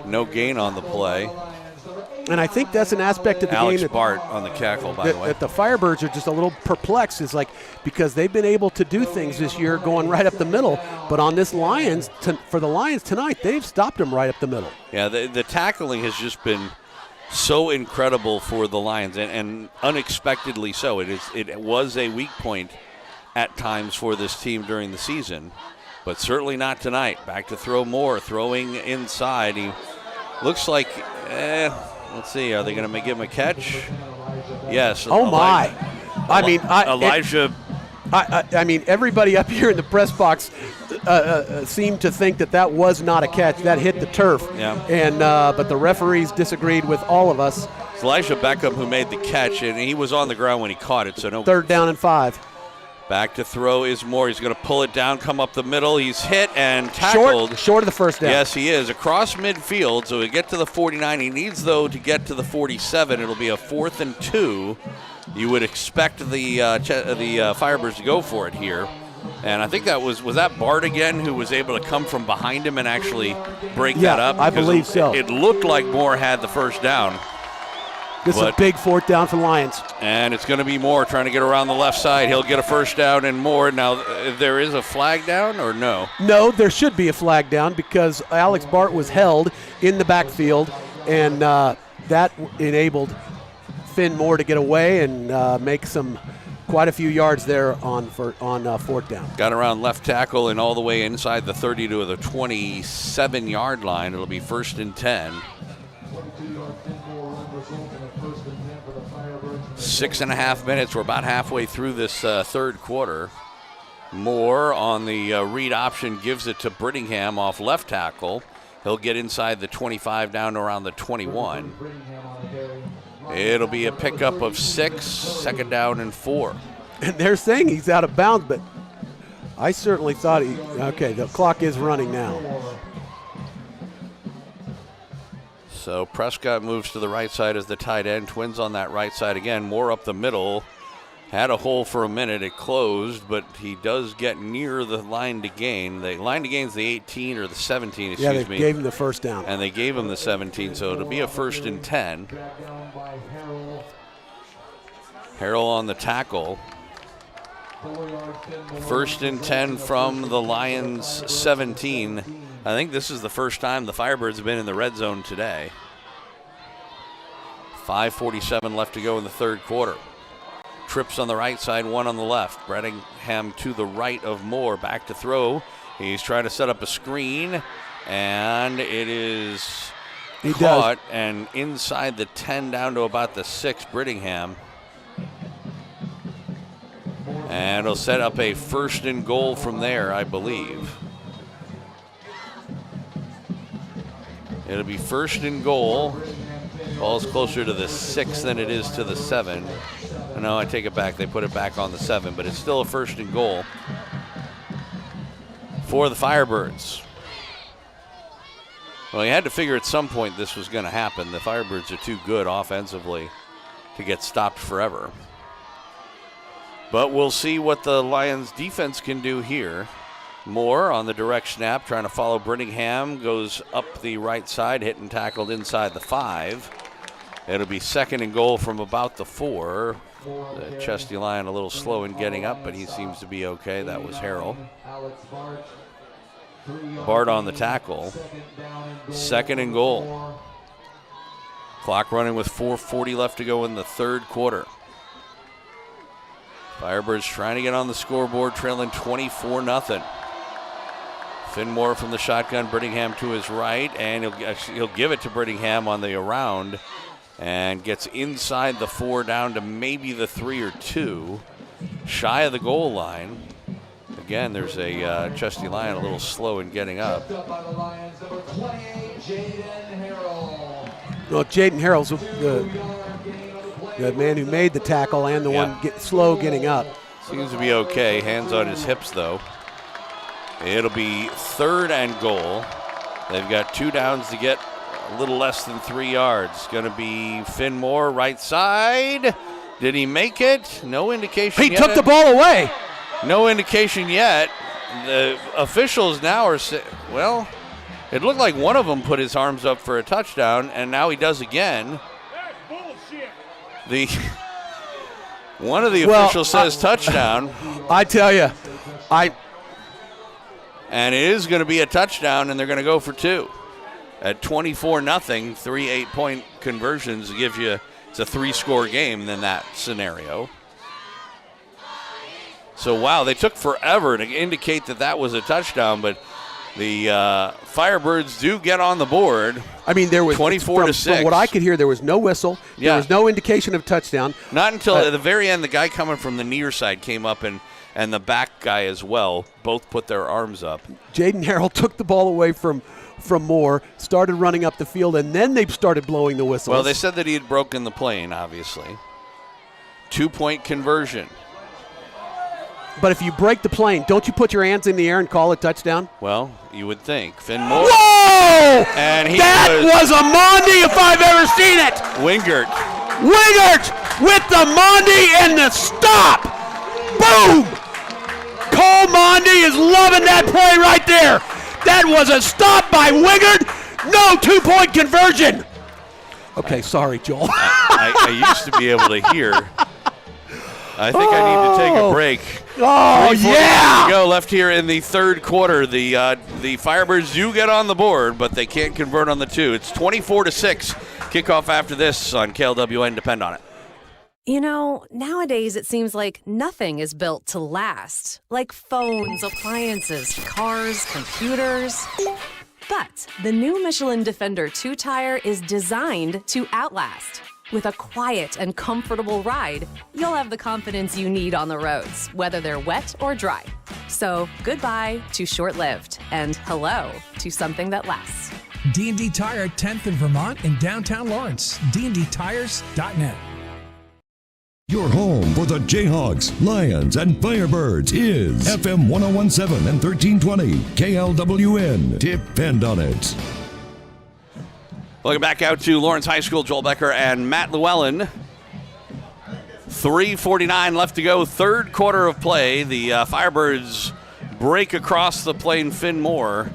No gain on the play. And I think that's an aspect of the Alex game. Bart on the cackle, by the way. That the Firebirds are just a little perplexed. Is like, because they've been able to do things this year going right up the middle, but on this Lions, for the Lions tonight, they've stopped them right up the middle. Yeah, the tackling has just been so incredible for the Lions, and unexpectedly so. It was a weak point at times for this team during the season, but certainly not tonight. Back to throw more, throwing inside. He looks like, let's see, are they going to give him a catch? Yes. Oh, my. Elijah. I mean, everybody up here in the press box seemed to think that was not a catch. That hit the turf. Yeah. And but the referees disagreed with all of us. It's Elijah Beckham who made the catch, and he was on the ground when he caught it. So no. 3rd down and 5. Back to throw is Moore. He's going to pull it down, come up the middle. He's hit and tackled. Short of the first down. Yes, he is. Across midfield, so he'll get to the 49. He needs, though, to get to the 47. It'll be a 4th and 2. You would expect the Firebirds to go for it here. And I think that was that Bart again who was able to come from behind him and actually break that up? I believe so. It looked like Moore had the first down. This is a big 4th down for the Lions. And it's going to be Moore trying to get around the left side. He'll get a first down and more. Now, there is a flag down or no? No, there should be a flag down because Alex Bart was held in the backfield, and that enabled Finn Moore to get away and make quite a few yards there on 4th down. Got around left tackle and all the way inside the 30 to the 27-yard line. It'll be 1st and 10. 6.5 minutes. We're about halfway through this third quarter. Moore on the read option gives it to Brittingham off left tackle. He'll get inside the 25 down to around the 21. It'll be a pickup of 6, 2nd down and 4. And they're saying he's out of bounds, but I certainly thought okay, the clock is running now. So Prescott moves to the right side as the tight end. Twins on that right side again. Moore up the middle. Had a hole for a minute. It closed, but he does get near the line to gain. The line to gain is the 18 or the 17, excuse me. Yeah, they gave him the first down. And they gave him the 17, so it'll be a 1st and 10. Harrell on the tackle. 1st and 10 from the Lions 17. I think this is the first time the Firebirds have been in the red zone today. 5:47 left to go in the 3rd quarter. Trips on the right side, 1 on the left. Brittingham to the right of Moore. Back to throw. He's trying to set up a screen, and it is caught and inside the 10 down to about the 6, Brittingham. And it'll set up a 1st and goal from there, I believe. It'll be 1st and goal. Ball's closer to the 6 than it is to the 7. No, I take it back. They put it back on the 7, but it's still a 1st and goal for the Firebirds. Well, you had to figure at some point this was going to happen. The Firebirds are too good offensively to get stopped forever. But we'll see what the Lions defense can do here. Moore on the direct snap, trying to follow Brittingham, goes up the right side, hit and tackled inside the 5. It'll be 2nd and goal from about the 4. The Chesty Lion a little slow in getting up, but he seems to be okay. That was Harrell. Bart on the tackle. 2nd and goal. Clock running with 4:40 left to go in the 3rd quarter. Firebirds trying to get on the scoreboard, trailing 24-0. Finn Moore from the shotgun, Brittingham to his right, and he'll give it to Brittingham on the around, and gets inside the 4 down to maybe the 3 or 2, shy of the goal line. Again, there's a Chesty Lion a little slow in getting up. Well, Jaden Harrell's the man who made the tackle and the one slow getting up. Seems to be okay. Hands on his hips, though. It'll be 3rd and goal. They've got 2 downs to get a little less than 3 yards. Going to be Finn Moore, right side. Did he make it? No indication yet. He took the ball away. No indication yet. The officials now are well, it looked like one of them put his arms up for a touchdown, and now he does again. One of the officials says touchdown. I tell you, and it is going to be a touchdown, and they're going to go for 2. At 24-0, 3 8-point conversions gives you, it's a 3-score game in that scenario. So, wow, they took forever to indicate that was a touchdown, but the Firebirds do get on the board. I mean, there was 24-6. From what I could hear, there was no whistle. There was no indication of touchdown. Not until at the very end, the guy coming from the near side came up, and the back guy as well. Both put their arms up. Jaden Harrell took the ball away from Moore, started running up the field, and then they started blowing the whistles. Well, they said that he had broken the plane, obviously. 2-point conversion. But if you break the plane, don't you put your hands in the air and call it touchdown? Well, you would think. Finn Moore. Whoa! And that was a Mondi if I've ever seen it. Wingert with the Mondi and the stop. Boom! Cole Mondi is loving that play right there. That was a stop by Wingert. No 2-point conversion. Okay, sorry, Joel. I used to be able to hear. I think I need to take a break. Oh, yeah! Go left here in the 3rd quarter. The Firebirds do get on the board, but they can't convert on the 2. It's 24-6. Kickoff after this on KLWN. Depend on it. You know, nowadays it seems like nothing is built to last. Like phones, appliances, cars, computers. But the new Michelin Defender 2 tire is designed to outlast. With a quiet and comfortable ride, you'll have the confidence you need on the roads, whether they're wet or dry. So goodbye to short-lived and hello to something that lasts. D&D Tire, 10th in Vermont in downtown Lawrence. dndtires.net. Your home for the Jayhawks, Lions, and Firebirds is FM 1017 and 1320 KLWN. Depend on it. Welcome back out to Lawrence High School. Joel Becker and Matt Llewellyn. 3:49 left to go, third quarter of play. The Firebirds break across the plane Finn Moore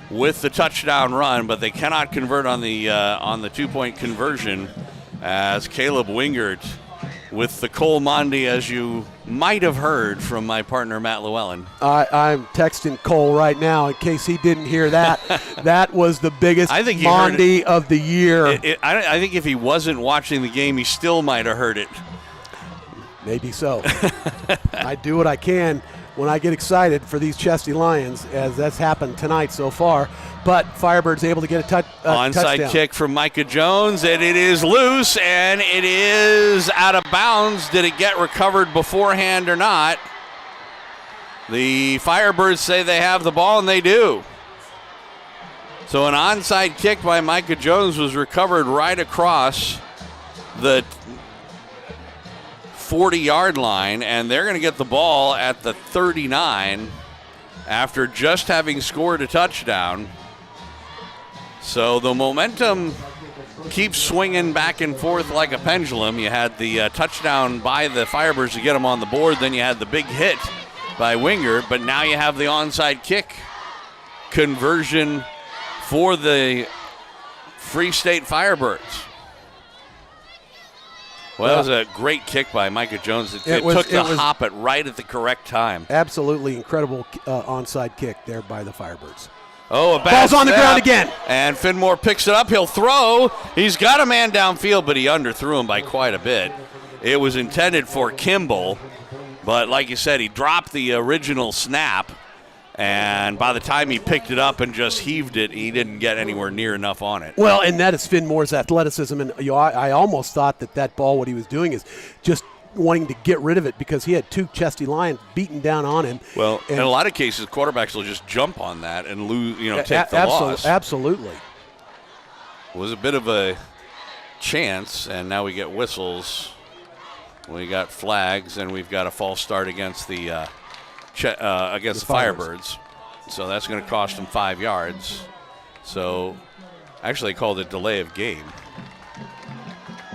with the touchdown run, but they cannot convert on the two-point conversion as Caleb Wingert with the Cole Mondi, as you might have heard from my partner Matt Llewellyn. I'm texting Cole right now in case he didn't hear that. That was the biggest Mondi of the year. I think if he wasn't watching the game, he still might have heard it. Maybe so. I do what I can when I get excited for these Chesty Lions, as that's happened tonight so far. But Firebirds able to get a touchdown. Onside kick from Micah Jones, and it is loose, and it is out of bounds. Did it get recovered beforehand or not? The Firebirds say they have the ball, and they do. So an onside kick by Micah Jones was recovered right across the 40-yard line, and they're going to get the ball at the 39 after just having scored a touchdown. So the momentum keeps swinging back and forth like a pendulum. You had the touchdown by the Firebirds to get them on the board, then you had the big hit by Winger, but now you have the onside kick conversion for the Free State Firebirds. Well, that was a great kick by Micah Jones. It took the hop right at the correct time. Absolutely incredible onside kick there by the Firebirds. Oh, a bad ball's on the ground again. And Finn Moore picks it up. He'll throw. He's got a man downfield, but he underthrew him by quite a bit. It was intended for Kimball, but like you said, he dropped the original snap, and by the time he picked it up and just heaved it, he didn't get anywhere near enough on it. Well, and that is Finn Moore's athleticism, and I almost thought that ball, what he was doing is just wanting to get rid of it because he had two Chesty Lions beating down on him. Well, in a lot of cases, quarterbacks will just jump on that and lose, take the loss. Absolutely. It was a bit of a chance, and now we get whistles. We got flags, and we've got a false start against the Firebirds. So that's going to cost them 5 yards. So actually they called it delay of game.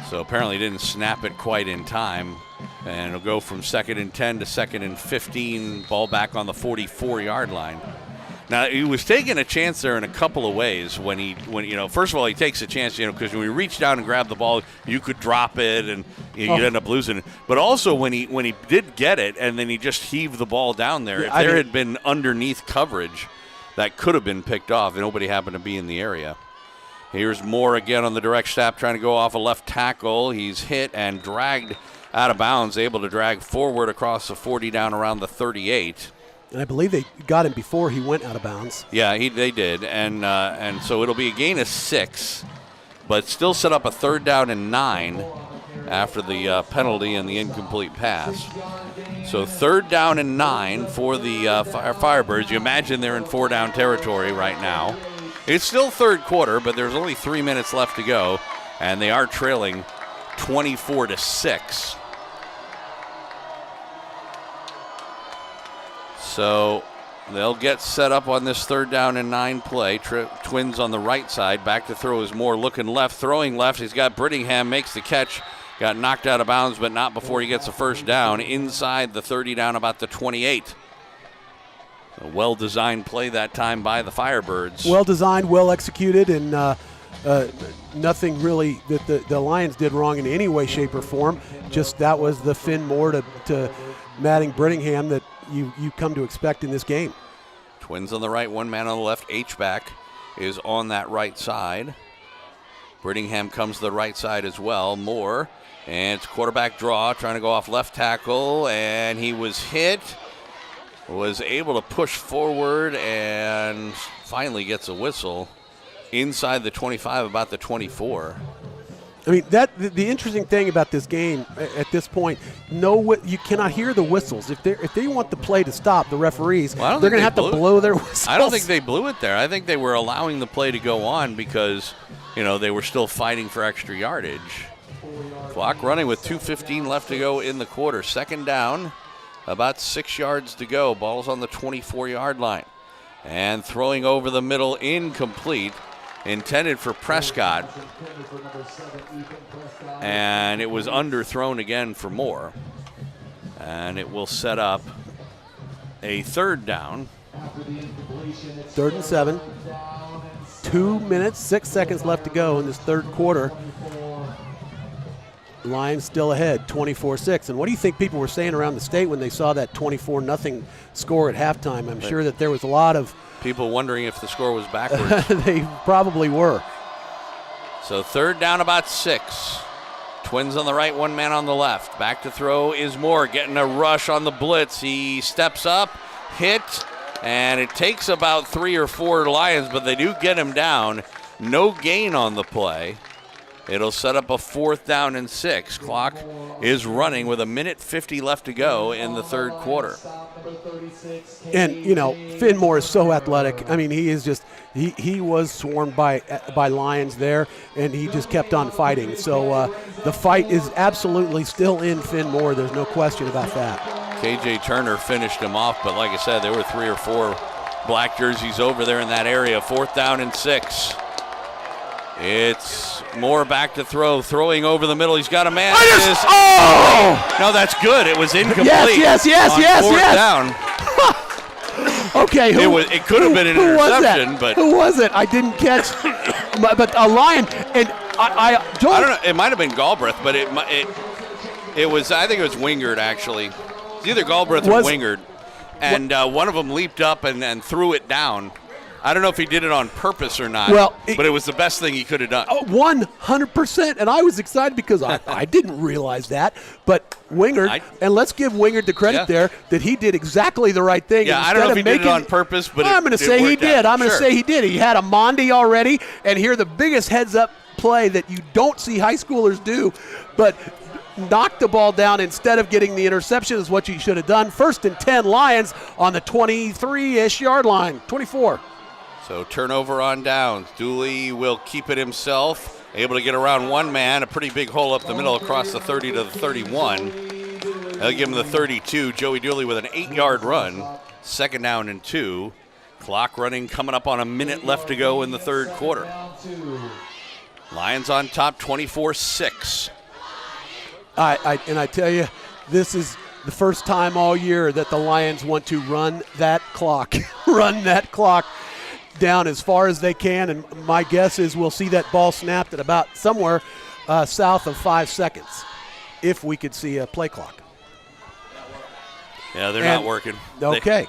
So apparently didn't snap it quite in time. And it'll go from 2nd and 10 to 2nd and 15, ball back on the 44-yard line. Now, he was taking a chance there in a couple of ways when first of all, he takes a chance, because when he reached down and grabbed the ball, you could drop it and you'd end up losing it. But also when he did get it and then he just heaved the ball down there, if there had been underneath coverage, that could have been picked off. Nobody happened to be in the area. Here's Moore again on the direct snap, trying to go off a left tackle. He's hit and dragged out of bounds, able to drag forward across the 40 down around the 38. And I believe they got him before he went out of bounds. Yeah, they did. And so it'll be a gain of 6, but still set up a 3rd down and 9 after the penalty and the incomplete pass. So 3rd down and 9 for the Firebirds. You imagine they're in 4-down territory right now. It's still third quarter, but there's only 3 minutes left to go, and they are trailing 24-6. So they'll get set up on this 3rd down and 9 play. Twins on the right side. Back to throw is Moore looking left, throwing left. He's got Brittingham, makes the catch. Got knocked out of bounds, but not before he gets a 1st down. Inside the 30 down, about the 28. A well-designed play that time by the Firebirds. Well-designed, well-executed, and nothing really that the Lions did wrong in any way, shape, or form. Just that was the Finn Moore to Matting Brittingham that you come to expect in this game. Twins on the right, one man on the left. H-back is on that right side. Brittingham comes to the right side as well. Moore, and it's quarterback draw, trying to go off left tackle, and he was hit. Was able to push forward and finally gets a whistle inside the 25, about the 24. I mean, the interesting thing about this game at this point, you cannot hear the whistles. If they want the play to stop, the referees, they're going to have to blow their whistles. I don't think they blew it there. I think they were allowing the play to go on because, they were still fighting for extra yardage. Clock running with 2:15 left to go in the quarter. Second down, about 6 yards to go. Ball's on the 24-yard line. And throwing over the middle, incomplete. Intended for Prescott, and it was underthrown again for Moore, and it will set up a third down. 3rd and 7, 2 minutes, 6 seconds left to go in this third quarter. Lions still ahead, 24-6. And what do you think people were saying around the state when they saw that 24-0 score at halftime? I'm sure that there was a lot of people wondering if the score was backwards. They probably were. So third down, about 6. Twins on the right, one man on the left. Back to throw is Moore, getting a rush on the blitz. He steps up, hit, and it takes about 3 or 4 Lions, but they do get him down. No gain on the play. It'll set up a 4th down and 6. Clock is running with 1:50 left to go in the third quarter. And, Finn Moore is so athletic. I mean, he is just he was swarmed by Lions there, and he just kept on fighting. So the fight is absolutely still in Finn Moore. There's no question about that. KJ Turner finished him off, but like I said, there were 3 or 4 black jerseys over there in that area. 4th down and 6. It's Moore back to throw, throwing over the middle. He's got a man. No, that's good. It was incomplete. Yes. Fourth down. Okay, it could have been an interception, but who was it? I didn't catch. But a Lion, and I don't know. It might have been Galbraith, but it was. I think it was Wingard actually. It's either Galbraith or Wingard, and one of them leaped up and threw it down. I don't know if he did it on purpose or not, but it was the best thing he could have done. 100%, and I was excited because I didn't realize that. But Wingard, and let's give Wingard the credit there that he did exactly the right thing. Yeah, I don't know if he did it on purpose, but I'm going to say he did. I'm going to say he did. He had a Mondi already, and here the biggest heads-up play that you don't see high schoolers do, but knocked the ball down instead of getting the interception is what you should have done. 1st and 10 Lions on the 23-ish yard line, 24. So turnover on downs. Douly will keep it himself, able to get around one man, a pretty big hole up the middle across the 30 to the 31. They'll give him the 32. Joey Douly with an 8-yard run. 2nd down and 2. Clock running, coming up on a minute left to go in the third quarter. Lions on top, 24-6. I tell you, this is the first time all year that the Lions want to run that clock, down as far as they can, and my guess is we'll see that ball snapped at about somewhere south of 5 seconds, if we could see a play clock. Yeah, they're not working. Okay.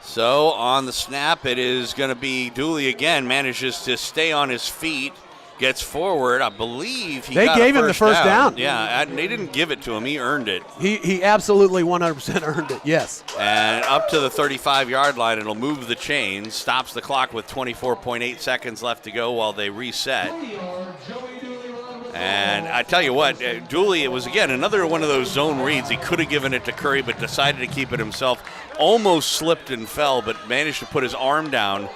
So on the snap, it is going to be Douly again, manages to stay on his feet, gets forward. I believe they gave him the first down. Yeah, they didn't give it to him. He earned it. He absolutely 100% earned it, yes. And up to the 35-yard line, it'll move the chains, stops the clock with 24.8 seconds left to go while they reset. And I tell you what, Douly, it was, again, another one of those zone reads. He could have given it to Curry, but decided to keep it himself. Almost slipped and fell, but managed to put his arm down,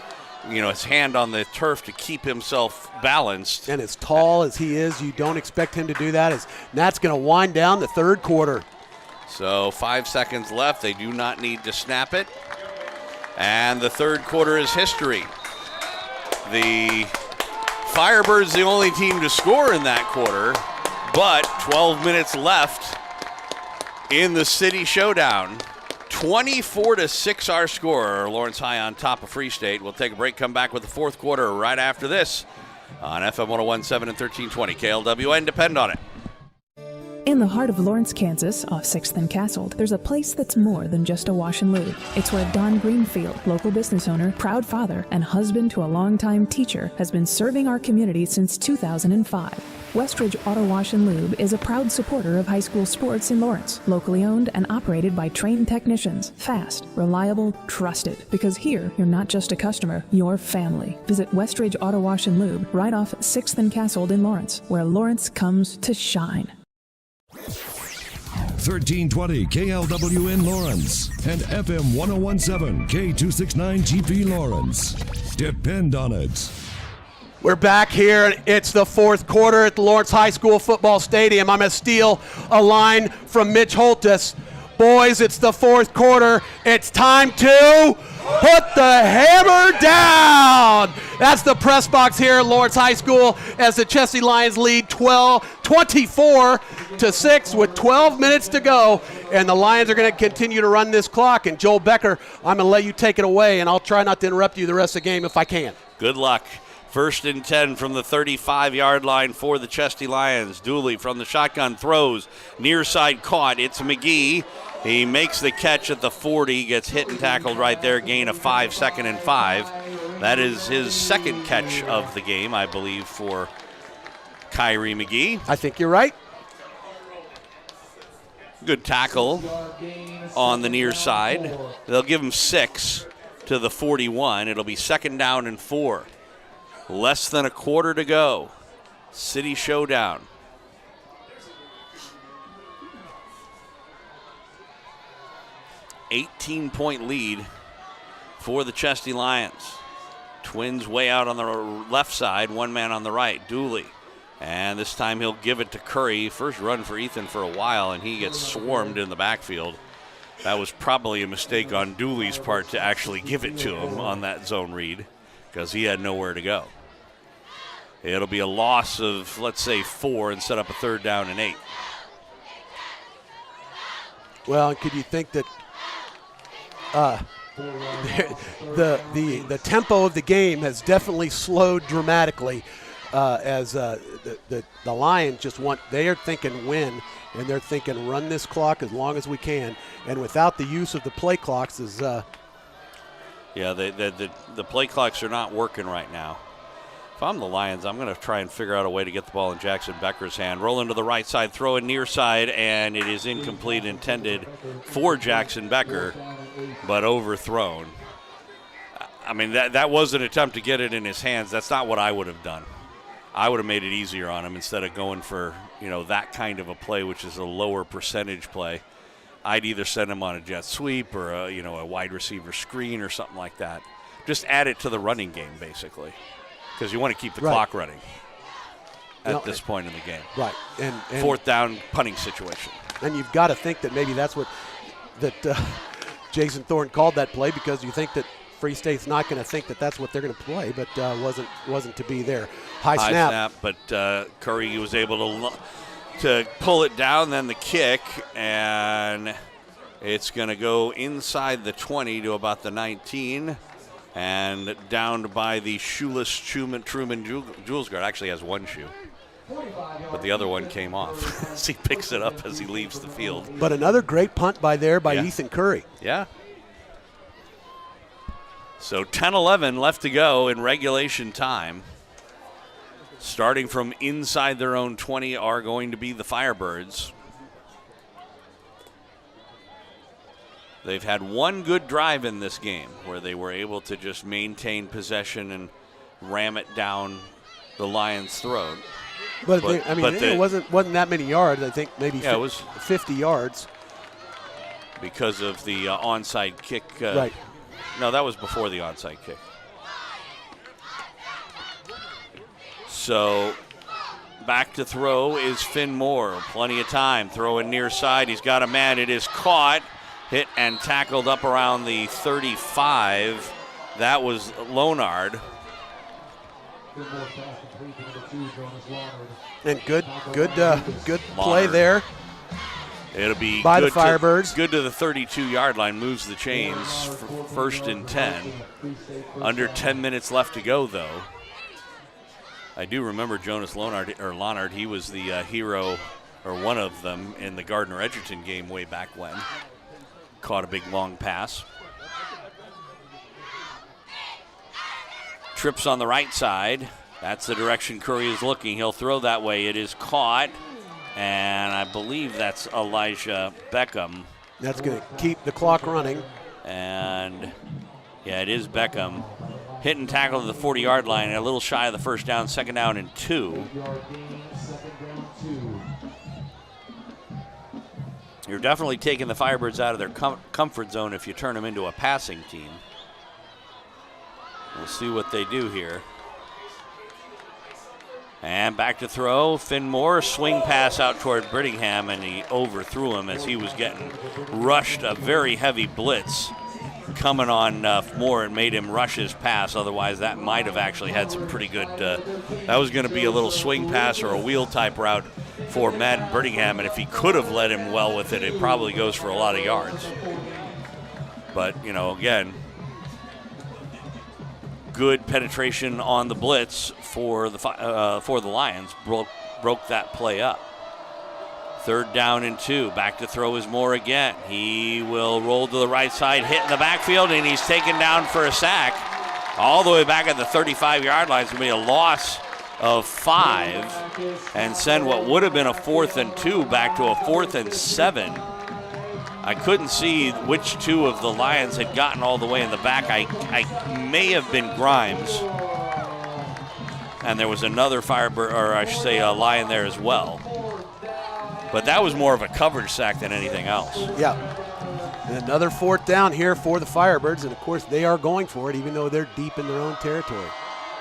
his hand on the turf to keep himself balanced. And as tall as he is, you don't expect him to do that. And that's going to wind down the third quarter. So 5 seconds left. They do not need to snap it. And the third quarter is history. The Firebirds the only team to score in that quarter, but 12 minutes left in the city showdown. 24-6 our score. Lawrence High on top of Free State. We'll take a break, come back with the fourth quarter right after this on FM 101.7 and 1320 KLWN. Depend on it. In the heart of Lawrence, Kansas, off 6th and Castle, there's a place that's more than just a wash and lube. It's where Don Greenfield, local business owner, proud father, and husband to a longtime teacher, has been serving our community since 2005. Westridge Auto Wash and Lube is a proud supporter of high school sports in Lawrence. Locally owned and operated by trained technicians. Fast, reliable, trusted. Because here, you're not just a customer, you're family. Visit Westridge Auto Wash and Lube right off 6th and Castle in Lawrence, where Lawrence comes to shine. 1320 KLWN Lawrence and FM 1017 K269 GP Lawrence. Depend on it. We're back here. It's the fourth quarter at the Lawrence High School Football Stadium. I'm going to steal a line from Mitch Holtis. Boys, it's the fourth quarter. It's time to put the hammer down. That's the press box here at Lawrence High School as the Chesty Lions lead 24-6 with 12 minutes to go. And the Lions are going to continue to run this clock. And Joel Becker, I'm going to let you take it away, and I'll try not to interrupt you the rest of the game if I can. Good luck. 1st and 10 from the 35-yard line for the Chesty Lions. Douly from the shotgun throws. Near side caught. It's McGee. He makes the catch at the 40, gets hit and tackled right there, gain of 5, 2nd and 5. That is his second catch of the game, I believe, for Kyrie McGee. I think you're right. Good tackle on the near side. They'll give him 6 to the 41. It'll be 2nd down and 4. Less than a quarter to go. City showdown. $18-point lead for the Chesty Lions. Twins way out on the left side, one man on the right, Douly. And this time he'll give it to Curry. First run for Ethan for a while, and he gets swarmed in the backfield. That was probably a mistake on Dooley's part to actually give it to him on that zone read, because he had nowhere to go. It'll be a loss of, let's say, 4 and set up a 3rd down and 8. Well, could you think that the tempo of the game has definitely slowed dramatically as the Lions just they are thinking win, and they're thinking run this clock as long as we can, and without the use of the play clocks is yeah, the play clocks are not working right now. If I'm the Lions, I'm going to try and figure out a way to get the ball in Jackson Becker's hand. Rolling to the right side, throw in near side, and it is incomplete, intended for Jackson Becker, but overthrown. I mean, that was an attempt to get it in his hands. That's not what I would have done. I would have made it easier on him instead of going for, that kind of a play, which is a lower percentage play. I'd either send him on a jet sweep or a wide receiver screen or something like that. Just add it to the running game, basically, because you want to keep the clock running at this point in the game. Right. And 4th down punting situation. And you've got to think that maybe that's what Jason Thorne called that play, because you think that Free State's not going to think that that's what they're going to play, but wasn't to be there. High snap, but Curry was able to pull it down, then the kick, and it's going to go inside the 20 to about the 19, and downed by the shoeless Truman Jules guard. Actually has one shoe, but the other one came off as he picks it up as he leaves the field. But another great punt by Ethan Curry. Yeah. So 10-11 left to go in regulation time. Starting from inside their own 20 are going to be the Firebirds. They've had one good drive in this game where they were able to just maintain possession and ram it down the Lions' throat. But it wasn't that many yards. I think maybe it was 50 yards. Because of the onside kick. Right. No, that was before the onside kick. So back to throw is Finn Moore. Plenty of time. Throwing near side. He's got a man. It is caught, hit, and tackled up around the 35. That was Lonard. And good play there. It'll be by the Firebirds. Good to the 32-yard line. Moves the chains. 1st and 10. Under 10 minutes left to go, though. I do remember Jonas Lonard. He was the hero, or one of them, in the Gardner-Edgerton game way back when. Caught a big long pass. Trips on the right side. That's the direction Curry is looking. He'll throw that way. It is caught, and I believe that's Elijah Beckham. That's going to keep the clock running. And, yeah, it is Beckham. Hit and tackle to the 40-yard line, and a little shy of the first down, 2nd down and 2. You're definitely taking the Firebirds out of their comfort zone if you turn them into a passing team. We'll see what they do here. And back to throw. Finn Moore, swing pass out toward Brittingham, and he overthrew him as he was getting rushed. A very heavy blitz coming on Moore and made him rush his pass. Otherwise, that might have actually had some pretty good, that was going to be a little swing pass or a wheel type route for Madden Brittingham, and if he could have led him well with it, it probably goes for a lot of yards. But, you know, again, good penetration on the blitz for the Lions. Broke that play up. 3rd down and 2. Back to throw is Moore again. He will roll to the right side, hit in the backfield, and he's taken down for a sack. All the way back at the 35-yard line. It's going to be a loss of 5 and send what would have been a 4th and 2 back to a 4th and 7. I couldn't see which two of the Lions had gotten all the way in the back. I may have been Grimes. And there was another Firebird, or I should say a Lion there as well. But that was more of a coverage sack than anything else. Yeah. And another 4th down here for the Firebirds, and of course they are going for it even though they're deep in their own territory.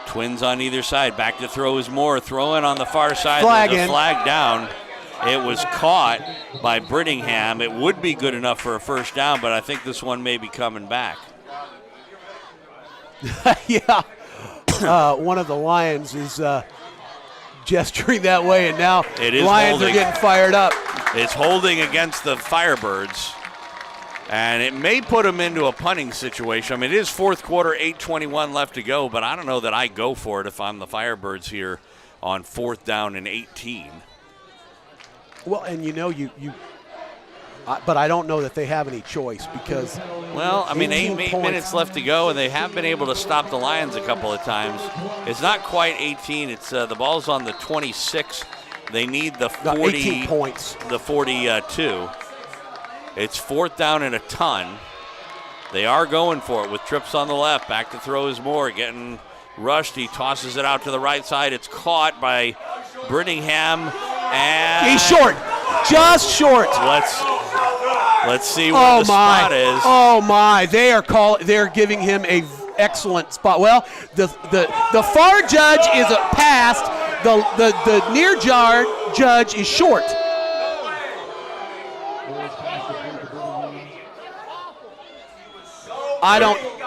Twins on either side. Back to throw is Moore. Throwing on the far side. Flag flag down. It was caught by Brittingham. It would be good enough for a first down, but I think this one may be coming back. Yeah. One of the Lions is gesturing that way, and now Lions are getting fired up. It's holding against the Firebirds, and it may put them into a punting situation. I mean, it is 4th quarter, 8:21 left to go, but I don't know that I go for it if I'm the Firebirds here on 4th down and 18. Well, and you know, but I don't know that they have any choice because. Well, I mean, 8 minutes left to go, and they have been able to stop the Lions a couple of times. It's not quite 18. It's the ball's on the 26. They need the 40. 18 points. The 42. It's 4th down and a ton. They are going for it with trips on the left. Back to throw is Moore, getting rushed. He tosses it out to the right side. It's caught by Brittingham. And he's short, just short. Let's see what the spot is. Oh my! They're giving him a excellent spot. Well, the far judge is past. The near judge is short.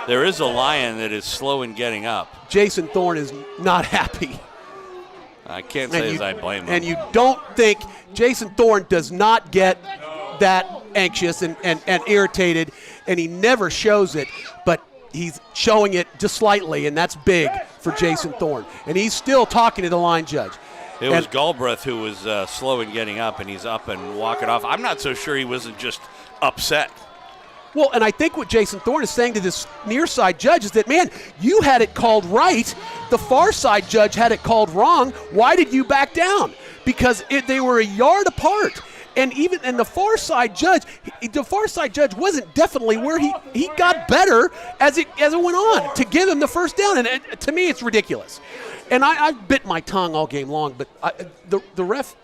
There is a Lion that is slow in getting up. Jason Thorne is not happy. I can't say as I blame him. And you don't think Jason Thorne does not get that anxious and irritated, and he never shows it, but he's showing it just slightly, and that's big for Jason Thorne. And he's still talking to the line judge. It was Galbraith who was slow in getting up, and he's up and walking off. I'm not so sure he wasn't just upset. Well, and I think what Jason Thorne is saying to this near side judge is that, man, you had it called right. The far side judge had it called wrong. Why did you back down? Because they were a yard apart. And the far side judge wasn't definitely where he got better as it went on to give him the first down. And to me, it's ridiculous. And I bit my tongue all game long, but the ref,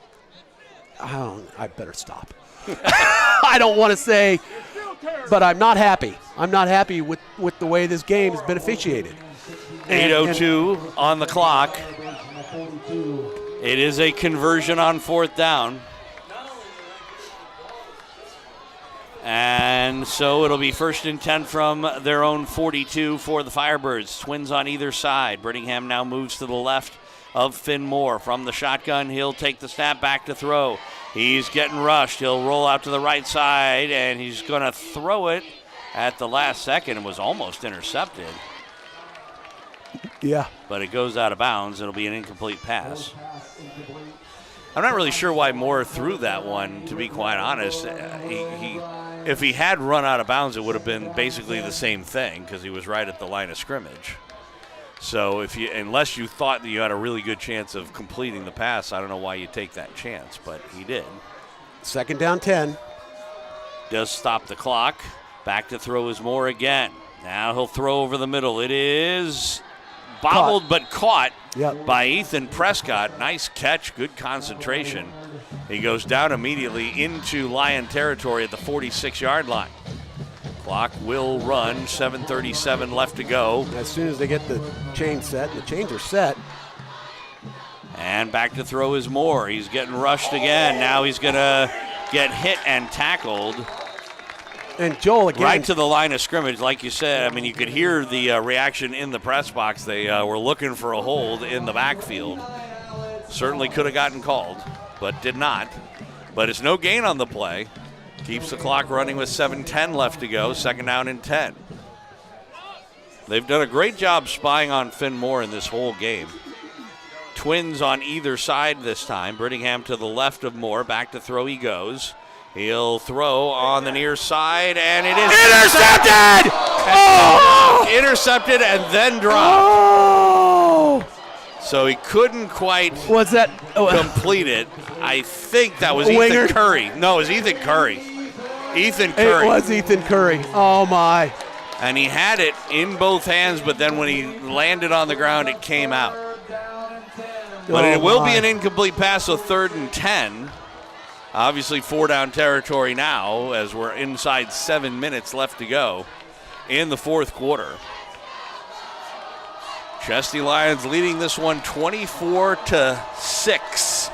I better stop. I don't want to say. But I'm not happy. I'm not happy with the way this game has been officiated. 8:02 on the clock. It is a conversion on 4th down. And so it'll be 1st and 10 from their own 42 for the Firebirds. Twins on either side. Brittingham now moves to the left of Finn Moore. From the shotgun, he'll take the snap back to throw. He's getting rushed. He'll roll out to the right side, and he's going to throw it at the last second. It was almost intercepted. Yeah. But it goes out of bounds. It'll be an incomplete pass. I'm not really sure why Moore threw that one, to be quite honest. If he had run out of bounds, it would have been basically the same thing because he was right at the line of scrimmage. So unless you thought that you had a really good chance of completing the pass, I don't know why you take that chance, but he did. 2nd down 10. Does stop the clock. Back to throw is Moore again. Now he'll throw over the middle. It is bobbled but caught by Ethan Prescott. Nice catch, good concentration. He goes down immediately into Lion territory at the 46-yard line. Clock will run, 7:37 left to go. As soon as they get the chains set, the chains are set. And back to throw is Moore. He's getting rushed again. Now he's going to get hit and tackled. And Joel again. Right to the line of scrimmage, like you said. I mean, you could hear the reaction in the press box. They were looking for a hold in the backfield. Certainly could have gotten called, but did not. But it's no gain on the play. Keeps the clock running with 7:10 left to go. 2nd down and 10. They've done a great job spying on Finn Moore in this whole game. Twins on either side this time. Brittingham to the left of Moore. Back to throw he goes. He'll throw on the near side, and it is intercepted! Intercepted and then dropped. Oh! So he couldn't quite complete it. I think that was Ethan Curry. No, it was Ethan Curry. Ethan Curry. It was Ethan Curry. Oh, my. And he had it in both hands, but then when he landed on the ground, it came out. But it will be an incomplete pass, so 3rd and 10. Obviously 4-down territory now as we're inside 7 minutes left to go in the 4th quarter. Chesty Lions leading this one 24-6.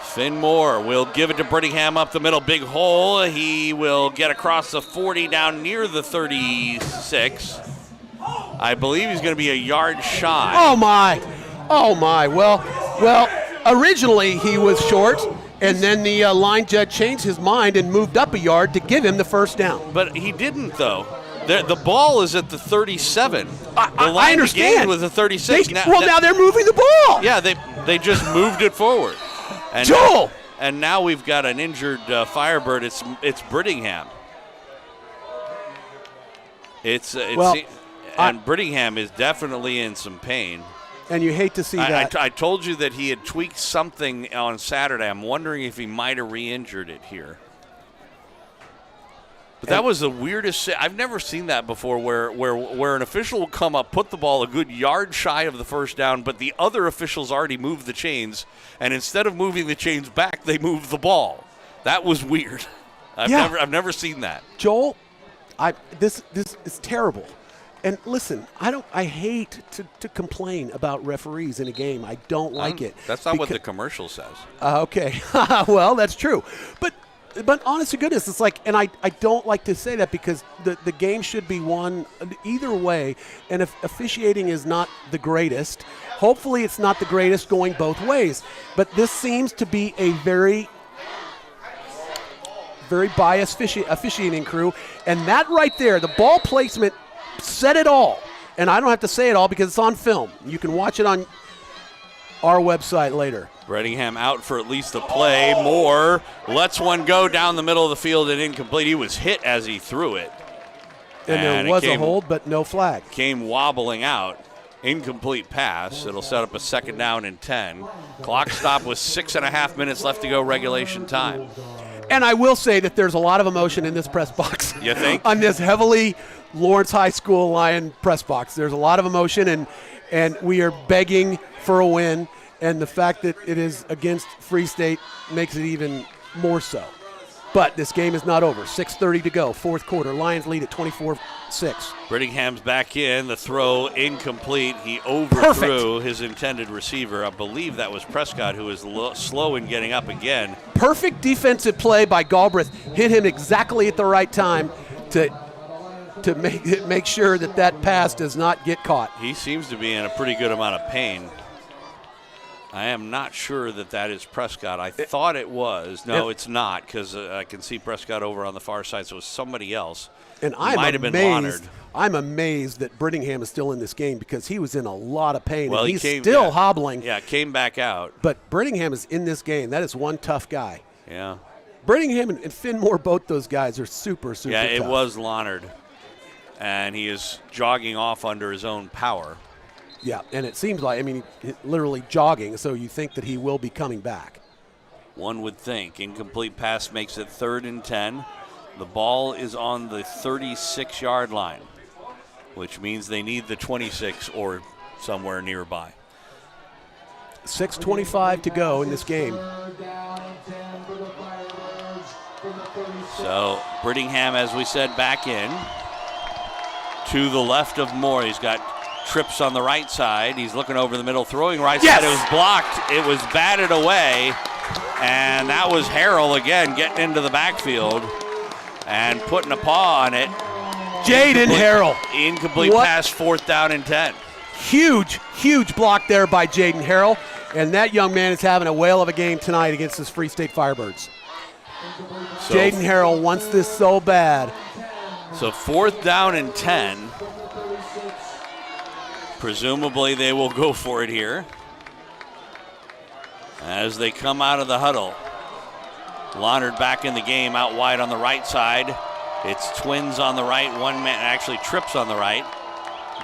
Finn Moore will give it to Brittingham up the middle, big hole. He will get across the 40 down near the 36. I believe he's going to be a yard shy. Oh, my. Oh, my. Well, originally he was short, and then the line judge changed his mind and moved up a yard to give him the 1st down. But he didn't, though. The ball is at the 37. I understand. With the 36. Now they're moving the ball. Yeah, they just moved it forward. And Joel! And now we've got an injured Firebird. It's Brittingham. And Brittingham is definitely in some pain. And you hate to see that. I told you that he had tweaked something on Saturday. I'm wondering if he might have re-injured it here. But that was the weirdest. I've never seen that before where an official will come up, put the ball a good yard shy of the 1st down, but the other officials already moved the chains, and instead of moving the chains back, they moved the ball. That was weird. I've never seen that. Joel, this is terrible. And listen, I hate to complain about referees in a game. I don't like it. That's not what the commercial says. Okay. Well, that's true. But honest to goodness, it's like, and I don't like to say that because the game should be won either way. And if officiating is not the greatest, hopefully it's not the greatest going both ways. But this seems to be a very, very biased officiating crew. And that right there, the ball placement said it all. And I don't have to say it all because it's on film. You can watch it on our website later. Brittingham out for at least a play. Moore lets one go down the middle of the field and incomplete. He was hit as he threw it. And there was a hold, but no flag. Came wobbling out. Incomplete pass. It'll set up a 2nd down and 10. Clock stop with 6.5 minutes left to go regulation time. And I will say that there's a lot of emotion in this press box. You think? On this heavily Lawrence High School Lion press box. There's a lot of emotion, and we are begging for a win. And the fact that it is against Free State makes it even more so. But this game is not over. 6:30 to go, 4th quarter. Lions lead at 24-6. Brittingham's back in. The throw incomplete. He overthrew his intended receiver. I believe that was Prescott, who was slow in getting up again. Perfect defensive play by Galbraith. Hit him exactly at the right time to make sure that pass does not get caught. He seems to be in a pretty good amount of pain. I am not sure that is Prescott. I thought it was. No, it's not, because I can see Prescott over on the far side, so it's somebody else. And I'm amazed that Brittingham is still in this game because he was in a lot of pain. Well, and he's still hobbling. Yeah, came back out. But Brittingham is in this game. That is one tough guy. Yeah. Brittingham and Finn Moore, both those guys are super, super tough. Yeah, it was Leonard. and he is jogging off under his own power. Yeah, and it seems like, literally jogging, so you think that he will be coming back. One would think. Incomplete pass makes it 3rd and 10. The ball is on the 36-yard line, which means they need the 26 or somewhere nearby. 6:25 to go in this game. So Brittingham, as we said, back in. To the left of Moore. He's got trips on the right side. He's looking over the middle, throwing right side. It was blocked. It was batted away. And that was Harrell again getting into the backfield and putting a paw on it. Jaden Harrell. Incomplete pass, 4th down and 10. Huge block there by Jaden Harrell. And that young man is having a whale of a game tonight against his Free State Firebirds. So, Jaden Harrell wants this so bad. So 4th down and 10. Presumably they will go for it here as they come out of the huddle. Leonard back in the game, out wide on the right side. It's twins on the right. One man actually trips on the right.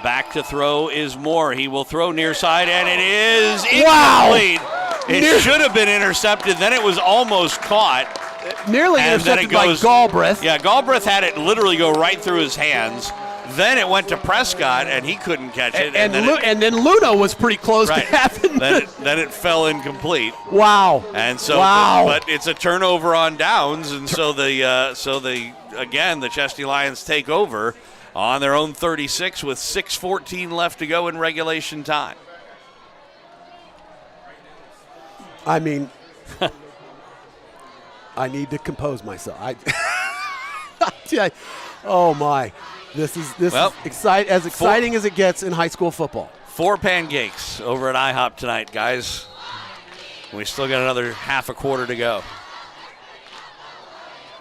Back to throw is Moore. He will throw near side, and it is incomplete. Wow. It should have been intercepted. Then it was almost caught. Nearly intercepted by Galbraith. Yeah, Galbraith had it literally go right through his hands. Then it went to Prescott, and he couldn't catch it. And then Luna was pretty close to having then it fell incomplete. Wow. And so, but it's a turnover on downs, and so the Chesty Lions take over on their own 36 with 6:14 left to go in regulation time. I need to compose myself. Oh my. This is as exciting as it gets in high school football. 4 pancakes over at IHOP tonight, guys. We still got another half a quarter to go.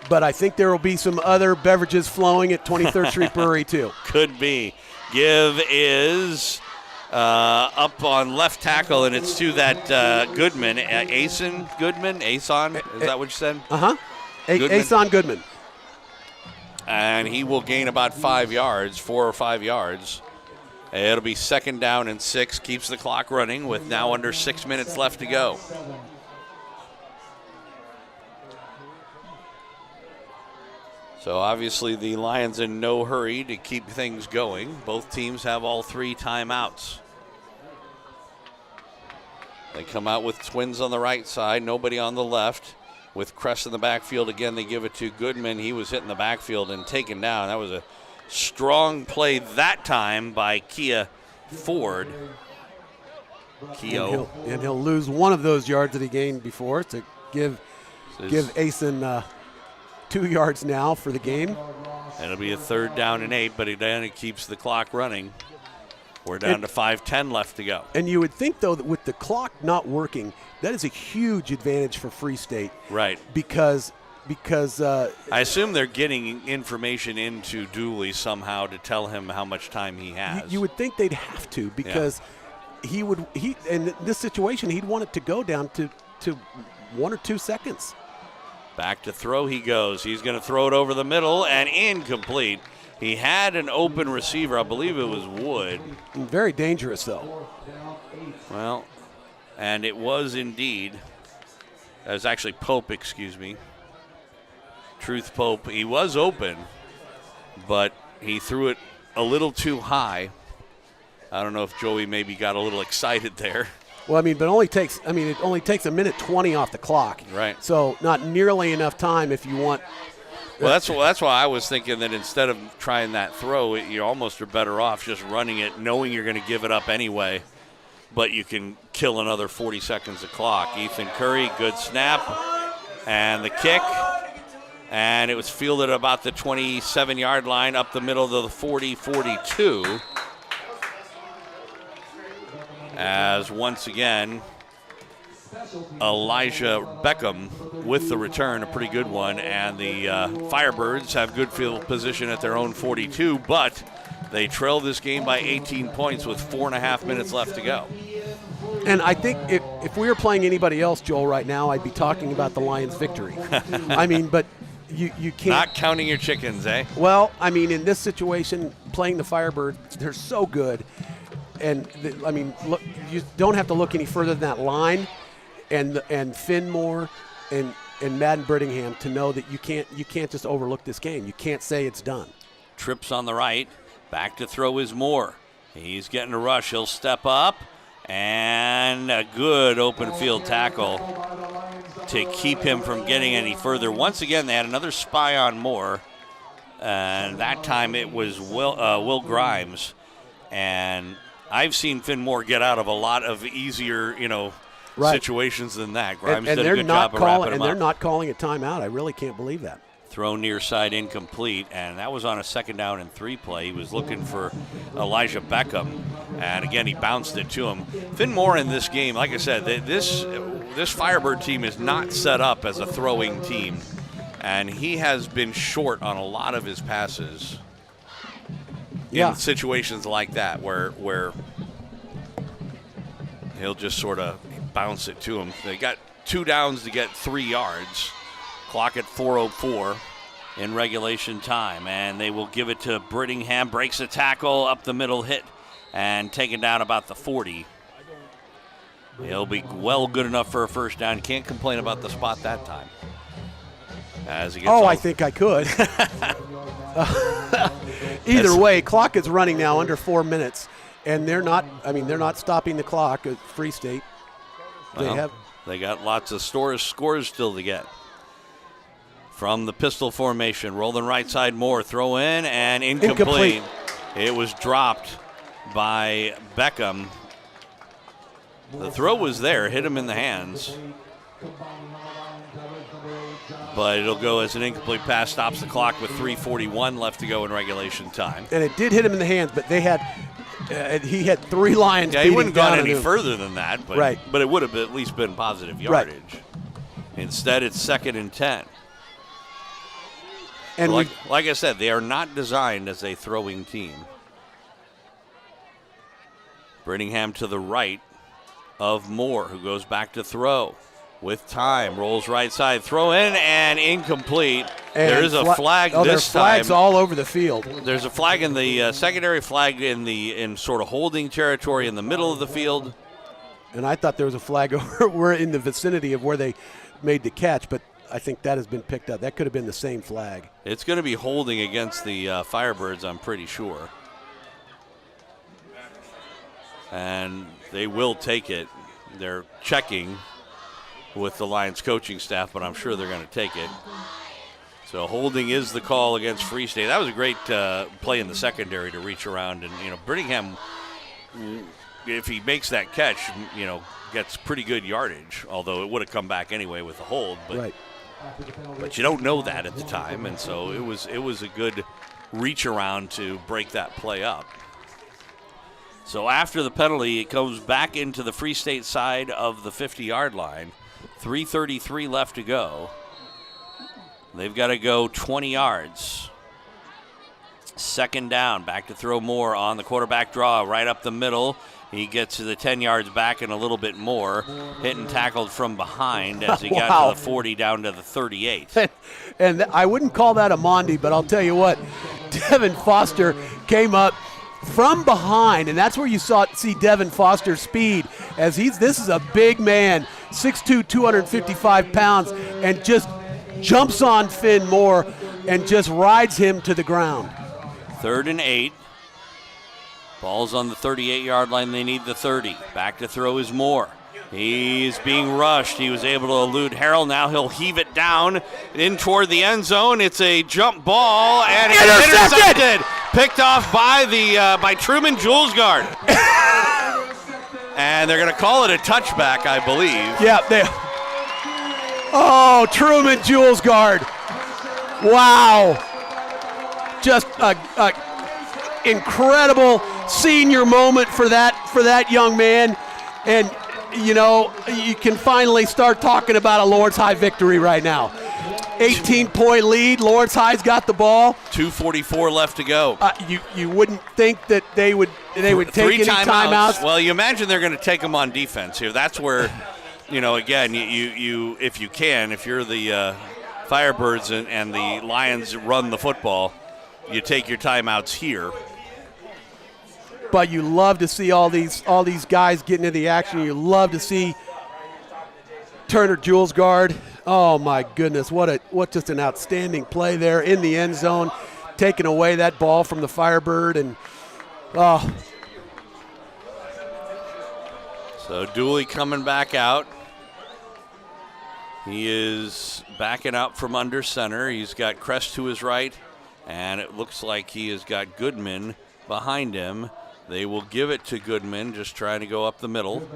But I think there will be some other beverages flowing at 23rd Street Brewery too. Could be. Give is up on left tackle, and it's to that Goodman, Ason Goodman. Is that what you said? Ason Goodman. And he will gain about 5 yards, 4 or 5 yards. It'll be 2nd down and 6. Keeps the clock running with now under 6 minutes left to go. So obviously the Lions in no hurry to keep things going. Both teams have all 3 timeouts. They come out with twins on the right side, nobody on the left. With Crest in the backfield again, they give it to Goodman. He was hitting the backfield and taken down. That was a strong play that time by Kia Ford. And he'll lose one of those yards that he gained before to give Ason 2 yards now for the game. It'll be a 3rd down and 8, but it keeps the clock running. We're down to 5:10 left to go. And you would think, though, that with the clock not working, that is a huge advantage for Free State. Right. Because I assume they're getting information into Douly somehow to tell him how much time he has. You would think they'd have to, because in this situation, he'd want it to go down to 1 or 2 seconds. Back to throw he goes. He's going to throw it over the middle and incomplete. He had an open receiver. I believe it was Wood. Very dangerous, though. Well, and it was indeed. It was actually Pope, excuse me. Truth Pope. He was open, but he threw it a little too high. I don't know if Joey maybe got a little excited there. Well, it only takes a minute 20 off the clock. Right. So not nearly enough time if you want. Well, that's why I was thinking that instead of trying that throw, you almost are better off just running it, knowing you're going to give it up anyway, but you can kill another 40 seconds of clock. Ethan Curry, good snap, and the kick, and it was fielded about the 27-yard line up the middle of the 40-42. As once again, Elijah Beckham with the return, a pretty good one, and the Firebirds have good field position at their own 42, but they trail this game by 18 points with 4.5 minutes left to go. And I think if we were playing anybody else, Joel, right now, I'd be talking about the Lions' victory. But you can't. Not counting your chickens, eh? Well, in this situation, playing the Firebirds. They're so good. And, look, you don't have to look any further than that line and Finmore and Madden Brittingham to know that you can't just overlook this game. You can't say it's done. Trips on the right. Back to throw is Moore. He's getting a rush. He'll step up. And a good open field tackle to keep him from getting any further. Once again, they had another spy on Moore. And that time it was Will Grimes. And I've seen Finmore get out of a lot of easier, situations than that. Grimes did a good job of wrapping him up. And they're not calling a timeout. I really can't believe that. Throw near side incomplete, and that was on a 2nd down and 3 play. He was looking for Elijah Beckham, and again, he bounced it to him. Finmore in this game, like I said, this Firebird team is not set up as a throwing team, and he has been short on a lot of his passes in situations like that where he'll just sort of bounce it to him. They got 2 downs to get 3 yards. Clock at 4:04 in regulation time, and they will give it to Brittingham. Breaks a tackle up the middle, hit, and taken down about the 40. He'll be well good enough for a first down. Can't complain about the spot that time. As he gets I think I could. Either way, clock is running now under 4 minutes, and they're not stopping the clock at Free State. They got lots of scores still to get. From the pistol formation, rolling right side Moore, throw in and incomplete. It was dropped by Beckham. The throw was there, hit him in the hands. But it'll go as an incomplete pass, stops the clock with 3:41 left to go in regulation time. And it did hit him in the hands, but he had 3 Lions. Yeah, he wouldn't have gone any further than that, but, right. But it would have at least been positive yardage. Right. Instead, it's 2nd and 10. And like I said, they are not designed as a throwing team. Brittingham to the right of Moore, who goes back to throw. With time, rolls right side, throw in and incomplete. And there is a flag this time. There's flags all over the field. There's a flag in the secondary flag in sort of holding territory in the middle of the field. And I thought there was a flag over in the vicinity of where they made the catch, but I think that has been picked up. That could have been the same flag. It's going to be holding against the Firebirds, I'm pretty sure. And they will take it. They're checking with the Lions coaching staff, but I'm sure they're going to take it. So holding is the call against Free State. That was a great play in the secondary to reach around. And, Brittingham, if he makes that catch, gets pretty good yardage, although it would have come back anyway with the hold. But, right. But you don't know that at the time, and so it was a good reach around to break that play up. So after the penalty, it goes back into the Free State side of the 50-yard line. 3:33 left to go. They've got to go 20 yards. 2nd down, back to throw Moore on the quarterback draw, right up the middle. He gets to the 10 yards back and a little bit more. Hit and tackled from behind as he got to the 40 down to the 38. And I wouldn't call that a Mondi, but I'll tell you what, Devin Foster came up from behind, and that's where you see Devin Foster's speed, as this is a big man, 6'2", 255 pounds, and just jumps on Finn Moore and just rides him to the ground. 3rd and 8. Ball's on the 38-yard line. They need the 30. Back to throw is Moore. He's being rushed. He was able to elude Harrell. Now he'll heave it down in toward the end zone. It's a jump ball, and it's intercepted. Picked off by Truman Julesgaard. And they're going to call it a touchback, I believe. Yeah. Truman Julesgaard. Wow. Just a incredible senior moment for that young man. And you can finally start talking about a Lawrence High victory right now. 18-point lead. Lawrence High's got the ball. 2:44 left to go. You wouldn't think that they would take any timeouts. Well, you imagine they're going to take them on defense here. That's where, again, you if you're the Firebirds and the Lions run the football, you take your timeouts here. but you love to see all these guys get into the action. You love to see Turner Jules guard. Oh my goodness, what just an outstanding play there in the end zone, taking away that ball from the Firebird. And So Douly coming back out. He is backing out from under center. He's got Crest to his right, and it looks like he has got Goodman behind him. They will give it to Goodman, just trying to go up the middle.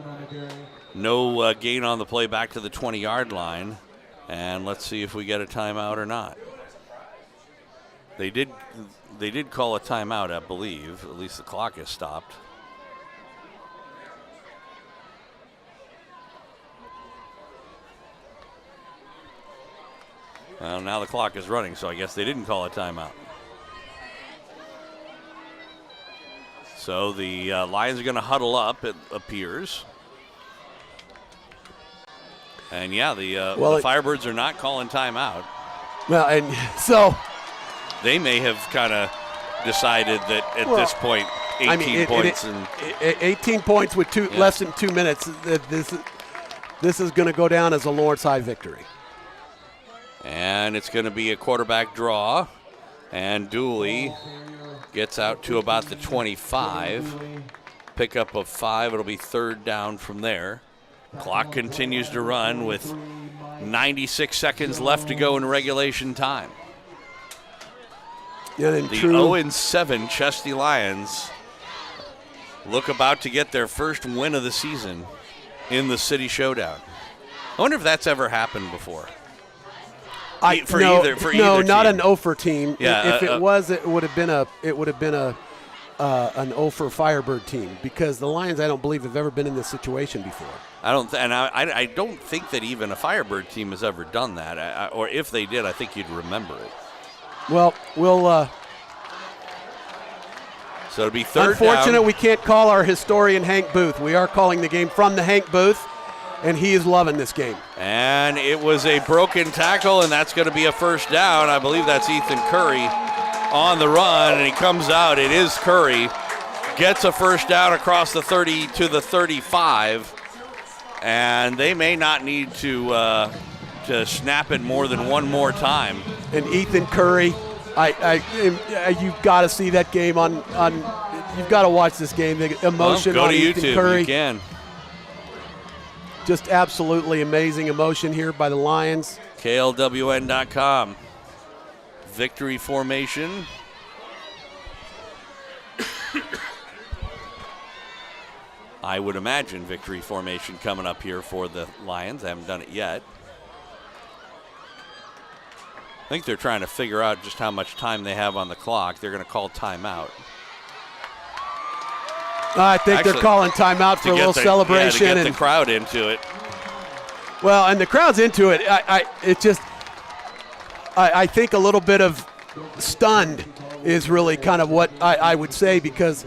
No gain on the play back to the 20-yard line. And let's see if we get a timeout or not. They did call a timeout, I believe. At least the clock is stopped. Well, now the clock is running, so I guess they didn't call a timeout. So the Lions are going to huddle up, it appears. And yeah, the Firebirds are not calling timeout. Well, and so they may have kind of decided that at this point, 18 points 18 points with less than 2 minutes. This is going to go down as a Lawrence High victory. And it's going to be a quarterback draw, and Douly gets out to about the 25. Pickup of 5. It'll be third down from there. Clock continues to run with 96 seconds left to go in regulation time. Yeah, the 0-7 Chesty Lions look about to get their first win of the season in the City Showdown. I wonder if that's ever happened before. No, not team. an Ophir team. Yeah, if it was, it would have been an Ophir Firebird team, because the Lions, I don't believe, have ever been in this situation before. I don't think that even a Firebird team has ever done that. Or if they did, I think you'd remember it. Well, we'll. So it'll be third Unfortunate down. We can't call our historian Hank Booth. We are calling the game from the Hank Booth, and he is loving this game. And it was a broken tackle, and that's going to be a first down. I believe that's Ethan Curry on the run, and he comes out. It is Curry. Gets a first down across the 30 to the 35, and they may not need to snap it more than one more time. And Ethan Curry, you've got to see that game on. You've got to watch this game. The emotion go on to Ethan YouTube. Curry. You can. Just absolutely amazing emotion here by the Lions. KLWN.com. Victory formation. I would imagine victory formation coming up here for the Lions. I haven't done it yet. I think they're trying to figure out just how much time they have on the clock. They're going to call timeout. I think they're calling timeout for a little celebration. Yeah, to get the crowd into it. Well, and the crowd's into it. I think a little bit of stunned is really kind of what I would say, because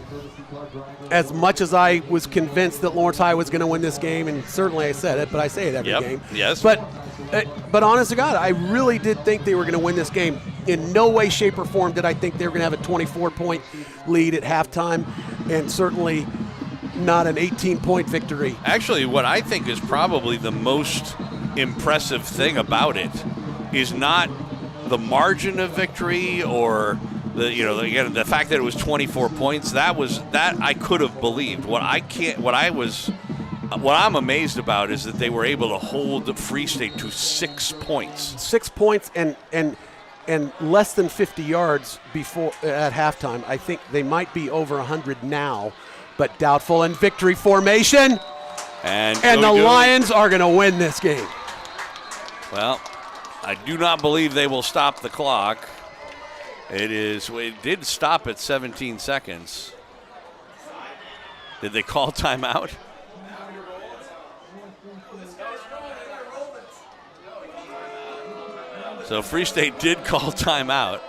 as much as I was convinced that Lawrence High was going to win this game, and certainly I said it, but I say it every game. Yes. But honest to God, I really did think they were going to win this game. In no way, shape, or form did I think they were going to have a 24-point lead at halftime, and certainly not an 18-point victory. Actually, what I think is probably the most impressive thing about it is not the margin of victory or the fact that it was 24 points. That I could have believed. What I'm amazed about is that they were able to hold Free State to 6 points. 6 points and less than 50 yards before at halftime. I think they might be over 100 now, but doubtful. In victory formation, and the Lions are going to win this game. Well, I do not believe they will stop the clock. It did stop at 17 seconds. Did they call timeout? So Free State did call timeout.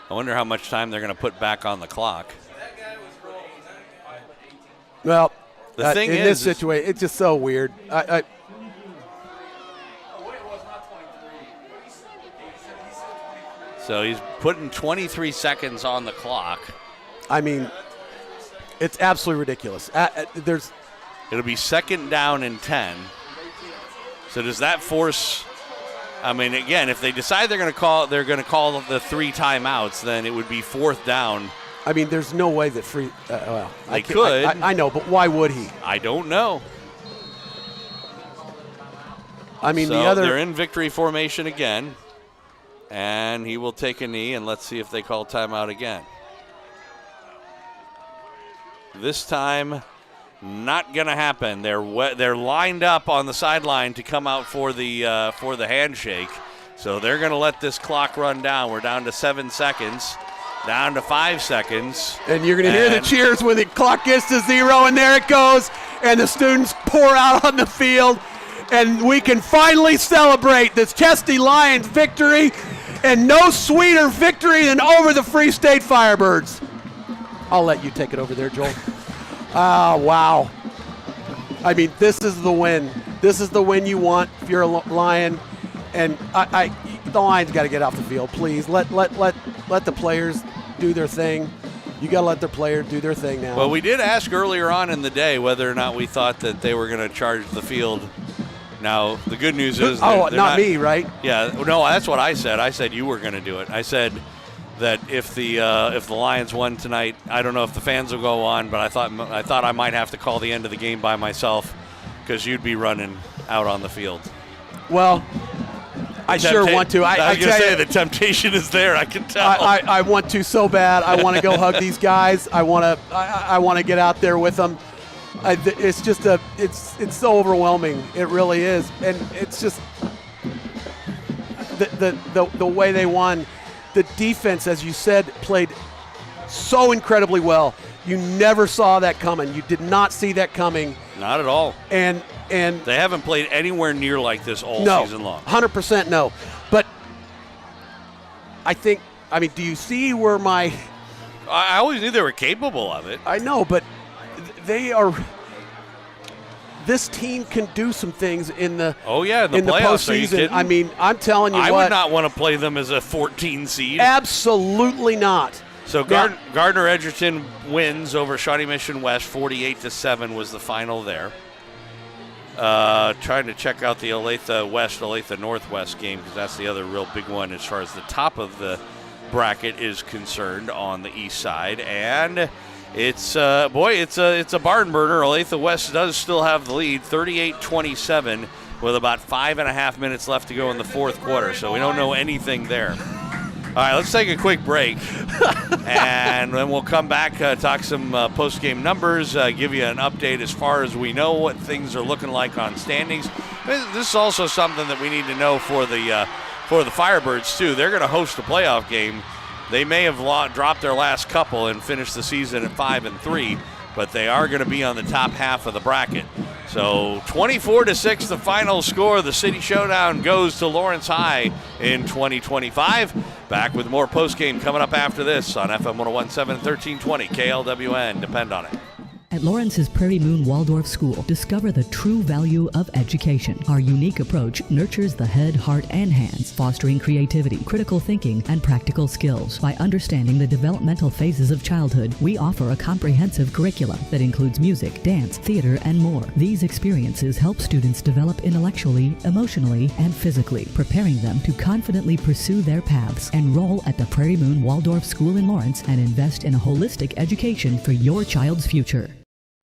I wonder how much time they're going to put back on the clock. Well, the thing in this situation, it's just so weird. So he's putting 23 seconds on the clock. I mean, it's absolutely ridiculous. It'll be 2nd down and 10. So does that force? I mean, again, if they decide they're going to call the 3 timeouts, then it would be 4th down. I mean, there's no way that they could. I know, but why would he? I don't know. I mean, so they're in victory formation again, and he will take a knee, and let's see if they call timeout again. This time, not going to happen. They're lined up on the sideline to come out for the handshake, so they're going to let this clock run down. We're down to 7 seconds, down to 5 seconds, and you're going to hear the cheers when the clock gets to 0, and there it goes, and the students pour out on the field. And we can finally celebrate this Chesty Lions victory, and no sweeter victory than over the Free State Firebirds. I'll let you take it over there, Joel. Wow. I mean, this is the win. This is the win you want if you're a Lion. And the Lions got to get off the field, please. Let the players do their thing. You got to let the players do their thing now. Well, we did ask earlier on in the day whether or not we thought that they were going to charge the field. Now, the good news is they're not me, right? Yeah, no, that's what I said. I said you were going to do it. I said that if the Lions won tonight, I don't know if the fans will go on, but I thought I might have to call the end of the game by myself because you'd be running out on the field. Well, I sure want to. I was going to say the temptation is there. I can tell. I want to so bad. I want to go hug these guys. I want to get out there with them. It's just it's so overwhelming. It really is, and it's just the way they won. The defense, as you said, played so incredibly well. You never saw that coming. You did not see that coming. Not at all. And they haven't played anywhere near like this all season long. 100% no. But I mean, do you see where my? I always knew they were capable of it. I know, but they are. This team can do some things in the in the postseason. I mean, I'm telling you I would not want to play them as a 14 seed. Absolutely not. So Gardner Edgerton wins over Shawnee Mission West, 48-7 was the final there. Trying to check out the Olathe Northwest game because that's the other real big one as far as the top of the bracket is concerned on the east side, and. It's a barn burner. Olathe West does still have the lead, 38-27, with about 5.5 minutes left to go in the fourth quarter. So we don't know anything there. All right, let's take a quick break, and then we'll come back, talk some post-game numbers, give you an update as far as we know what things are looking like on standings. This is also something that we need to know for the Firebirds too. They're going to host a playoff game. They may have dropped their last couple and finished the season at 5-3, but they are going to be on the top half of the bracket. So 24-6, the final score. The City Showdown goes to Lawrence High in 2025. Back with more postgame coming up after this on FM 101.7 and 1320 KLWN. Depend on it. At Lawrence's Prairie Moon Waldorf School, discover the true value of education. Our unique approach nurtures the head, heart, and hands, fostering creativity, critical thinking, and practical skills. By understanding the developmental phases of childhood, we offer a comprehensive curriculum that includes music, dance, theater, and more. These experiences help students develop intellectually, emotionally, and physically, preparing them to confidently pursue their paths. Enroll at the Prairie Moon Waldorf School in Lawrence and invest in a holistic education for your child's future.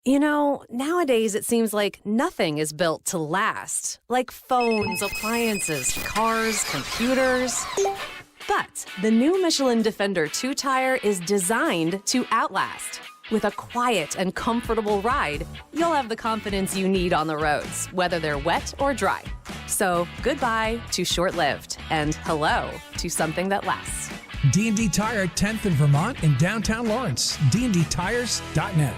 You know, nowadays it seems like nothing is built to last. Like phones, appliances, cars, computers. But the new Michelin Defender 2-tire is designed to outlast. With a quiet and comfortable ride, you'll have the confidence you need on the roads, whether they're wet or dry. So goodbye to short-lived, and hello to something that lasts. D&D Tire, 10th in Vermont in downtown Lawrence. dndtires.net.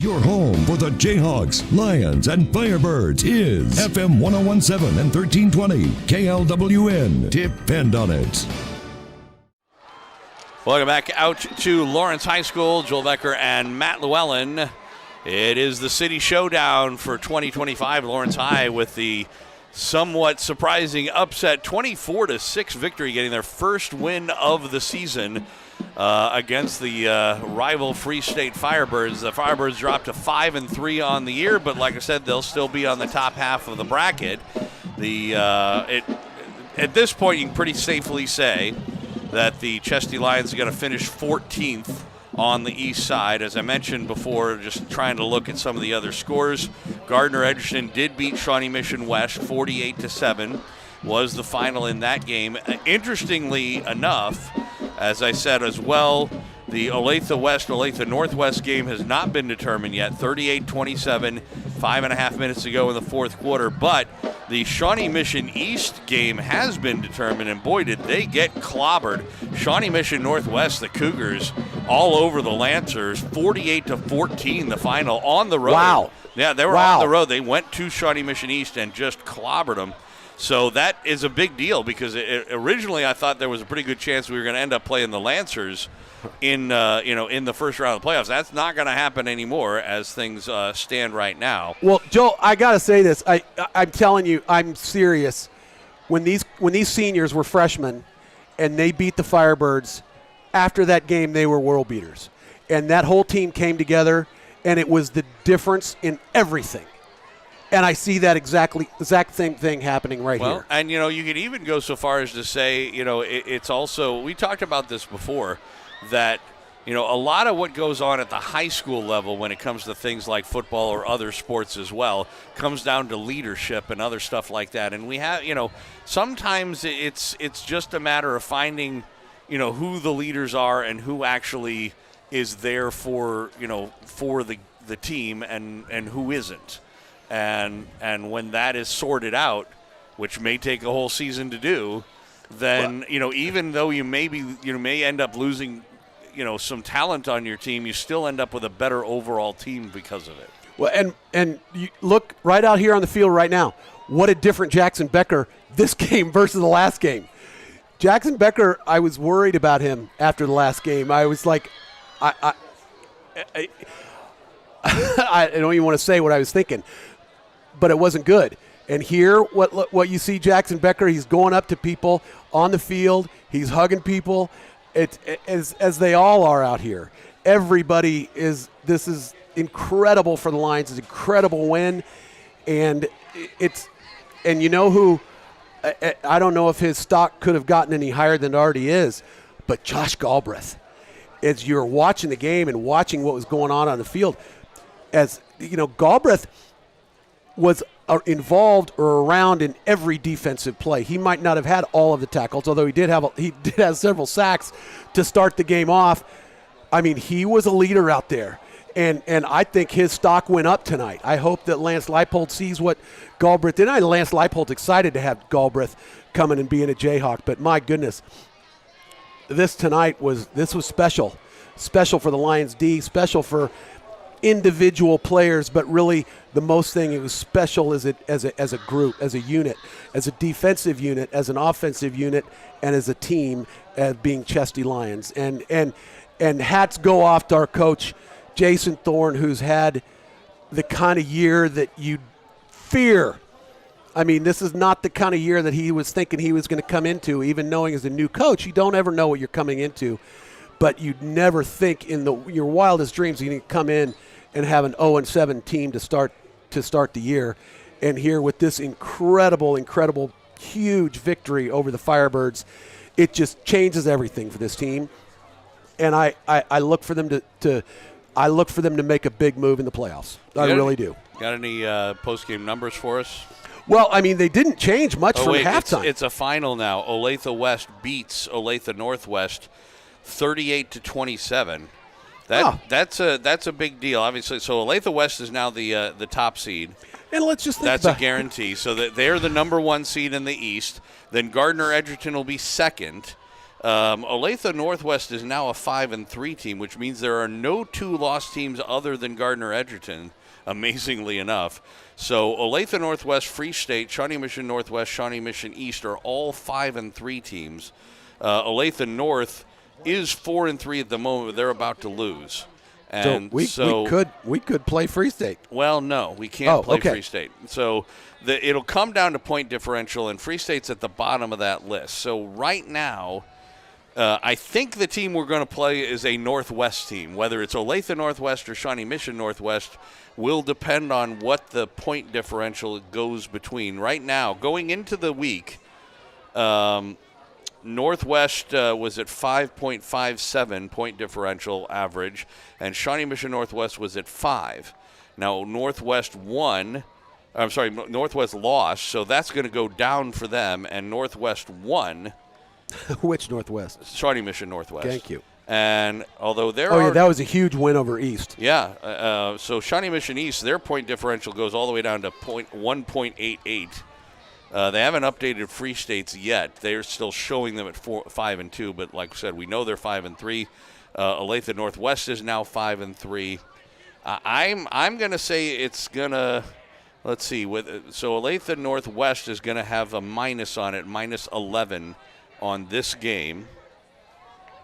Your home for the Jayhawks, Lions, and Firebirds is FM 101.7 and 1320 KLWN. Depend on it. Welcome back out to Lawrence High School. Joel Becker and Matt Llewellyn. It is the City Showdown for 2025. Lawrence High with the somewhat surprising upset, 24-6 victory, getting their first win of the season against the rival Free State Firebirds. The Firebirds dropped to 5-3 on the year, but like I said, they'll still be on the top half of the bracket. At this point, you can pretty safely say that the Chesty Lions are going to finish 14th on the east side. As I mentioned before, just trying to look at some of the other scores, Gardner-Edgerton did beat Shawnee Mission West 48-7, was the final in that game. Interestingly enough, as I said as well, the Olathe Northwest game has not been determined yet. 38-27, 5.5 minutes to go in the fourth quarter. But the Shawnee Mission East game has been determined, and boy, did they get clobbered. Shawnee Mission Northwest, the Cougars, all over the Lancers, 48-14, the final on the road. Wow. Yeah, they were on the road. They went to Shawnee Mission East and just clobbered them. So that is a big deal because originally I thought there was a pretty good chance we were going to end up playing the Lancers in the first round of the playoffs. That's not going to happen anymore as things stand right now. Well, Joe, I got to say this. I'm telling you, I'm serious. When these seniors were freshmen and they beat the Firebirds, after that game they were world beaters. And that whole team came together, and it was the difference in everything. And I see that exact same thing happening right here. Well, and, you could even go so far as to say, it's also – we talked about this before, that, a lot of what goes on at the high school level when it comes to things like football or other sports as well comes down to leadership and other stuff like that. And we have, sometimes it's just a matter of finding, who the leaders are and who actually is there for, for the team and who isn't. And when that is sorted out, which may take a whole season to do, then even though you may end up losing some talent on your team, you still end up with a better overall team because of it. Well, and you look right out here on the field right now. What a different Jackson Becker this game versus the last game. Jackson Becker, I was worried about him after the last game. I was like, I don't even want to say what I was thinking. But it wasn't good. And here, what you see Jackson Becker, he's going up to people on the field. He's hugging people, as they all are out here. Everybody is. This is incredible for the Lions. It's an incredible win, and and you know who? I don't know if his stock could have gotten any higher than it already is, but Josh Galbraith. As you're watching the game and watching what was going on the field, as Galbraith was involved or around in every defensive play. He might not have had all of the tackles, although he did have several sacks to start the game off. I mean, he was a leader out there, and I think his stock went up tonight. I hope that Lance Leipold sees what Galbraith did. Lance Leipold's excited to have Galbraith coming and being a Jayhawk, but my goodness, this was special for the Lions D, special for individual players, but really the most thing, it was special as a group, as a unit, as a defensive unit, as an offensive unit, and as a team, being Chesty Lions. And hats go off to our coach, Jason Thorne, who's had the kind of year that you'd fear. I mean, this is not the kind of year that he was thinking he was going to come into, even knowing as a new coach. You don't ever know what you're coming into, but you'd never think in your wildest dreams you can come in and have an 0-7 team to start the year. And here with this incredible, huge victory over the Firebirds, it just changes everything for this team. And I look for them to make a big move in the playoffs. I really do. Got any post-game numbers for us? Well, I mean, they didn't change much from halftime. It's a final now. Olathe West beats Olathe Northwest 38-27. That's a big deal, obviously. So Olathe West is now the top seed. And let's just think that's a guarantee. So that they're the number one seed in the East. Then Gardner-Edgerton will be second. Olathe Northwest is now a 5-3 team, which means there are no two lost teams other than Gardner-Edgerton, amazingly enough. So Olathe Northwest, Free State, Shawnee Mission Northwest, Shawnee Mission East are all 5-3 teams. Olathe North is 4-3 at the moment, but they're about to lose. And we could play Free State. Well, no, we can't play Free State. So it'll come down to point differential, and Free State's at the bottom of that list. So right now, I think the team we're going to play is a Northwest team. Whether it's Olathe Northwest or Shawnee Mission Northwest will depend on what the point differential goes between. Right now, going into the week, Northwest was at 5.57 point differential average, and Shawnee Mission Northwest was at 5. Now, Northwest lost, so that's going to go down for them, and Northwest won. Which Northwest? Shawnee Mission Northwest. Thank you. And although that was a huge win over East. Yeah. So Shawnee Mission East, their point differential goes all the way down to 1.88. They haven't updated Free State's yet. They're still showing them at 5-2, but like I said, we know they're 5-3. Olathe Northwest is now 5-3. I'm going to say it's going to. Let's see. So Olathe Northwest is going to have a minus on it, minus 11 on this game.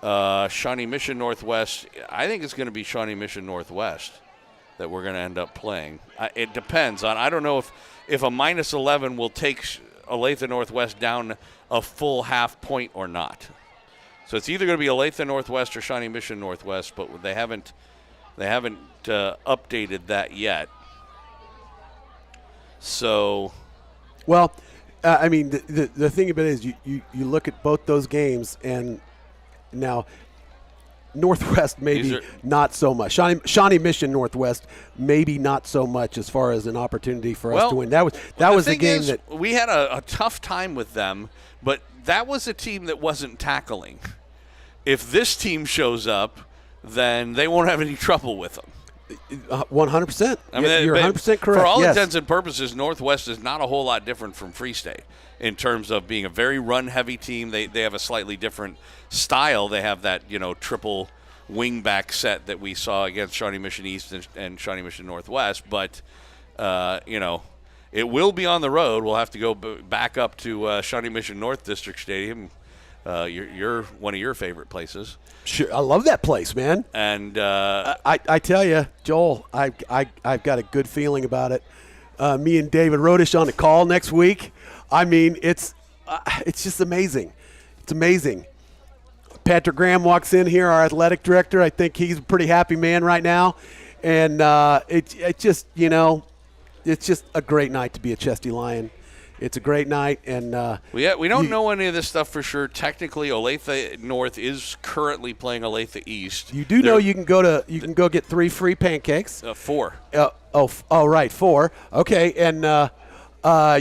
Shawnee Mission Northwest, I think it's going to be Shawnee Mission Northwest that we're going to end up playing. It depends on. I don't know if a minus 11 will take Olathe Northwest down a full half point or not. So it's either going to be Olathe Northwest or Shawnee Mission Northwest, but they haven't updated that yet. So, well, I mean, the thing about it is you look at both those games, and now Northwest maybe not so much. Shawnee Mission Northwest maybe not so much as far as an opportunity for us to win. That was the game that we had a tough time with them, but that was a team that wasn't tackling. If this team shows up, then they won't have any trouble with them. 100%. I mean, you're 100% correct. For all intents and purposes, Northwest is not a whole lot different from Free State in terms of being a very run-heavy team. They have a slightly different style. They have that triple wing-back set that we saw against Shawnee Mission East and Shawnee Mission Northwest. But it will be on the road. We'll have to go back up to Shawnee Mission North District Stadium. You're one of your favorite places. Sure, I love that place, man. And I tell you, Joel, I've got a good feeling about it. Me and David Rodish on the call next week. I mean, it's just amazing. It's amazing. Patrick Graham walks in here, our athletic director. I think he's a pretty happy man right now, and it just it's just a great night to be a Chesty Lion. It's a great night, and we don't know any of this stuff for sure. Technically, Olathe North is currently playing Olathe East. You do know you can go get 3 free pancakes. 4. Right, 4. Okay, and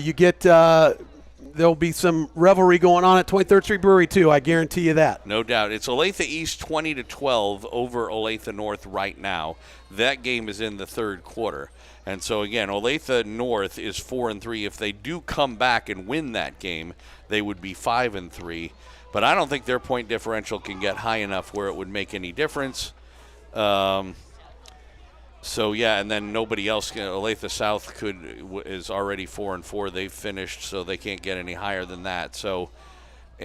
you get there'll be some revelry going on at 23rd Street Brewery too. I guarantee you that. No doubt. It's Olathe East 20-12 over Olathe North right now. That game is in the third quarter. And so, again, Olathe North is 4-3. If they do come back and win that game, they would be 5-3. But I don't think their point differential can get high enough where it would make any difference. And then nobody else can. Olathe South is already 4-4. They've finished, so they can't get any higher than that. So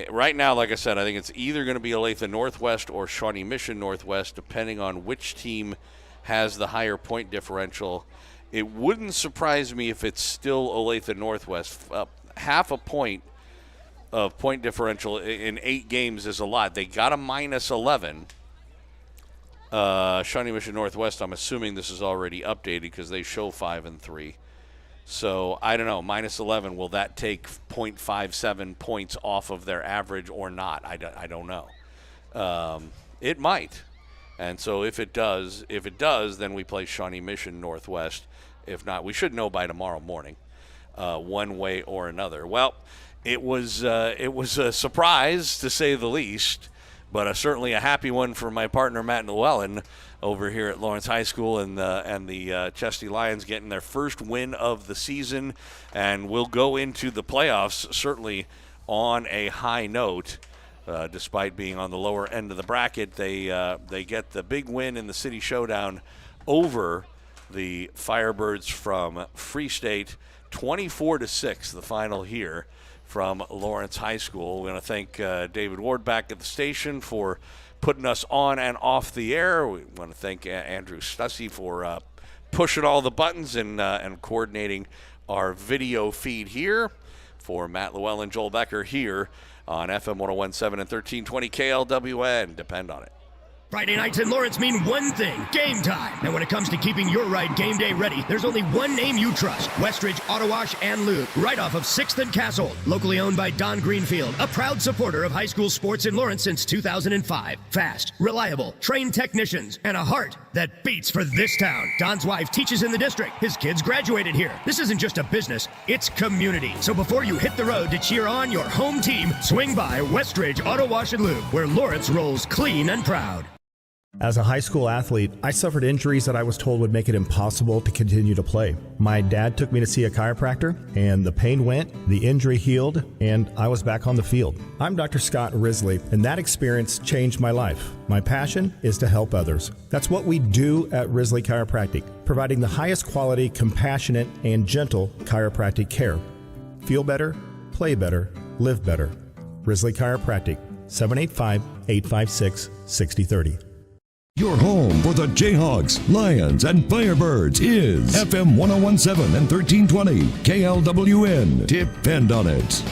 right now, like I said, I think it's either going to be Olathe Northwest or Shawnee Mission Northwest, depending on which team has the higher point differential. It wouldn't surprise me if it's still Olathe Northwest. Half a point of point differential in 8 games is a lot. They got a minus 11. Shawnee Mission Northwest, I'm assuming this is already updated because they show 5-3. So I don't know. Minus 11, will that take 0.57 points off of their average or not? I don't know. It might. And so if it does, then we play Shawnee Mission Northwest. If not, we should know by tomorrow morning, one way or another. Well, it was a surprise to say the least, but certainly a happy one for my partner Matt Llewellyn over here at Lawrence High School, and the Chesty Lions getting their first win of the season, and will go into the playoffs certainly on a high note. Despite being on the lower end of the bracket, they get the big win in the City Showdown over the Firebirds from Free State, 24-6, the final here from Lawrence High School. We're going to thank David Ward back at the station for putting us on and off the air. We want to thank Andrew Stussy for pushing all the buttons and coordinating our video feed here. For Matt Llewellyn, Joel Becker here on FM 101.7 and 1320 KLWN. Depend on it. Friday nights in Lawrence mean one thing, game time. And when it comes to keeping your ride game day ready, there's only one name you trust, Westridge Auto Wash and Lube, right off of 6th and Castle. Locally owned by Don Greenfield, a proud supporter of high school sports in Lawrence since 2005. Fast, reliable, trained technicians, and a heart that beats for this town. Don's wife teaches in the district. His kids graduated here. This isn't just a business, it's community. So before you hit the road to cheer on your home team, swing by Westridge Auto Wash and Lube, where Lawrence rolls clean and proud. As a high school athlete, I suffered injuries that I was told would make it impossible to continue to play. My dad took me to see a chiropractor, and the pain went, the injury healed, and I was back on the field. I'm Dr. Scott Risley, and that experience changed my life. My passion is to help others. That's what we do at Risley Chiropractic, providing the highest quality, compassionate, and gentle chiropractic care. Feel better, play better, live better. Risley Chiropractic, 785-856-6030. Your home for the Jayhawks, Lions, and Firebirds is FM 101.7 and 1320 KLWN. Depend on it.